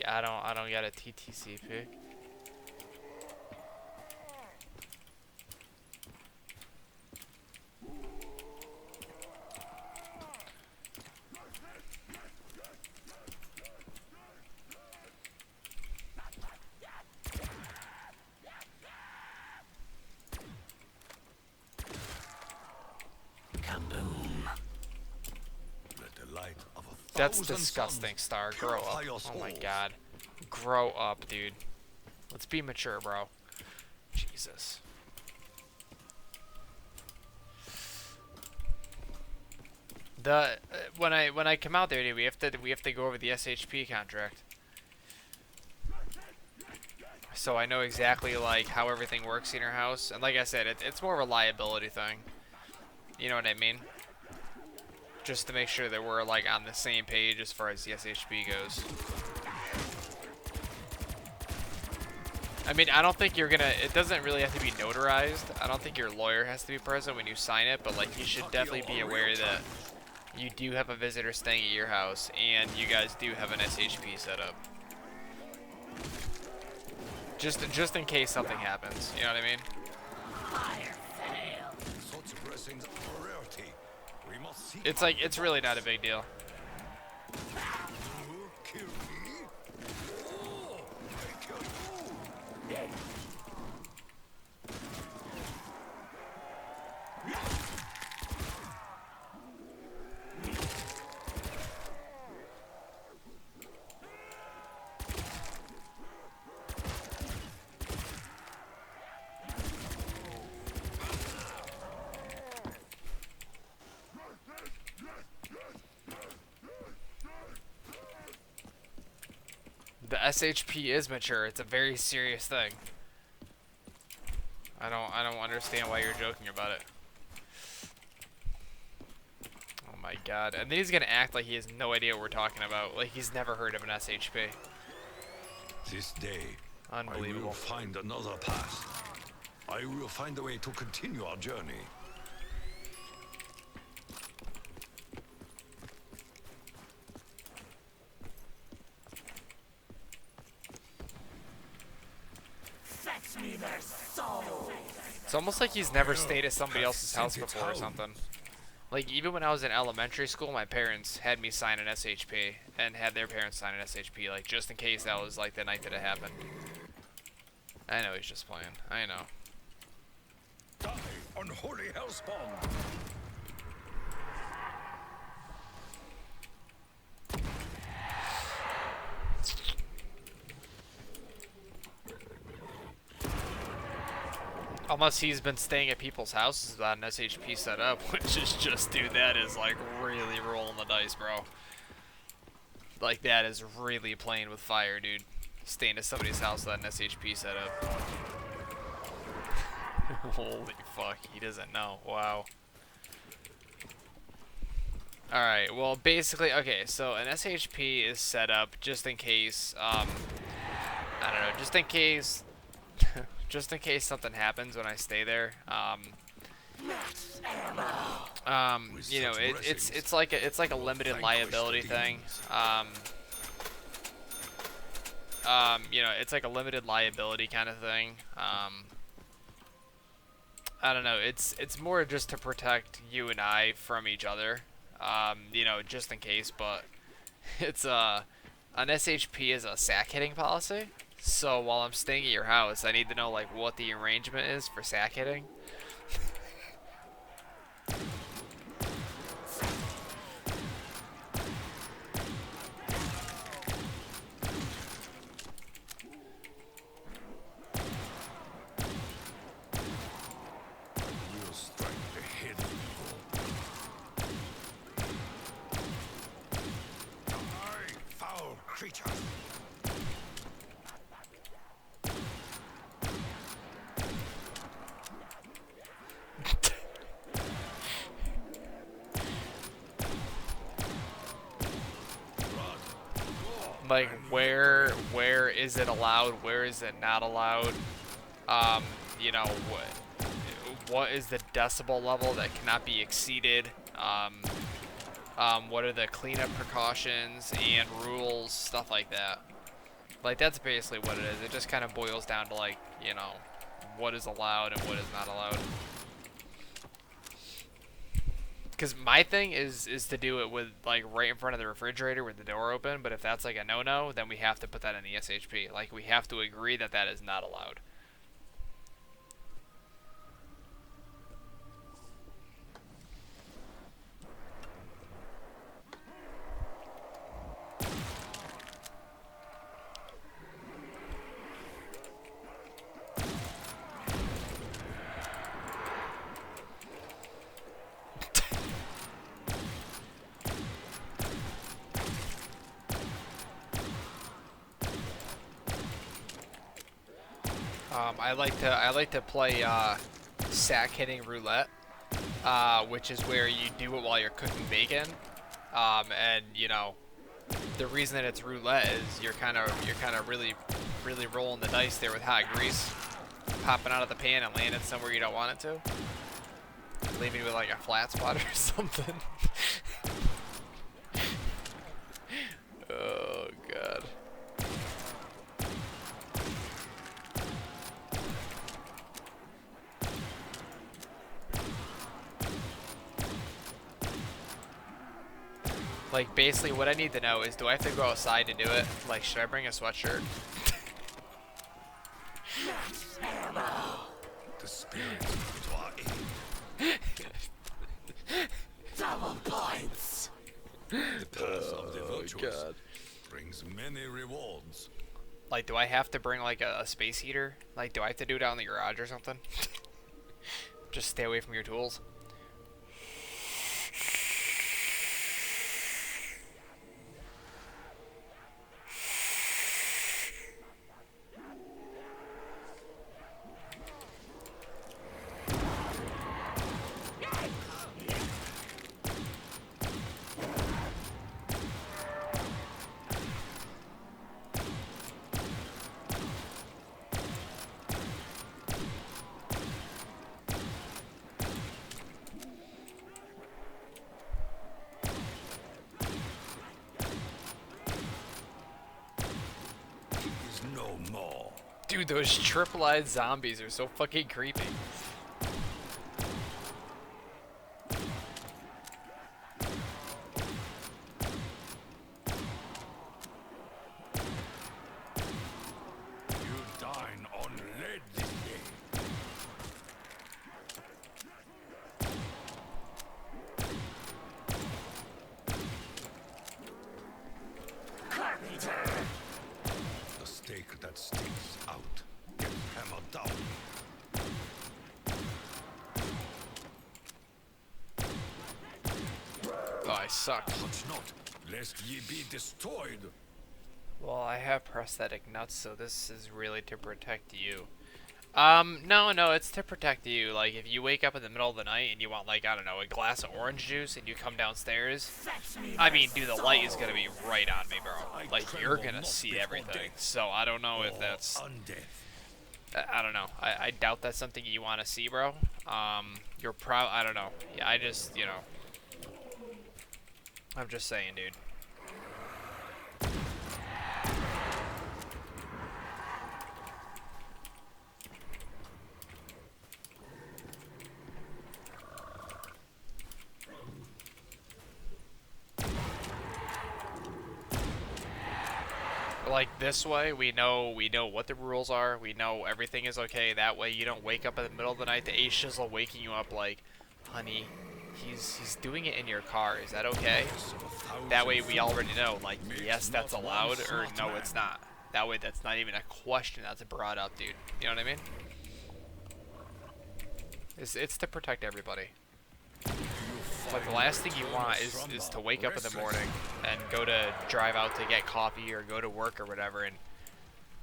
Speaker 1: I don't get a TTC pick. That's disgusting, Star. Grow up. Oh my god. Grow up, dude. Let's be mature, bro. Jesus. When I come out there, dude, we have to go over the SHP contract. So I know exactly like how everything works in your house, and like I said, it's more of a liability thing. You know what I mean? Just to make sure that we're like on the same page as far as the SHP goes. I mean, I don't think you're gonna, it doesn't really have to be notarized. I don't think your lawyer has to be present when you sign it, but like you should definitely be aware that you do have a visitor staying at your house and you guys do have an SHP set up. Just in case something happens, you know what I mean? It's like, it's really not a big deal. The SHP is mature. It's a very serious thing. I don't understand why you're joking about it. Oh my god. And then he's gonna act like he has no idea what we're talking about. Like he's never heard of an SHP.
Speaker 4: This day, I will
Speaker 1: Unbelievable.
Speaker 4: find another path. I will find a way to continue our journey.
Speaker 2: Fetch me their souls.
Speaker 1: It's almost like he's never stayed at somebody else's house before or something. Like, even when I was in elementary school, my parents had me sign an SHP, and had their parents sign an SHP, like, just in case that was, like, the night that it happened. I know he's just playing. I know.
Speaker 4: Die, unholy hellspawn!
Speaker 1: Unless he's been staying at people's houses without an SHP set up, which is just, dude, that is, like, really rolling the dice, bro. Like, that is really playing with fire, dude. Staying at somebody's house without an SHP set up. Holy fuck, he doesn't know. Wow. Alright, well, basically, okay, so an SHP is set up just in case, I don't know, just in case, just in case something happens when I stay there. You know, it's like a limited liability thing. You know, it's like a limited liability kind of thing. I don't know. It's more just to protect you and I from each other. You know, just in case. But it's an SHP is a sack hitting policy. So while I'm staying at your house, I need to know like what the arrangement is for sack hitting.
Speaker 4: We'll strike the head of evil. Die, foul creature!
Speaker 1: Like where is it allowed? Where is it not allowed? You know what is the decibel level that cannot be exceeded? What are the cleanup precautions and rules, stuff like that. Like that's basically what it is. It just kind of boils down to like, you know, what is allowed and what is not allowed. Because my thing is to do it with like right in front of the refrigerator with the door open. But if that's like a no-no, then we have to put that in the SHP. Like we have to agree that that is not allowed. I like to play sack hitting roulette, which is where you do it while you're cooking bacon, and you know the reason that it's roulette is you're kind of really rolling the dice there with hot grease popping out of the pan and landing somewhere you don't want it to, leaving you with like a flat spot or something. Oh god. Like, basically, what I need to know is, do I have to go outside to do it? Like, should I bring a sweatshirt?
Speaker 4: The spirit to our aid.
Speaker 2: Double points.
Speaker 4: The path of the virtuous
Speaker 1: God.
Speaker 4: brings many rewards.
Speaker 1: Like, do I have to bring, like, a space heater? Like, do I have to do it out in the garage or something? Just stay away from your tools.
Speaker 4: more.
Speaker 1: Dude, those triple-eyed zombies are so fucking creepy.
Speaker 4: You dine on lead this day. The steak that sticks out. Get hammered down.
Speaker 1: Oh, I suck.
Speaker 4: Touch not, lest ye be destroyed.
Speaker 1: Well, I have prosthetic nuts, so this is really to protect you. No, it's to protect you. Like, if you wake up in the middle of the night and you want, like, I don't know, a glass of orange juice and you come downstairs, I mean, dude, the light is gonna be right on me, bro. Like, you're gonna see everything. So, I don't know if that's... I don't know. I doubt that's something you want to see, bro. You're I don't know. Yeah, I just, you know... I'm just saying, dude. Like this way, we know what the rules are. We know everything is okay. That way, you don't wake up in the middle of the night. The ace shizzle waking you up like, honey, he's doing it in your car. Is that okay? That way, we already know. Like, yes, that's allowed, or no, it's not. That way, that's not even a question that's brought up, dude. You know what I mean? It's to protect everybody. Like, the last thing you want is to wake up in the morning and go to drive out to get coffee or go to work or whatever, and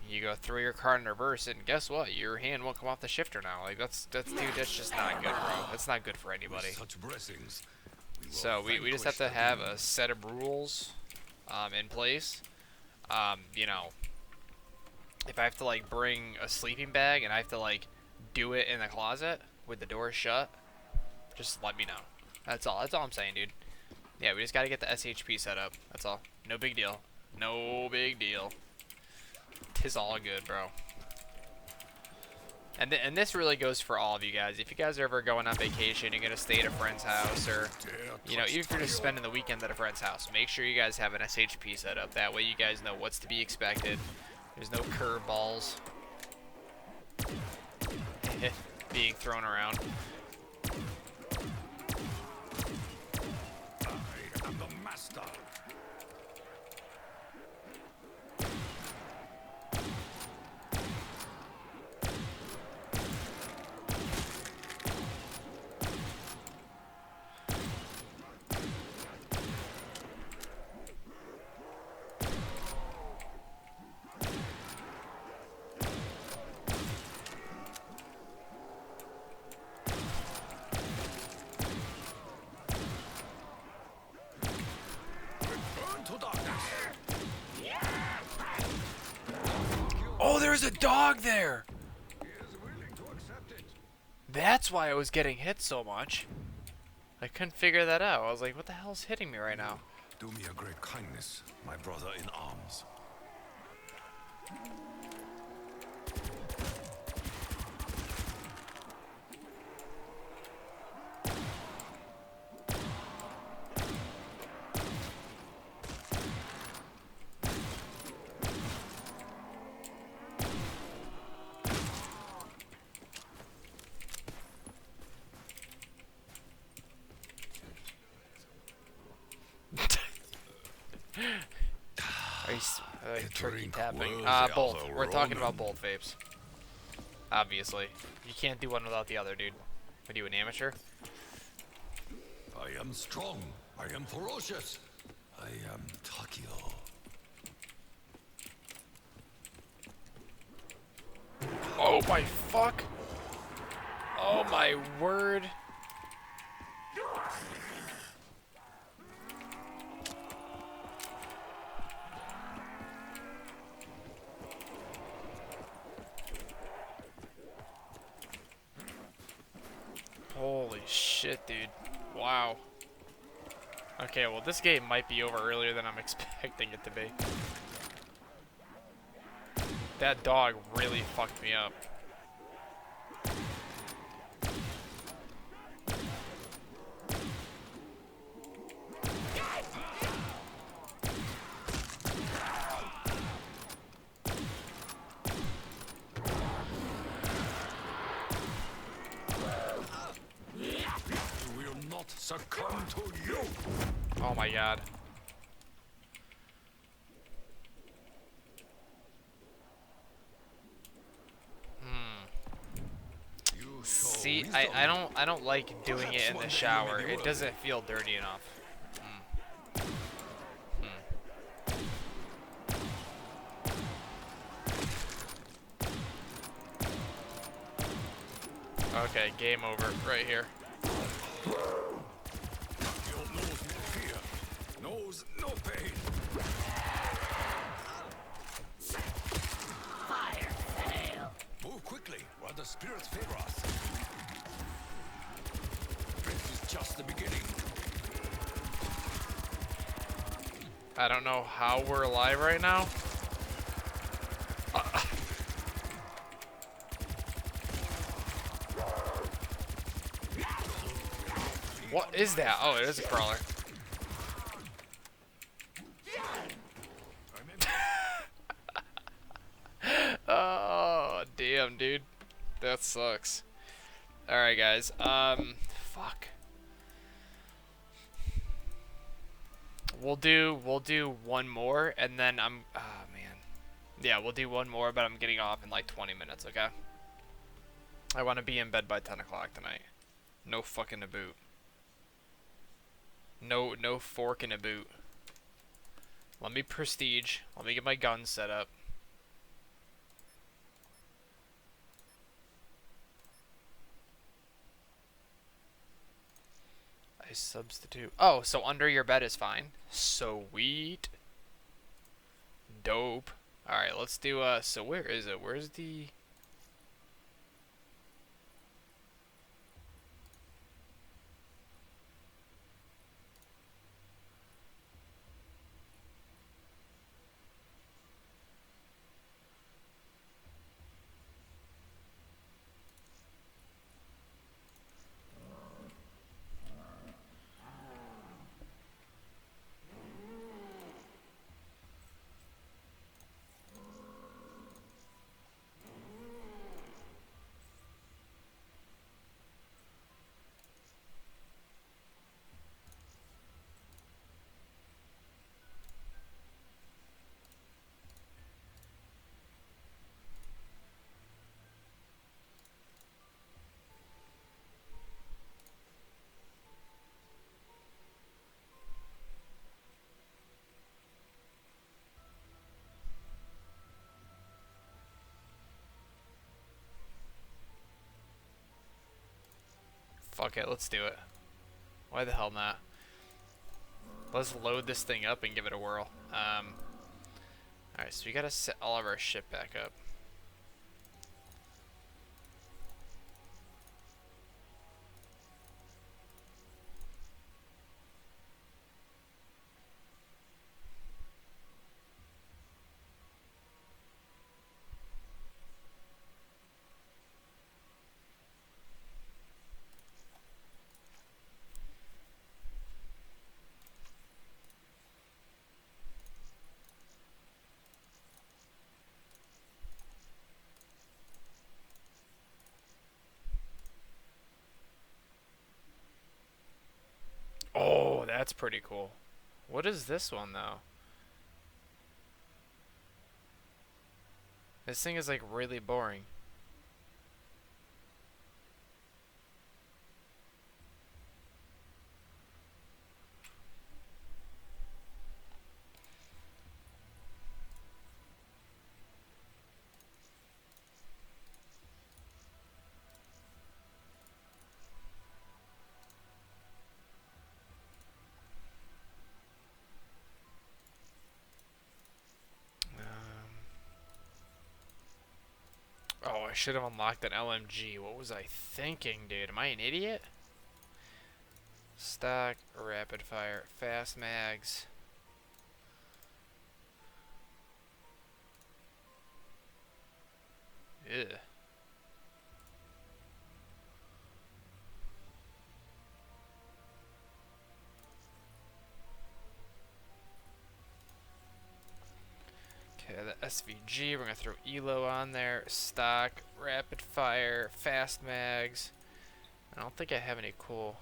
Speaker 1: you go throw your car in reverse, and guess what? Your hand won't come off the shifter now. Like, that's dude, that's just not good, bro. That's not good for anybody. So we just have to have a set of rules in place. You know, if I have to, like, bring a sleeping bag and I have to, like, do it in the closet with the door shut, just let me know. That's all I'm saying, dude. Yeah, we just gotta get the SHP set up. That's all. No big deal. No big deal. 'Tis all good, bro. And this really goes for all of you guys. If you guys are ever going on vacation, you're gonna stay at a friend's house, or, you know, even if you're just spending the weekend at a friend's house, make sure you guys have an SHP set up. That way you guys know what's to be expected. There's no curveballs being thrown around.
Speaker 4: I am the master.
Speaker 1: Oh, there's a dog there! That's why I was getting hit so much. I couldn't figure that out. I was like, what the hell's hitting me right now?
Speaker 4: Do me a great kindness, my brother in arms.
Speaker 1: Turkey tapping. Both. We're talking about both vapes. Obviously. You can't do one without the other, dude. What are you, an amateur?
Speaker 4: I am strong. I am ferocious. I am Takio.
Speaker 1: Oh my fuck! Oh my word! Holy shit, dude. Wow. Okay, well, this game might be over earlier than I'm expecting it to be. That dog really fucked me up.
Speaker 4: We will not succumb to you.
Speaker 1: Oh my god.
Speaker 4: You show
Speaker 1: See,
Speaker 4: wisdom.
Speaker 1: I don't like doing it
Speaker 4: Perhaps
Speaker 1: in
Speaker 4: one
Speaker 1: the
Speaker 4: day you
Speaker 1: shower.
Speaker 4: may be
Speaker 1: It
Speaker 4: worthy.
Speaker 1: doesn't feel dirty enough. Okay, game over right here.
Speaker 4: He knows no fear, knows no pain.
Speaker 2: Fire sale.
Speaker 4: Move quickly while the spirits favor us. This is just the beginning.
Speaker 1: I don't know how we're alive right now. What is that? Oh, it is a crawler. Oh, damn, dude. That sucks. Alright, guys. Fuck. We'll do one more, and then I'm, oh, man. Yeah, we'll do one more, but I'm getting off in like 20 minutes, okay? I want to be in bed by 10 o'clock tonight. No fucking a boot. No fork in a boot. Let me prestige. Let me get my gun set up. I substitute. Oh, so under your bed is fine. Sweet. Dope. Alright, let's do, so where is it? Where's the... Fuck it, let's do it. Why the hell not? Let's load this thing up and give it a whirl. Alright, so we gotta set all of our shit back up. Oh, that's pretty cool. What is this one, though? This thing is, like, really boring. Oh, I should have unlocked an LMG. What was I thinking, dude? Am I an idiot? Stock, rapid fire, fast mags. Ew. Okay, the SVG, we're gonna throw ELO on there. Stock, rapid fire, fast mags. I don't think I have any cool.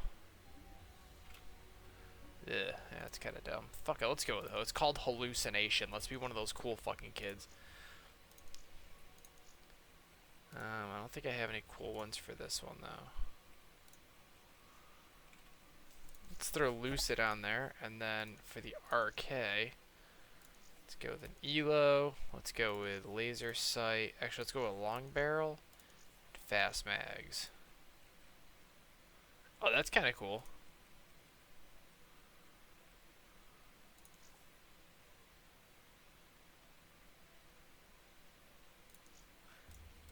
Speaker 1: Ugh, yeah, that's kind of dumb. Fuck it, let's go with it. It's called hallucination. Let's be one of those cool fucking kids. I don't think I have any cool ones for this one though. Let's throw Lucid on there, and then for the RK, let's go with an ELO. Let's go with laser sight. Actually, let's go with long barrel, fast mags. Oh, that's kind of cool.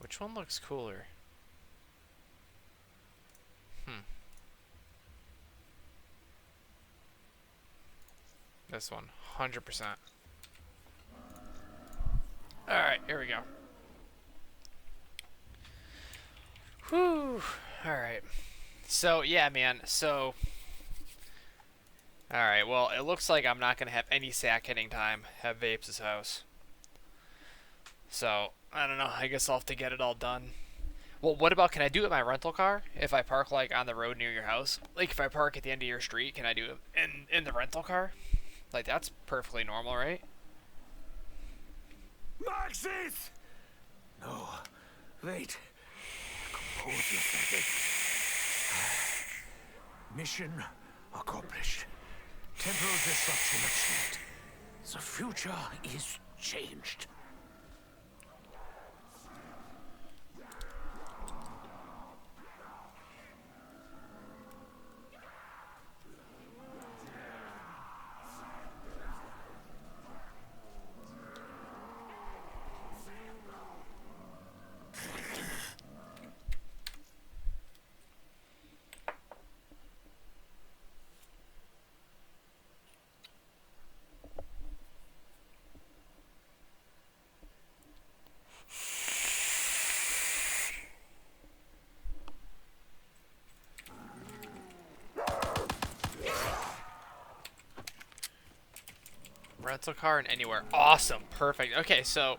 Speaker 1: Which one looks cooler? This one, 100%. Alright, here we go. Whew. Alright. So, yeah, man. So, alright, well, it looks like I'm not going to have any sack hitting time at Vapes' house. So, I don't know. I guess I'll have to get it all done. Well, what about, can I do it in my rental car? If I park, like, on the road near your house? Like, if I park at the end of your street, can I do it in the rental car? Like, that's perfectly normal, right?
Speaker 2: Maxis! No. Wait. Compose yourself. Mission accomplished. Temporal disruption achieved. The future is changed.
Speaker 1: Rental car and anywhere. Awesome. Perfect. Okay, so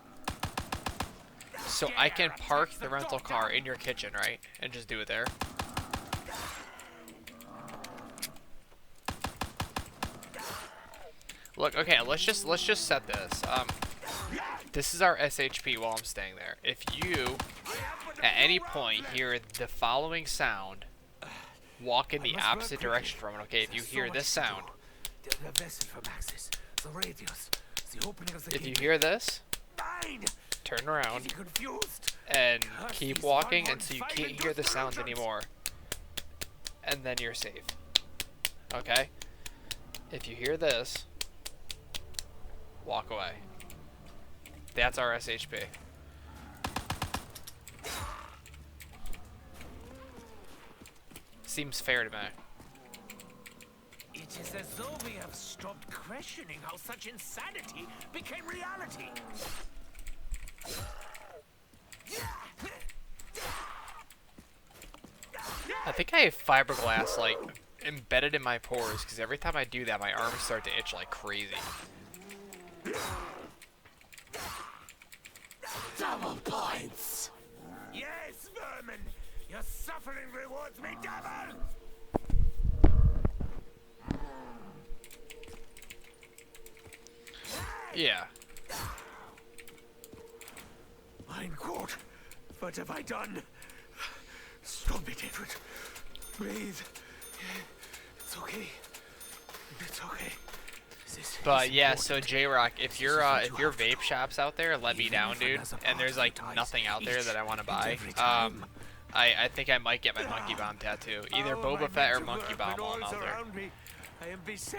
Speaker 1: I can park the rental car in your kitchen, right? And just do it there. Look, okay, let's just set this. This is our SHP while I'm staying there. If you at any point hear the following sound, walk in the opposite direction from it, okay? If you hear this sound, if you hear this, turn around and keep walking until you can't hear the sound anymore. And then you're safe. Okay? If you hear this, walk away. That's our SHP. Seems fair to me.
Speaker 2: It is as though we have stopped questioning how such insanity became reality.
Speaker 1: I think I have fiberglass like embedded in my pores because every time I do that, my arms start to itch like crazy.
Speaker 2: Double points. Yes, vermin. Your suffering rewards me double.
Speaker 1: Yeah.
Speaker 2: Mein Gott, what have I done? Stop it, Edward. Breathe. It's okay. It's okay.
Speaker 1: But yeah, so J-Rock, if your vape shops out there, let me down, dude. And there's like nothing out there that I want to buy. I think I might get my Monkey Bomb tattoo. Either Boba Fett or Monkey Bomb while I'm out there.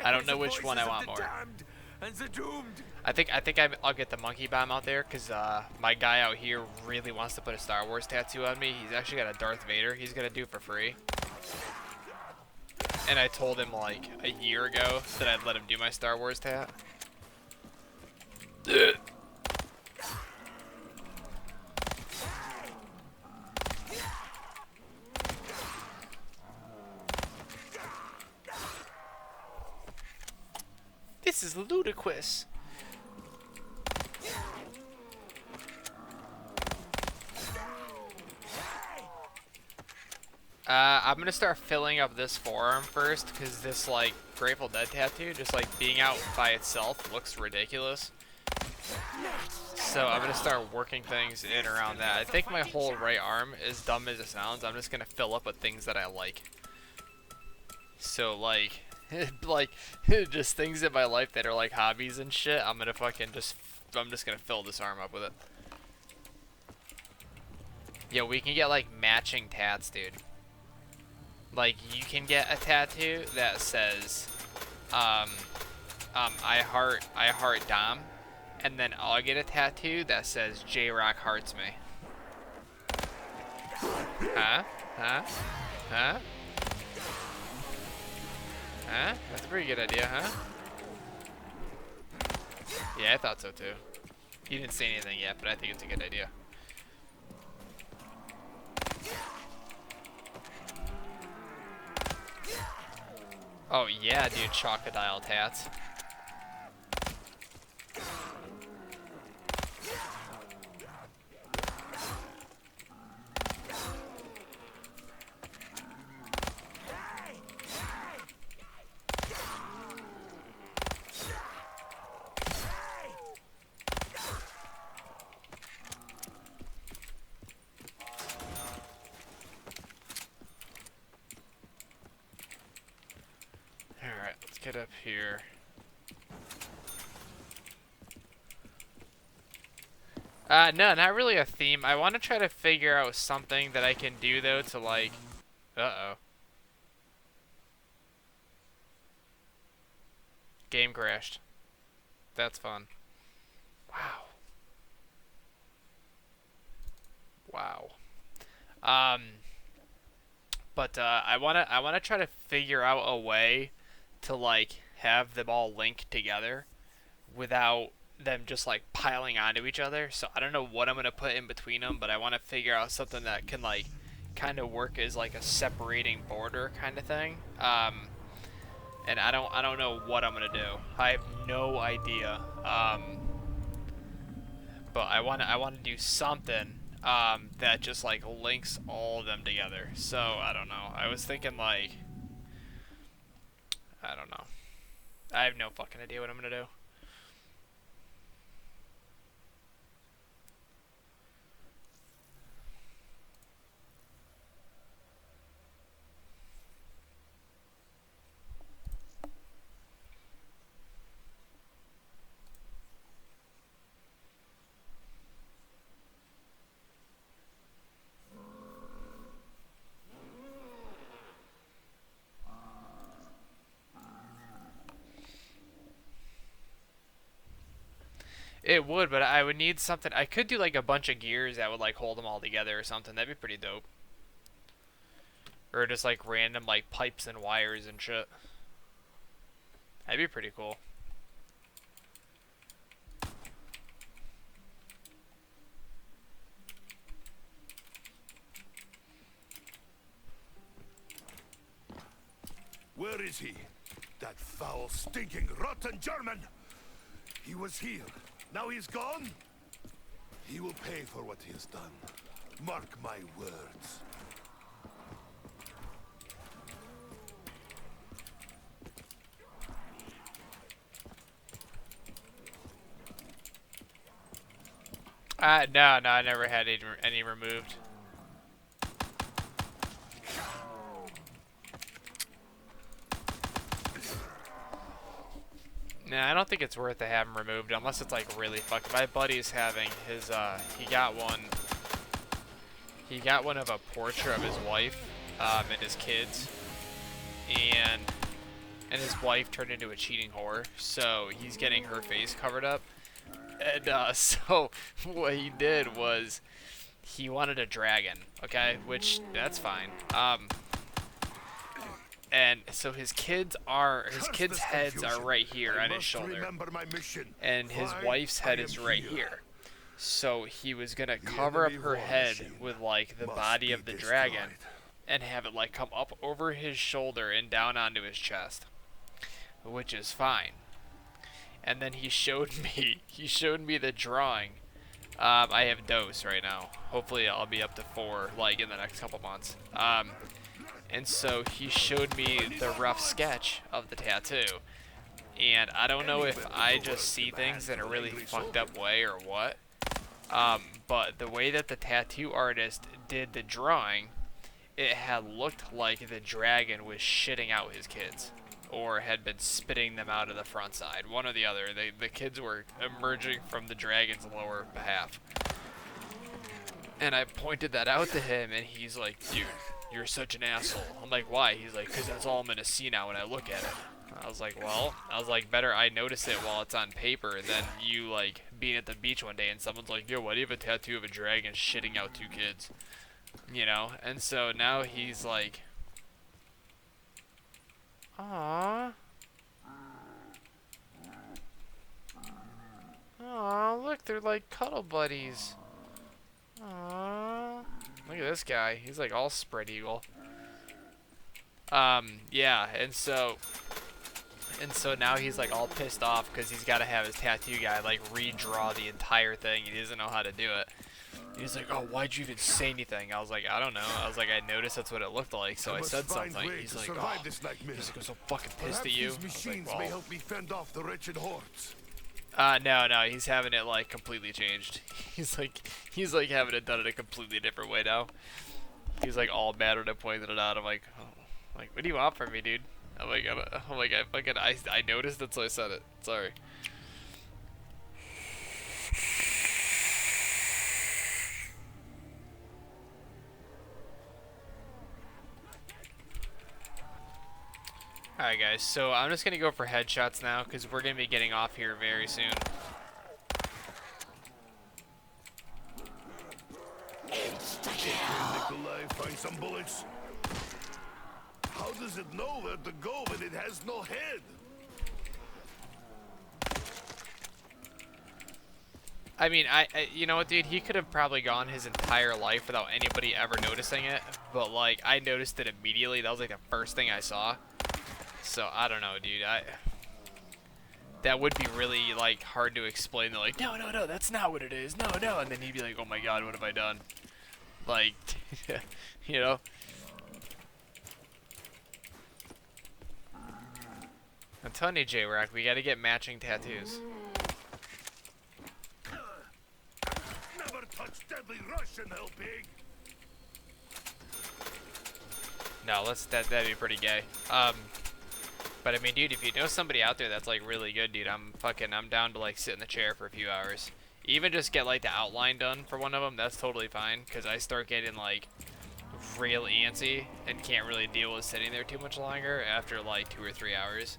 Speaker 1: I don't know which one I want more. I think I'll get the Monkey Bomb out there because my guy out here really wants to put a Star Wars tattoo on me. He's actually got a Darth Vader. He's gonna do it for free. And I told him like a year ago that I'd let him do my Star Wars tat. is ludicrous. I'm gonna start filling up this forearm first, because this, like, Grateful Dead tattoo, just, like, being out by itself looks ridiculous. So I'm gonna start working things in around that. I think my whole right arm, as dumb as it sounds, I'm just gonna fill up with things that I like. So, like, like, just things in my life that are, like, hobbies and shit, I'm gonna fucking I'm just gonna fill this arm up with it. Yeah, we can get, like, matching tats, dude. Like, you can get a tattoo that says, I heart Dom, and then I'll get a tattoo that says J-Rock hearts me. Huh? Huh? Huh? Huh? That's a pretty good idea, huh? Yeah, I thought so too. You didn't say anything yet, but I think it's a good idea. Oh yeah, dude, crocodile tats. Alright, let's get up here. No, not really a theme. I want to try to figure out something that I can do, though, to, like... Uh-oh. Game crashed. That's fun. Wow. Wow. But I wanna try to figure out a way to, like, have them all linked together without them just, like, piling onto each other. So I don't know what I'm gonna put in between them, but I want to figure out something that can, like, kind of work as, like, a separating border kind of thing. And I don't know what I'm gonna do. I have no idea. But I wanna do something that just, like, links all of them together. So I don't know. I was thinking, like, I don't know. I have no fucking idea what I'm gonna do. It would, but I would need something. I could do, like, a bunch of gears that would, like, hold them all together or something. That'd be pretty dope. Or just, like, random, like, pipes and wires and shit. That'd be pretty cool.
Speaker 4: Where is he? That foul, stinking, rotten German! He was here. Now he's gone? He will pay for what he has done. Mark my words.
Speaker 1: No, I never had any removed. Nah, I don't think it's worth to have him removed unless it's, like, really fucking. My buddy's having his, he got one of a portrait of his wife, and his kids, and his wife turned into a cheating whore, so he's getting her face covered up. And, so, what he did was, he wanted a dragon, okay? Which, that's fine. And so his kids' heads are right here on his shoulder. And his wife's head is right here. So he was gonna cover up her head with, like, the body of the dragon and have it, like, come up over his shoulder and down onto his chest. Which is fine. and then he showed me the drawing. I have dose right now. Hopefully I'll be up to 4 like in the next couple months. And so he showed me the rough sketch of the tattoo. And I don't know if I just see things in a really fucked up way or what. But the way that the tattoo artist did the drawing, it had looked like the dragon was shitting out his kids. Or had been spitting them out of the front side. One or the other. The kids were emerging from the dragon's lower half. And I pointed that out to him, and he's like, dude, you're such an asshole. I'm like, why? He's like, because that's all I'm going to see now when I look at it. I was like, well, better I notice it while it's on paper than you, like, being at the beach one day and someone's like, yo, why do you have a tattoo of a dragon shitting out 2 kids? You know? And so now he's like, aww. Aww, look, they're like cuddle buddies. Aww. Look at this guy. He's like all spread eagle. Yeah, and so now he's like all pissed off because he's got to have his tattoo guy like redraw the entire thing. He doesn't know how to do it. He's like, oh, why'd you even say anything? I was like, I don't know. I was like, I noticed that's what it looked like, so I said something. He's like, oh, he's like, I'm so fucking pissed at you.
Speaker 4: These machines may help me fend off the wretched hordes.
Speaker 1: No, he's having it like completely changed. He's like having it done in a completely different way now. He's like all mad when I pointed it out. I'm like, oh, like, what do you want from me, dude? I'm like, I noticed it, so I said it. Sorry. Alright guys, so I'm just going to go for headshots now because we're going to be getting off here very soon.
Speaker 4: Nikolai, find some bullets. How does it know where to go when it has no head?
Speaker 1: I mean, you know what, dude? He could have probably gone his entire life without anybody ever noticing it. But, like, I noticed it immediately. That was, like, the first thing I saw. So, I don't know, dude. That would be really, like, hard to explain. They're like, no, that's not what it is. No. And then he'd be like, oh, my God, what have I done? Like, you know? I'm telling you, J-Rock, we got to get matching tattoos.
Speaker 4: Never touch deadly Russian, hell pig.
Speaker 1: No, that'd be pretty gay. But I mean, dude, if you know somebody out there that's like really good, dude, I'm down to like sit in the chair for a few hours. Even just get like the outline done for one of them, that's totally fine. Cause I start getting like real antsy and can't really deal with sitting there too much longer after like 2 or 3 hours.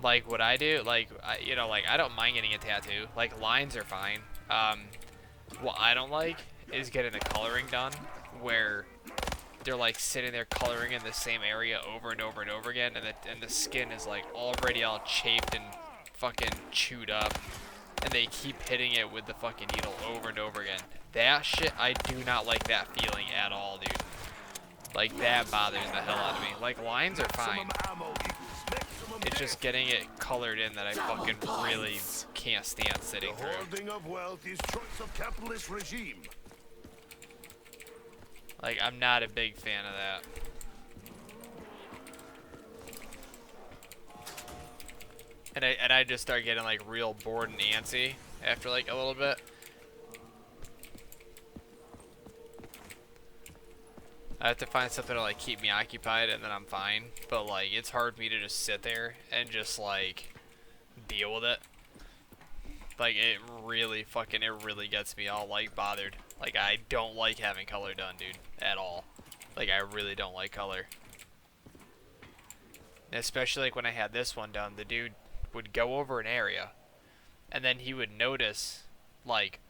Speaker 1: Like what I do, like I don't mind getting a tattoo. Like lines are fine. What I don't like is getting the coloring done where they're like sitting there coloring in the same area over and over and over again, and the skin is like already all chafed and fucking chewed up, and they keep hitting it with the fucking needle over and over again. That shit, I do not like that feeling at all, dude. Like that bothers the hell out of me. Like lines are fine. It's just getting it colored in that I fucking really can't stand sitting through.
Speaker 4: The hoarding of wealth is choice of capitalist regime.
Speaker 1: Like, I'm not a big fan of that. And I just start getting, like, real bored and antsy after, like, a little bit. I have to find something to, like, keep me occupied, and then I'm fine. But, like, it's hard for me to just sit there and just, like, deal with it. Like, it really gets me all, like, bothered. Like, I don't like having color done, dude, at all. Like, I really don't like color. And especially, like, when I had this one done, the dude would go over an area, and then he would notice, like,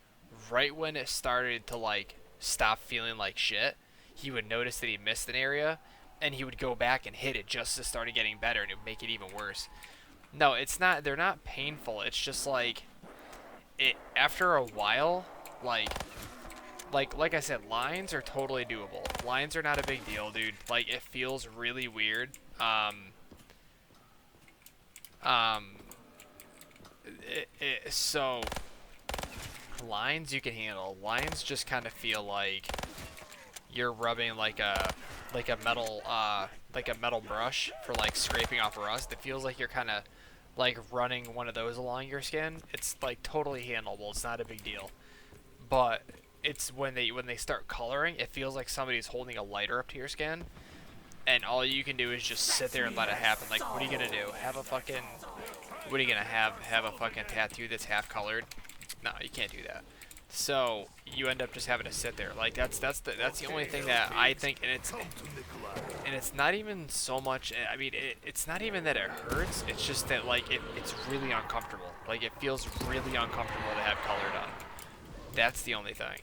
Speaker 1: right when it started to, like, stop feeling like shit, he would notice that he missed an area, and he would go back and hit it just as it started getting better, and it would make it even worse. No, it's not, they're not painful, it's just, like, after a while, like I said, lines are totally doable. Lines are not a big deal, dude. Like, it feels really weird. So lines you can handle. Lines just kind of feel like you're rubbing like a metal brush for like scraping off rust. It feels like you're kind of like running one of those along your skin. It's like totally handleable. It's not a big deal. But it's when they start coloring, it feels like somebody's holding a lighter up to your skin, and all you can do is just sit there and let it happen. Like, what are you gonna do? What are you gonna have a fucking tattoo that's half colored? No, you can't do that. So you end up just having to sit there. Like that's the only thing that I think, and it's not even so much. I mean, it's not even that it hurts. It's just that like it's really uncomfortable. Like it feels really uncomfortable to have color done. That's the only thing.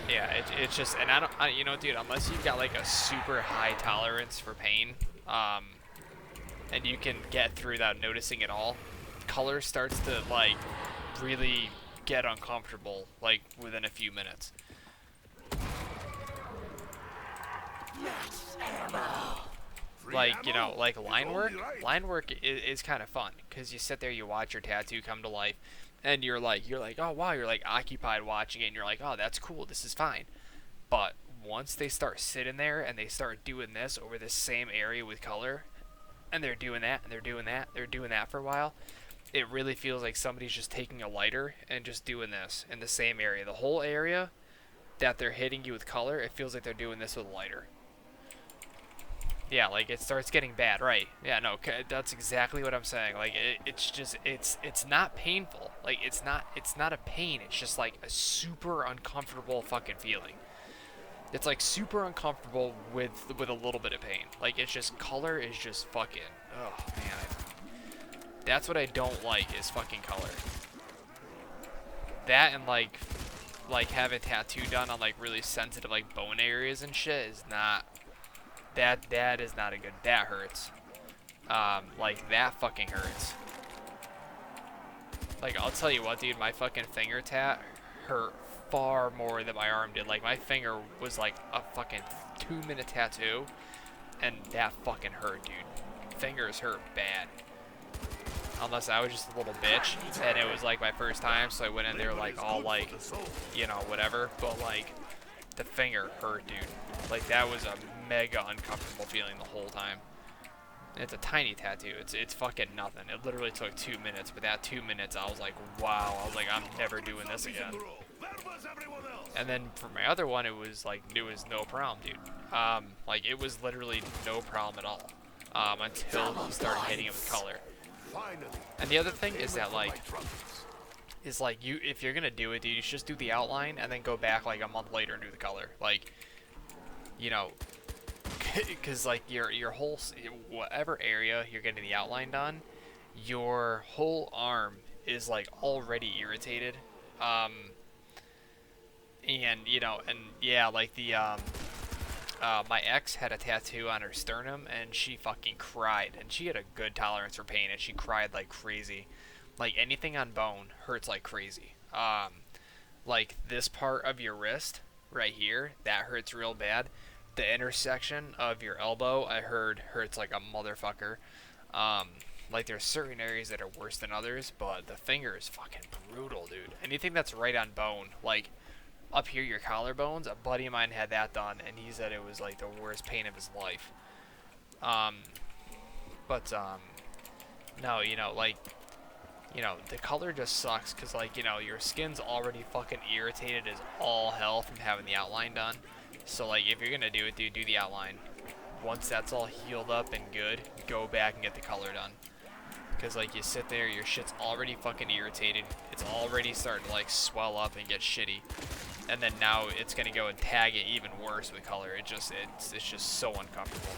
Speaker 1: Yeah, it's just, and you know, dude, unless you've got like a super high tolerance for pain, and you can get through without noticing it all, color starts to like really get uncomfortable like within a few minutes. Like, you know, like line work is kind of fun because you sit there, you watch your tattoo come to life, and you're like, oh wow, you're like occupied watching it, and you're like, oh, that's cool, this is fine. But once they start sitting there and they start doing this over this same area with color, and they're doing that, and they're doing that, they're doing that for a while, it really feels like somebody's just taking a lighter and just doing this in the same area. The whole area that they're hitting you with color, it feels like they're doing this with a lighter. Yeah, like it starts getting bad, right? Yeah, no, that's exactly what I'm saying. Like it's just it's not painful. Like it's not a pain. It's just like a super uncomfortable fucking feeling. It's like super uncomfortable with a little bit of pain. Like it's just color is just fucking. Oh man, that's what I don't like is fucking color. That and like having tattoo done on like really sensitive like bone areas and shit is not. That is not a good. That hurts. Like that fucking hurts. Like I'll tell you what, dude, my fucking finger tat hurt far more than my arm did. Like my finger was like a fucking 2-minute tattoo, and that fucking hurt, dude. Fingers hurt bad. Unless I was just a little bitch, and it was like my first time, so I went in there like all like, you know, whatever. But like, the finger hurt, dude. Like that was a mega uncomfortable feeling the whole time. It's a tiny tattoo. It's fucking nothing. It literally took 2 minutes, but that 2 minutes, I was like, wow. I was like, I'm never doing this again. And then for my other one, it was no problem, dude. Like it was literally no problem at all. Until he started hitting it with color. And the other thing is that like, if you're gonna do it, dude, you should just do the outline and then go back like a month later and do the color. Like, you know, because like your whole whatever area you're getting the outline done, your whole arm is like already irritated. And you know, and yeah, like the my ex had a tattoo on her sternum and she fucking cried, and she had a good tolerance for pain and she cried like crazy. Like anything on bone hurts like crazy. Like this part of your wrist right here, that hurts real bad. The intersection of your elbow, I heard, hurts like a motherfucker. Like there's certain areas that are worse than others, but the finger is fucking brutal, dude. Anything that's right on bone, like up here your collarbones, a buddy of mine had that done, and he said it was like the worst pain of his life. No, you know, like, you know, the color just sucks because, like, you know, your skin's already fucking irritated as all hell from having the outline done. So, like, if you're gonna do it, dude, do the outline. Once that's all healed up and good, go back and get the color done. Because, like, you sit there, your shit's already fucking irritated. It's already starting to, like, swell up and get shitty. And then now it's gonna go and tag it even worse with color. It's just so uncomfortable.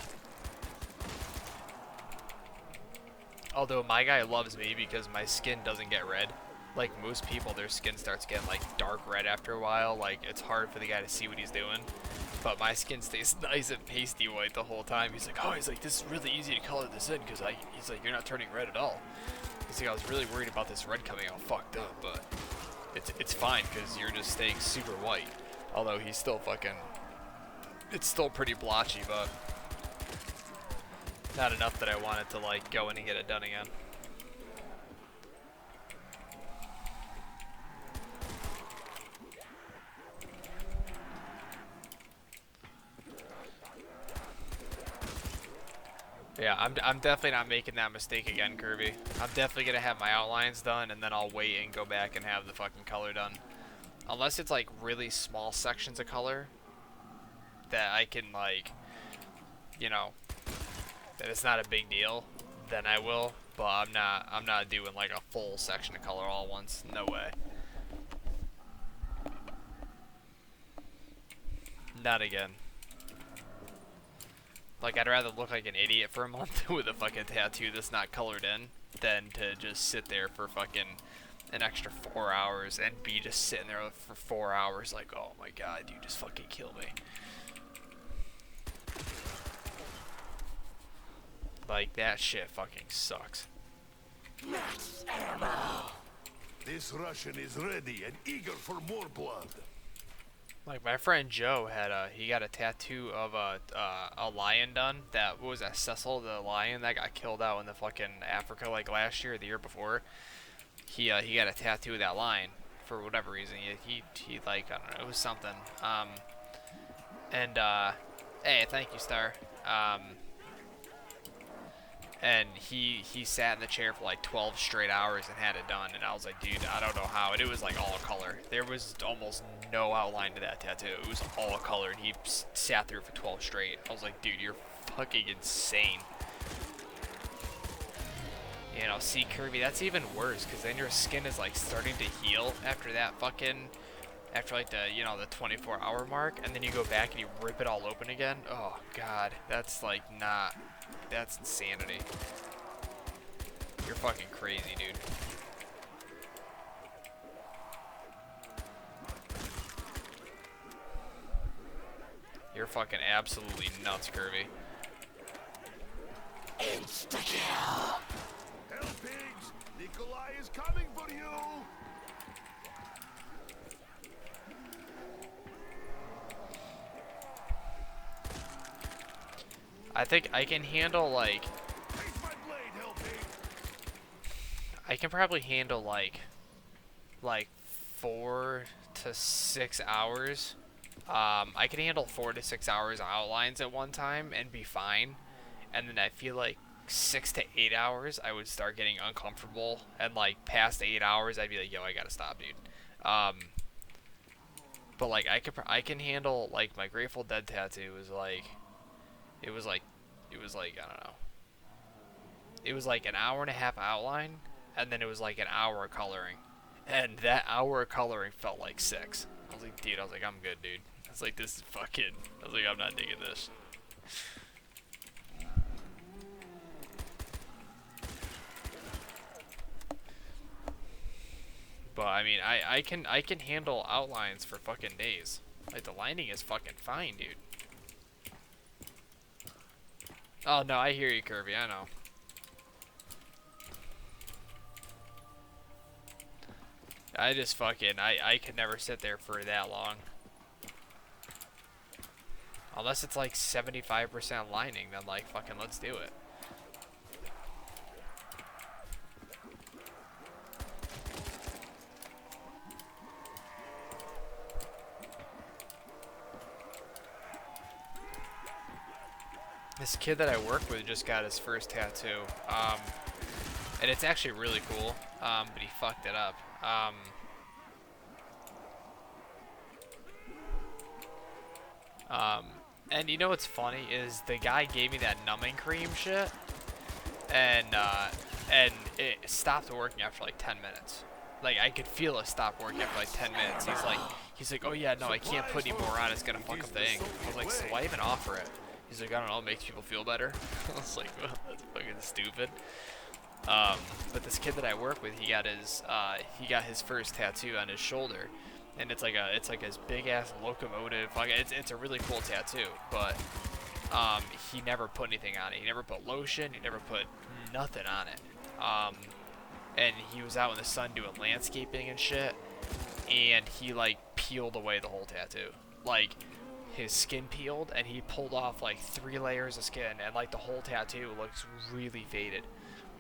Speaker 1: Although my guy loves me because my skin doesn't get red. Like most people, their skin starts getting like dark red after a while. Like it's hard for the guy to see what he's doing. But my skin stays nice and pasty white the whole time. He's like, oh, he's like, this is really easy to color this in because he's like, you're not turning red at all. He's like, I was really worried about this red coming out fucked up, but it's fine because you're just staying super white. Although he's still fucking, it's still pretty blotchy, but Not enough that I wanted to like go in and get it done again. Yeah, I'm definitely not making that mistake again, Kirby. I'm definitely gonna have my outlines done, and then I'll wait and go back and have the fucking color done. Unless it's like really small sections of color that I can like, you know, that it's not a big deal, then I will. But I'm not doing like a full section of color all at once. No way. Not again. Like, I'd rather look like an idiot for a month with a fucking tattoo that's not colored in than to just sit there for fucking an extra 4 hours and be just sitting there for 4 hours like, oh my god, you just fucking kill me. Like, that shit fucking sucks.
Speaker 2: Max ammo.
Speaker 4: This Russian is ready and eager for more blood.
Speaker 1: Like, my friend Joe had he got a tattoo of a lion done. What was that, Cecil the lion that got killed out in the fucking Africa like last year or the year before? He got a tattoo of that lion for whatever reason. He like, I don't know, it was something. Hey, thank you, Star. And he sat in the chair for like 12 straight hours and had it done, and I was like, dude, I don't know how. And it was like all color. There was almost no outline to that tattoo. It was all color, and he sat through for 12 straight. I was like, dude, you're fucking insane. You know, see, Kirby, that's even worse, because then your skin is like starting to heal after that fucking, after like the, you know, the 24-hour mark, and then you go back and you rip it all open again. Oh god, that's like not, that's insanity. You're fucking crazy, dude. You're fucking absolutely nuts, Kirby.
Speaker 2: Insta-kill.
Speaker 4: Hell pigs! Nikolai is coming for you!
Speaker 1: I think I can handle like,
Speaker 4: Face my blade, hell pig!
Speaker 1: I can probably handle like 4 to 6 hours. I can handle 4 to 6 hours of outlines at one time and be fine. And then I feel like 6 to 8 hours, I would start getting uncomfortable. And like past 8 hours, I'd be like, yo, I gotta stop, dude. But like I can handle like my Grateful Dead tattoo was like, it was like I don't know. It was like an hour and a half outline, and then it was like an hour of coloring. And that hour of coloring felt like 6. I was like, dude, I'm good, dude. I was like, this is fucking, I was like, I'm not digging this. But I mean, I can handle outlines for fucking days. Like, the lining is fucking fine, dude. Oh no, I hear you, Kirby, I know. I just fucking, I could never sit there for that long. Unless it's like 75% lining, then like fucking let's do it. This kid that I work with just got his first tattoo. And it's actually really cool. But he fucked it up. And you know what's funny is the guy gave me that numbing cream shit, and it stopped working after like 10 minutes. Like, I could feel it stop working after like 10 minutes. He's like, oh yeah, no, I can't put any more on. It's gonna fuck up the ink. I was like, so why even offer it? He's like, I don't know, it makes people feel better. I was like, well, that's fucking stupid. But this kid that I work with, he got his first tattoo on his shoulder, and it's like his big ass locomotive. Like, it's a really cool tattoo, but he never put anything on it. He never put lotion. He never put nothing on it. And he was out in the sun doing landscaping and shit, and he like peeled away the whole tattoo. Like, his skin peeled, and he pulled off like 3 layers of skin, and like the whole tattoo looks really faded.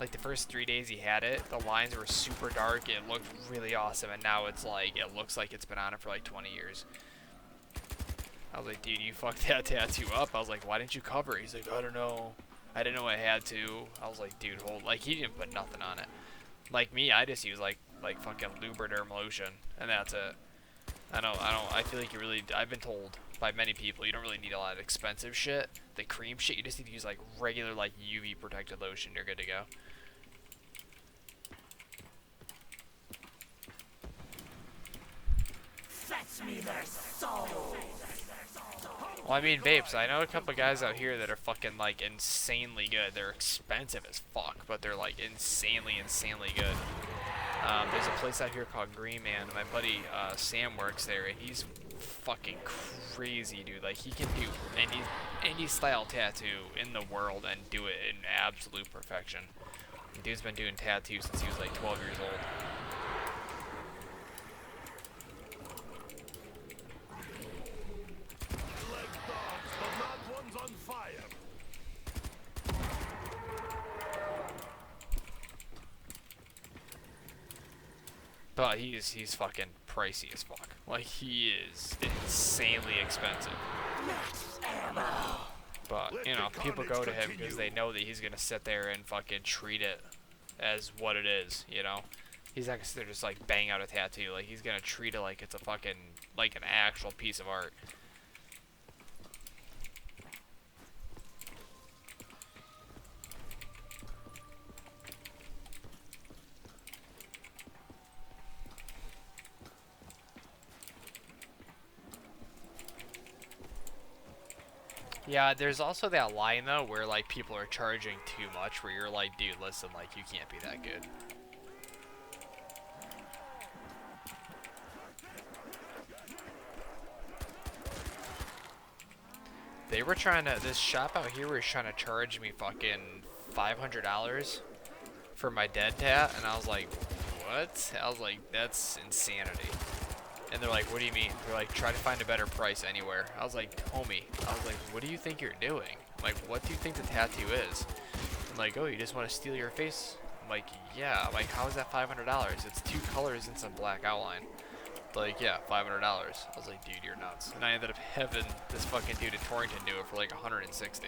Speaker 1: Like the first 3 days he had it, the lines were super dark, it looked really awesome, and now it's like, it looks like it's been on it for like 20 years. I was like, dude, you fucked that tattoo up. I was like, why didn't you cover it? He's like, I don't know. I didn't know I had to. I was like, dude, hold, like, he didn't put nothing on it. Like me, I just use like fucking Lubriderm lotion, and that's it. I feel like you really, I've been told by many people, you don't really need a lot of expensive shit. The cream shit, you just need to use like regular like UV protected lotion, you're good to go.
Speaker 2: Fetch me their souls.
Speaker 1: Well, I mean, vapes, I know a couple guys out here that are fucking like insanely good. They're expensive as fuck, but they're like insanely good. There's a place out here called Green Man. My buddy Sam works there, and he's fucking crazy, dude. Like, he can do any style tattoo in the world and do it in absolute perfection. The dude's been doing tattoos since he was like 12 years old.
Speaker 4: Like dogs, but not one's on fire.
Speaker 1: But he's fucking pricey as fuck. Like, he is insanely expensive. But, you know, people go to him because they know that he's gonna sit there and fucking treat it as what it is, you know? He's not gonna sit there just like bang out a tattoo. Like, he's gonna treat it like it's a fucking, like an actual piece of art. Yeah, there's also that line though where like people are charging too much, where you're like, dude, listen, like, you can't be that good. They were trying to, this shop out here was trying to charge me fucking $500 for my dead tat, and I was like, what? I was like, that's insanity. And they're like, what do you mean? They're like, try to find a better price anywhere. I was like, homie, I was like, what do you think you're doing? Like, what do you think the tattoo is? I'm like, oh, you just want to steal your face? I'm like, yeah. I'm like, how is that $500? It's 2 colors and some black outline. Like, yeah, $500. I was like, dude, you're nuts. And I ended up having this fucking dude in Torrington do it for like 160.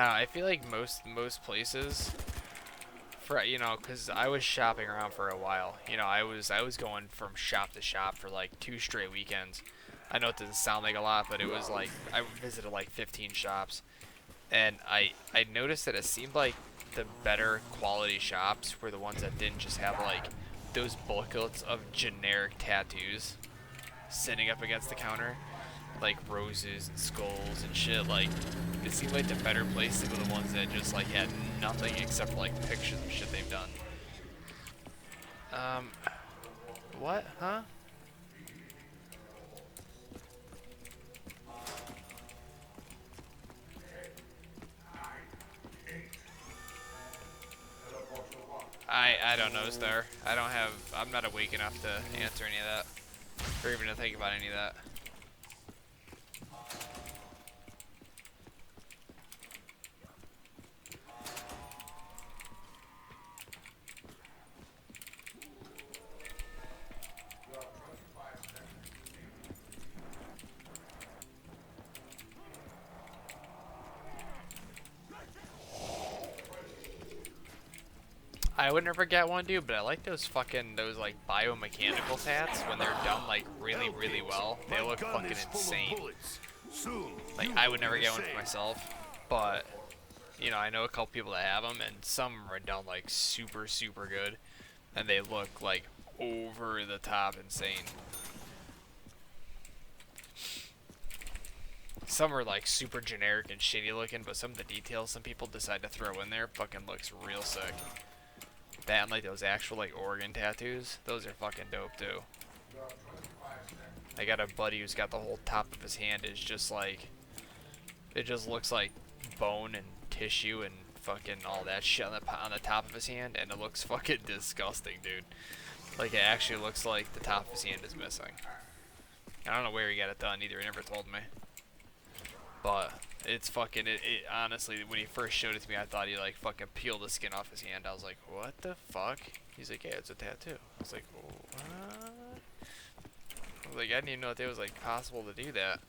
Speaker 1: I feel like most places, for, you know, because I was shopping around for a while. You know, I was going from shop to shop for like 2 straight weekends. I know it doesn't sound like a lot, but it was like I visited like 15 shops, and I noticed that it seemed like the better quality shops were the ones that didn't just have like those booklets of generic tattoos sitting up against the counter, like roses and skulls and shit. Like, it seemed like the better places were the ones that just like had nothing except for like pictures of shit they've done. What? Huh? I don't know, Star. I'm not awake enough to answer any of that, or even to think about any of that. I would never get one, dude, but I like those like biomechanical tats when they're done like really well. They look fucking insane. Like, I would never get one for myself, but you know, I know a couple people that have them, and some are done like super good, and they look like over the top insane. Some are like super generic and shitty looking, but some of the details some people decide to throw in there fucking looks real sick. That and like those actual like organ tattoos. Those are fucking dope too. I got a buddy who's got the whole top of his hand is just like, it just looks like bone and tissue and fucking all that shit on the top of his hand, and it looks fucking disgusting, dude. Like it actually looks like the top of his hand is missing. I don't know where he got it done either. He never told me. But it's fucking it honestly, when he first showed it to me, I thought he like fucking peeled the skin off his hand. I was like, what the fuck? He's like, yeah, it's a tattoo. I was like, what? I was like, I didn't even know that it was like possible to do that.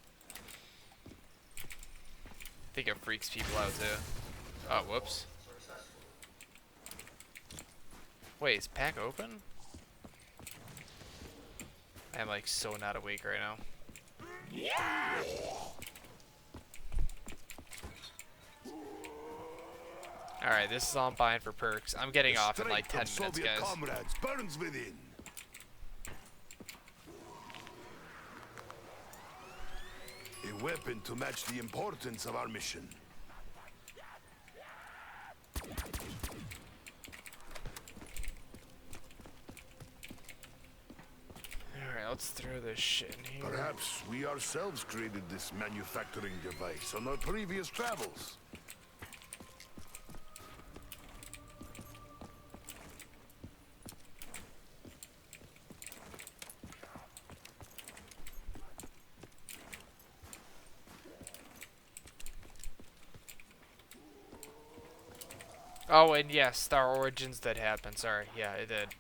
Speaker 1: I think it freaks people out too. Oh, whoops. Wait, is pack open? I'm like so not awake right now. Yeah! Alright, this is all I'm buying for perks. I'm getting off in like 10 minutes,
Speaker 4: Soviet
Speaker 1: guys.
Speaker 4: comrades burns within. A weapon to match the importance of our mission.
Speaker 1: Alright, let's throw this shit in here.
Speaker 4: Perhaps we ourselves created this manufacturing device on our previous travels.
Speaker 1: Oh, and yes, Star Origins did happen. Sorry. Yeah, it did.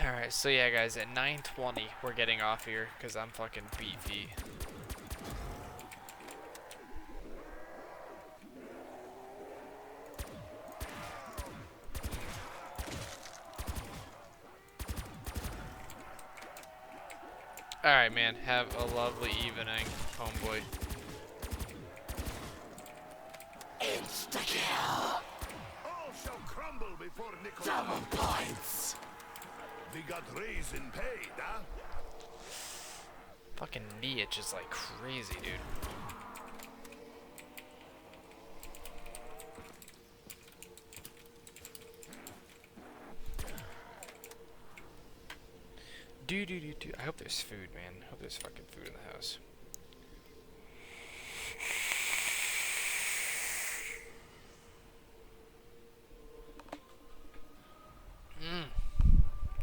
Speaker 1: Alright, so yeah, guys, at 9:20, we're getting off here because I'm fucking beefy. Alright, man, have a lovely evening, homeboy.
Speaker 2: Insta-kill!
Speaker 4: All shall crumble before Nicholas.
Speaker 2: Double points!
Speaker 4: We got raisin paid, huh?
Speaker 1: Fucking knee itches like crazy, dude. Do. I hope there's food, man. I hope there's fucking food in the house.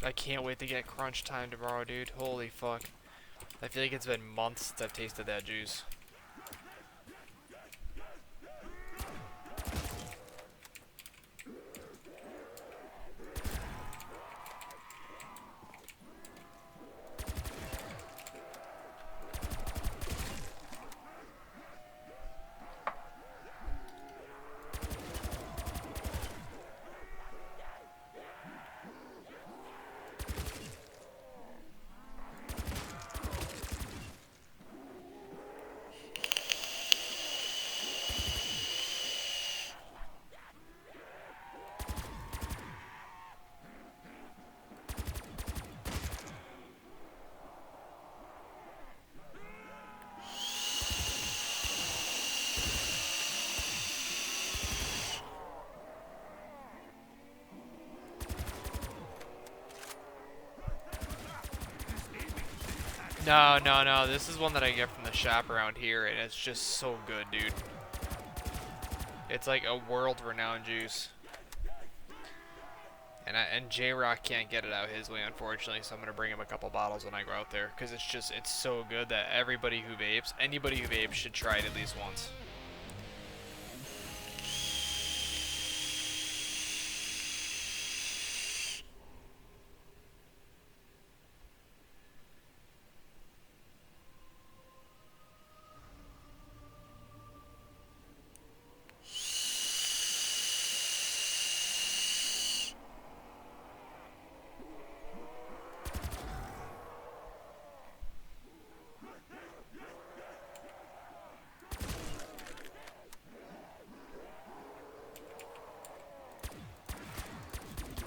Speaker 1: I can't wait to get crunch time tomorrow, dude. Holy fuck. I feel like it's been months since I've tasted that juice. No. This is one that I get from the shop around here, and it's just so good, dude. It's like a world-renowned juice. And J-Rock can't get it out his way, unfortunately, so I'm going to bring him a couple bottles when I go out there. Because it's so good that anybody who vapes should try it at least once.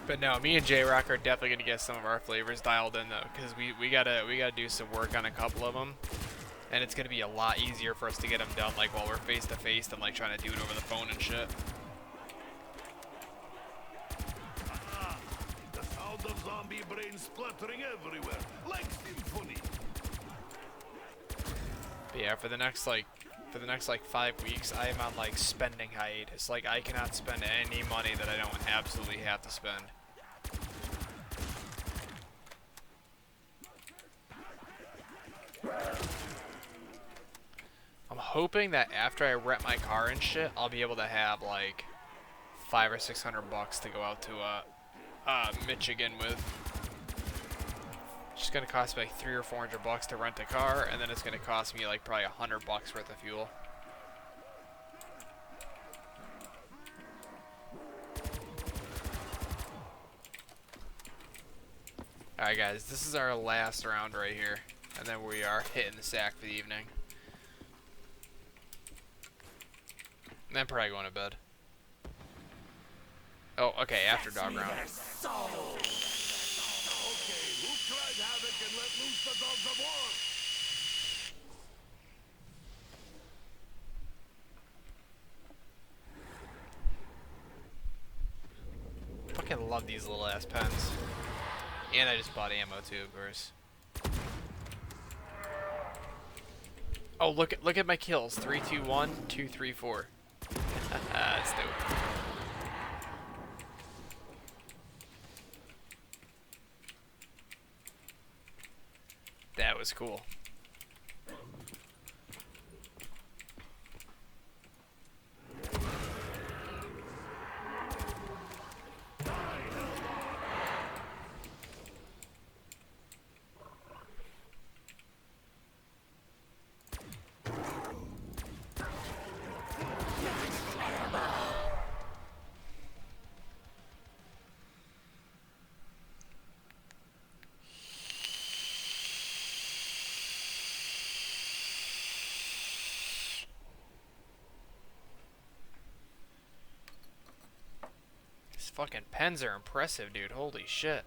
Speaker 1: But no, me and J-Rock are definitely gonna get some of our flavors dialed in though, because we gotta do some work on a couple of them, and it's gonna be a lot easier for us to get them done like while we're face to face than like trying to do it over the phone and shit.
Speaker 4: Ah, the sound of zombie brains splattering everywhere, like symphony.
Speaker 1: But yeah, for the next like 5 weeks, I am on like spending hiatus. Like I cannot spend any money that I don't absolutely have to spend. I'm hoping that after I rent my car and shit, I'll be able to have like $500 or $600 to go out to Michigan with. It's just gonna cost me like $300 or $400 to rent a car, and then it's gonna cost me like probably $100 worth of fuel. Alright guys, this is our last round right here, and then we are hitting the sack for the evening. And then probably going to bed. Oh, okay, after dog round.
Speaker 4: Okay, who cried havoc and let loose the dogs of war?
Speaker 1: Fucking love these little ass pens. And I just bought ammo too, of course. Oh, look at my kills. 3, 2, 1, 2, 3, 4. That's dope. That was cool. These fucking pens are impressive, dude. Holy shit.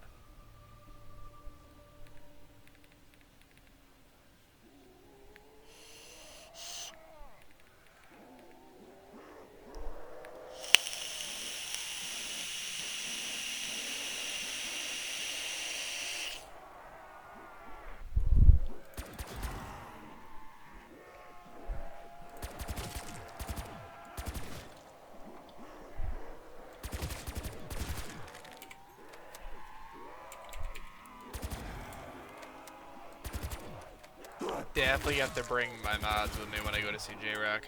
Speaker 1: Definitely have to bring my mods with me when I go to see J-Rock.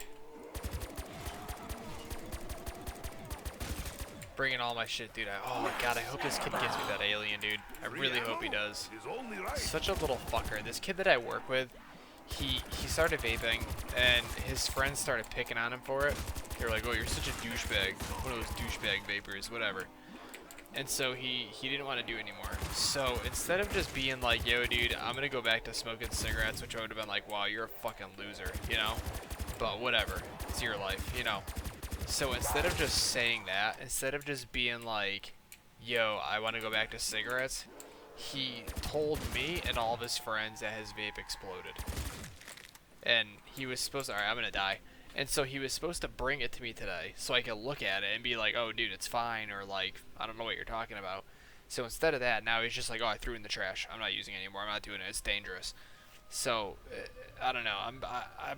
Speaker 1: Bringing all my shit, dude. Oh my god, I hope this kid gives me that alien, dude. I really hope he does.
Speaker 4: Is only right.
Speaker 1: Such a little fucker. This kid that I work with, he started vaping, and his friends started picking on him for it. They were like, oh, you're such a douchebag. One of those douchebag vapors, whatever. And so he didn't want to do it anymore. So instead of just being like, yo, dude, I'm going to go back to smoking cigarettes, which I would have been like, wow, you're a fucking loser, you know? But whatever. It's your life, you know? So instead of just saying that, instead of just being like, yo, I want to go back to cigarettes, he told me and all of his friends that his vape exploded. And he was supposed to, alright, I'm going to die. And so he was supposed to bring it to me today so I could look at it and be like, oh, dude, it's fine, or like, I don't know what you're talking about. So instead of that, now he's just like, oh, I threw it in the trash. I'm not using it anymore. I'm not doing it. It's dangerous. So, I don't know. I'm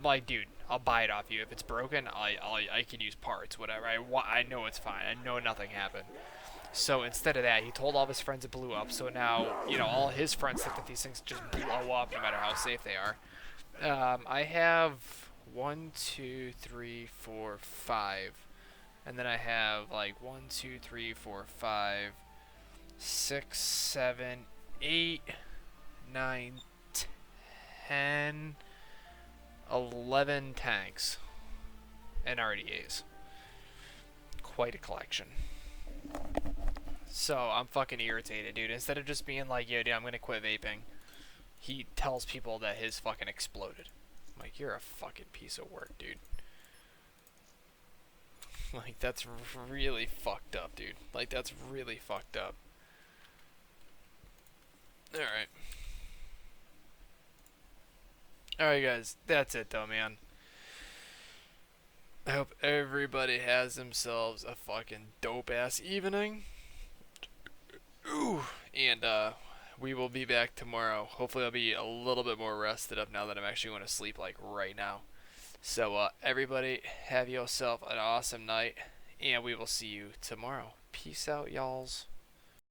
Speaker 1: like, dude, I'll buy it off you. If it's broken, I can use parts, whatever. I know it's fine. I know nothing happened. So instead of that, he told all of his friends it blew up. So now, you know, all his friends think that these things just blow up no matter how safe they are. I have 1, 2, 3, 4, 5, and then I have like 1, 2, 3, 4, 5, 6, 7, 8, 9, 10, 11 tanks and RDAs. Quite a collection. So I'm fucking irritated, dude. Instead of just being like, yo, dude, I'm gonna quit vaping, he tells people that his fucking exploded. I'm like, you're a fucking piece of work, dude. Like, that's really fucked up, dude. Like, that's really fucked up. Alright. Alright, guys. That's it, though, man. I hope everybody has themselves a fucking dope-ass evening. Ooh. And, we will be back tomorrow. Hopefully I'll be a little bit more rested up now that I'm actually going to sleep, like, right now. So, everybody, have yourself an awesome night. And we will see you tomorrow. Peace out, y'alls.